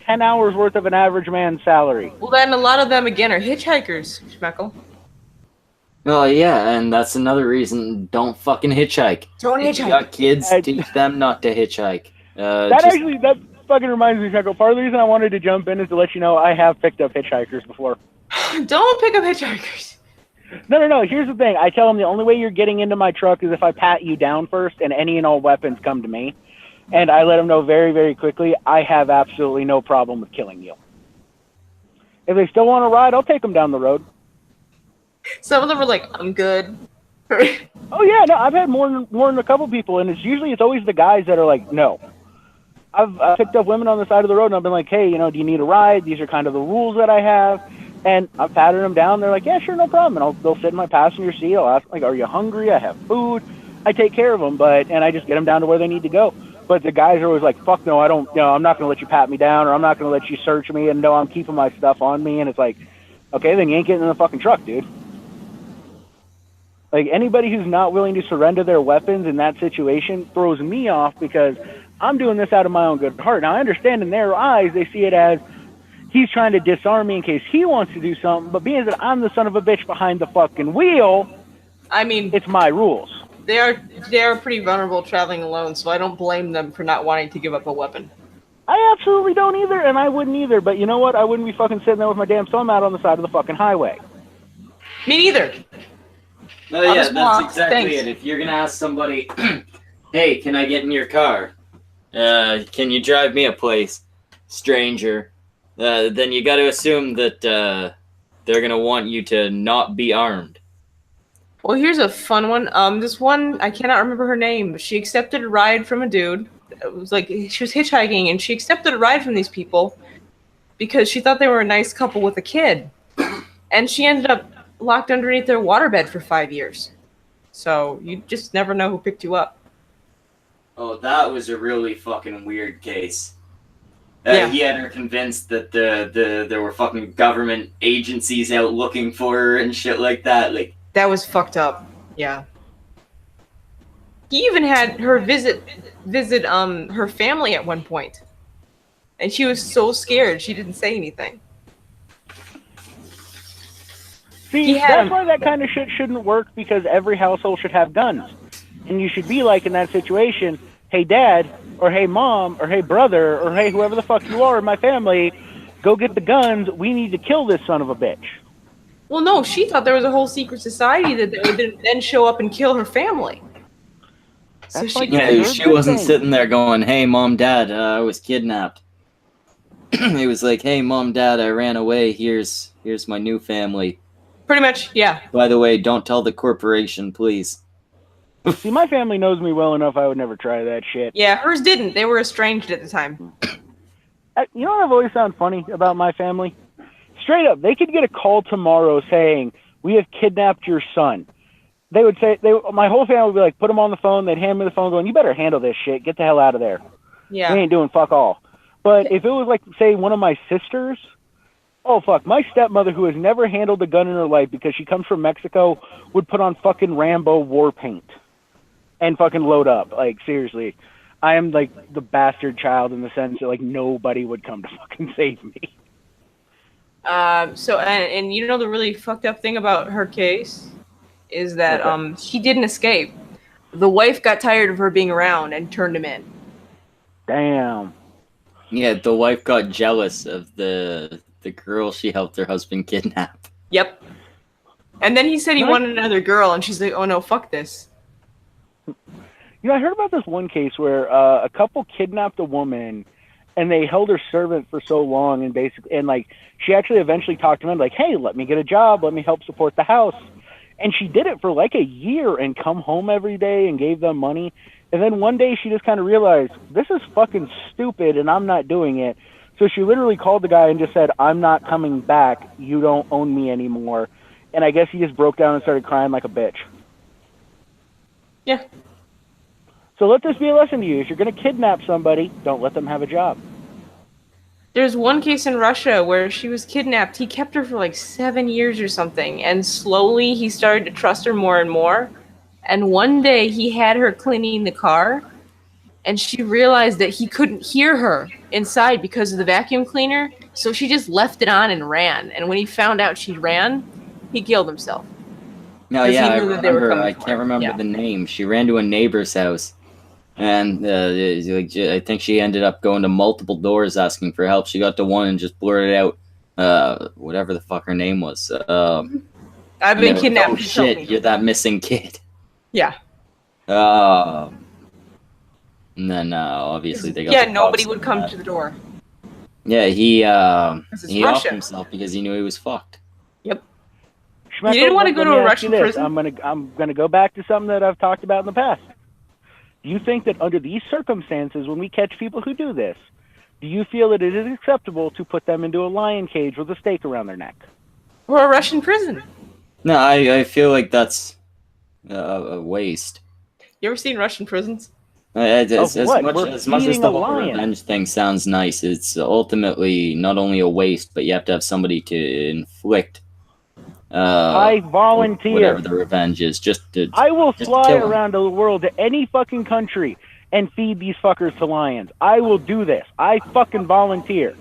10 hours worth of an average man's salary. Well, then a lot of them, again, are hitchhikers, Schmeckle. Oh yeah, and that's another reason. Don't fucking hitchhike. Don't If you hitchhike. got kids, I- teach them not to hitchhike. That fucking reminds me, Chuckle. Part of the reason I wanted to jump in is to let you know I have picked up hitchhikers before. Don't pick up hitchhikers. No. Here's the thing. I tell them the only way you're getting into my truck is if I pat you down first and any and all weapons come to me. And I let them know very, very quickly, I have absolutely no problem with killing you. If they still want to ride, I'll take them down the road. Some of them are like, I'm good. Oh, yeah, no, I've had more than a couple people, and it's always the guys that are like, no. I've picked up women on the side of the road, and I've been like, hey, do you need a ride? These are kind of the rules that I have. And I've patted them down. They're like, yeah, sure, no problem. And they'll sit in my passenger seat. I'll ask, like, are you hungry? I have food. I take care of them, and I just get them down to where they need to go. But the guys are always like, fuck no, I'm not going to let you pat me down, or I'm not going to let you search me, and no, I'm keeping my stuff on me. And it's like, okay, then you ain't getting in the fucking truck, dude. Like, anybody who's not willing to surrender their weapons in that situation throws me off because I'm doing this out of my own good heart. Now, I understand in their eyes, they see it as he's trying to disarm me in case he wants to do something, but being that I'm the son of a bitch behind the fucking wheel, I mean, it's my rules. they are pretty vulnerable traveling alone, so I don't blame them for not wanting to give up a weapon. I absolutely don't either, and I wouldn't either, but you know what? I wouldn't be fucking sitting there with my damn thumb out on the side of the fucking highway. Me neither. Oh yeah, just that's walk. exactly Thanks. it. If you're gonna ask somebody, hey, can I get in your car? Can you drive me a place, stranger? Then you got to assume that they're gonna want you to not be armed. Well, here's a fun one. This one, I cannot remember her name, but she accepted a ride from a dude. It was like she was hitchhiking, and she accepted a ride from these people because she thought they were a nice couple with a kid. And she ended up locked underneath their waterbed for 5 years. So you just never know who picked you up. Oh, that was a really fucking weird case. Yeah. He had her convinced that there were fucking government agencies out looking for her and shit like that. Like, That was fucked up. Yeah. He even had her visit her family at one point. And she was so scared she didn't say anything. See, Yeah. that's why that kind of shit shouldn't work, because every household should have guns. And you should be like, in that situation, hey dad, or hey mom, or hey brother, or hey whoever the fuck you are in my family, go get the guns, we need to kill this son of a bitch. Well, no, she thought there was a whole secret society that they would then show up and kill her family. So That's she, like- yeah, Yeah, she good wasn't thing. sitting there going, "Hey, mom, dad, I was kidnapped." It was like, "Hey, mom, dad, I ran away. Here's my new family. pretty much, yeah. By the way, don't tell the corporation, please." See, my family knows me well enough, I would never try that shit. Yeah, hers didn't. They were estranged at the time. You know what I've always found funny about my family? Straight up, they could get a call tomorrow saying, we have kidnapped your son. They would say, my whole family would be like, put him on the phone. They'd hand me the phone going, you better handle this shit. Get the hell out of there. Yeah. We ain't doing fuck all. But if it was like, say, one of my sisters, oh fuck, my stepmother, who has never handled a gun in her life because she comes from Mexico, would put on fucking Rambo war paint and fucking load up. Like, seriously. I am like the bastard child in the sense that like nobody would come to fucking save me. So and you know the really fucked up thing about her case is that she didn't escape. The wife got tired of her being around and turned him in. Damn. Yeah, the wife got jealous of the girl she helped her husband kidnap. Yep. And then he said he wanted another girl, and she's like, "Oh no, fuck this." You know, I heard about this one case where a couple kidnapped a woman and they held her servant for so long, and like she actually eventually talked to him like, hey, let me get a job, let me help support the house. And she did it for like a year and come home every day and gave them money. And then one day she just kind of realized, this is fucking stupid and I'm not doing it. So she literally called the guy and just said, I'm not coming back, you don't own me anymore. And I guess he just broke down and started crying like a bitch. Yeah. So let this be a lesson to you. If you're going to kidnap somebody, don't let them have a job. There's one case in Russia where she was kidnapped. He kept her for like 7 years or something, and slowly he started to trust her more and more. And one day he had her cleaning the car, and she realized that he couldn't hear her inside because of the vacuum cleaner, so she just left it on and ran. And when he found out she ran, he killed himself. No, 'Cause he yeah, I knew that they were remember. coming I for can't him. remember Yeah. the name. She ran to a neighbor's house, and I think she ended up going to multiple doors asking for help. She got to one and just blurted out, whatever the fuck her name was. I've been Oh kidnapped. Please help shit, me. you're that missing kid. Yeah. And then obviously they got Yeah, the nobody cops would on come that. to the door. Yeah, he it's he offed Russia. himself because he knew he was fucked. Yep. Schmeckel, You didn't want to let go to me a ask Russian you this. prison? I'm gonna go back to something that I've talked about in the past. Do you think that under these circumstances, when we catch people who do this, do you feel that it is acceptable to put them into a lion cage with a stake around their neck? Or a Russian prison. No, I feel like that's a waste. You ever seen Russian prisons? As what? much We're as much as feeding the a whole lion. revenge thing sounds nice, it's ultimately not only a waste, but you have to have somebody to inflict. I volunteer. Whatever the revenge is, I will just fly kill 'em. around the world to any fucking country and feed these fuckers to lions. I will do this. I fucking volunteer.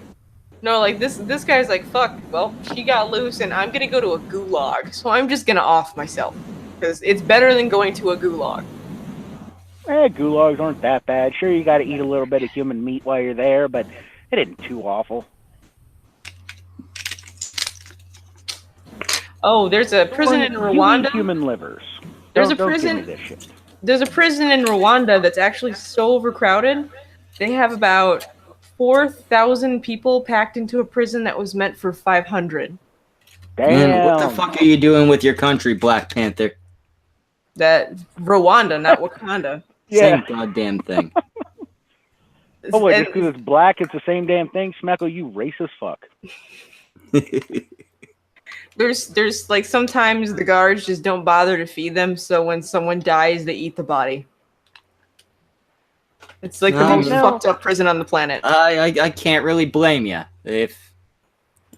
No, like this guy's like, fuck, well, she got loose and I'm gonna go to a gulag, so I'm just gonna off myself. Because it's better than going to a gulag. Gulags aren't that bad. Sure, you gotta eat a little bit of human meat while you're there, but it isn't too awful. Oh, there's a prison in You Rwanda. eat human livers. There's Don't a give me prison. this shit. There's a prison in Rwanda that's actually so overcrowded. They have about 4,000 people packed into a prison that was meant for 500. Damn. Man, what the fuck are you doing with your country, Black Panther? That Rwanda, not Wakanda. Same goddamn thing. Oh, what, And- just because it's black, it's the same damn thing? Schmeckle, you racist fuck. There's like sometimes the guards just don't bother to feed them, so when someone dies, they eat the body. It's like the No, most no. fucked up prison on the planet. I can't really blame you if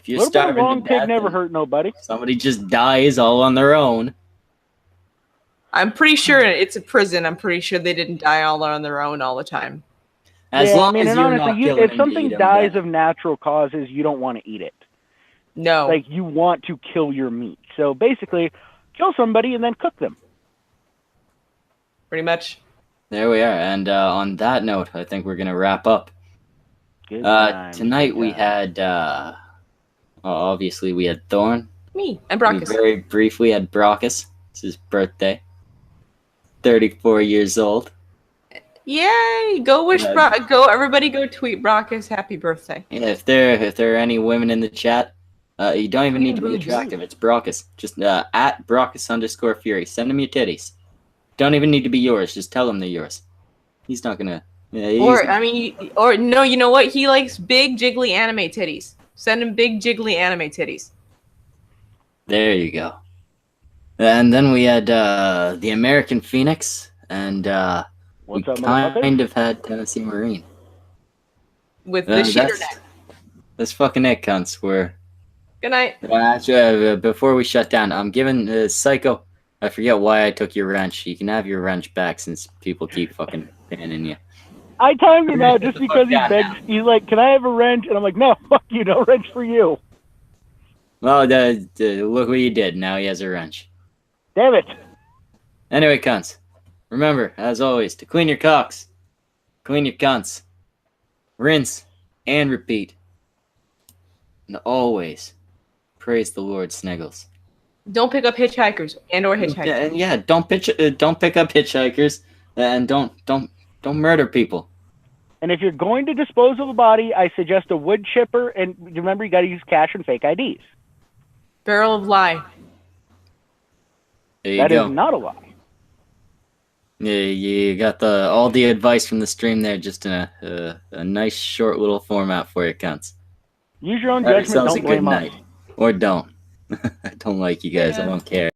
you're A little bit of starving long to pig death never and hurt nobody. somebody just dies all on their own. I'm pretty sure it's a prison. I'm pretty sure they didn't die all on their own all the time. As yeah, long I mean, as and you're honestly, not killing if them to something eat 'em, dies then- of natural causes, you don't want to eat it. No. Like, you want to kill your meat. So basically, kill somebody and then cook them. Pretty much. There we are. And on that note, I think we're gonna wrap up. Good times, Tonight good we times. had obviously we had Thorn. Me and We Brockus. very briefly had Brockus. It's his birthday. 34 years old. Yay! Go wish go everybody go tweet Brockus happy birthday. Yeah, if there are any women in the chat, you don't even need to be Boobs. attractive. It's Brockus. Just at Brockus_Fury. Send him your titties. Don't even need to be yours. Just tell him they're yours. He's not gonna. Yeah, Or no, you know what? He likes big jiggly anime titties. Send him big jiggly anime titties. There you go. And then we had the American Phoenix, and we What's up, motherfucker? kind of had Tennessee Marine. With the sheeter That's, neck. that's fucking it, cunts. Good night. Actually, before we shut down, I'm giving Psycho. I forget why I took your wrench. You can have your wrench back since people keep fucking panning you. I timed him out just Get the because fuck he down begs. now. He's like, "Can I have a wrench?" And I'm like, "No, fuck you, no wrench for you." Well, look what you did. Now he has a wrench. Damn it! Anyway, cunts. Remember, as always, to clean your cocks, clean your cunts, rinse, and repeat. And always praise the Lord, Sniggles. Don't pick up hitchhikers or hitchhikers. Yeah, and yeah, don't pick up hitchhikers, and don't murder people. And if you're going to dispose of a body, I suggest a wood chipper. And remember, you got to use cash and fake IDs. Barrel of lie. There you That go. is not a lie. Yeah, you got all the advice from the stream there, just in a nice short little format for you, cunts. Use your own Have judgment. yourselves Don't a good blame us. night, or don't. I don't like you guys. I don't care.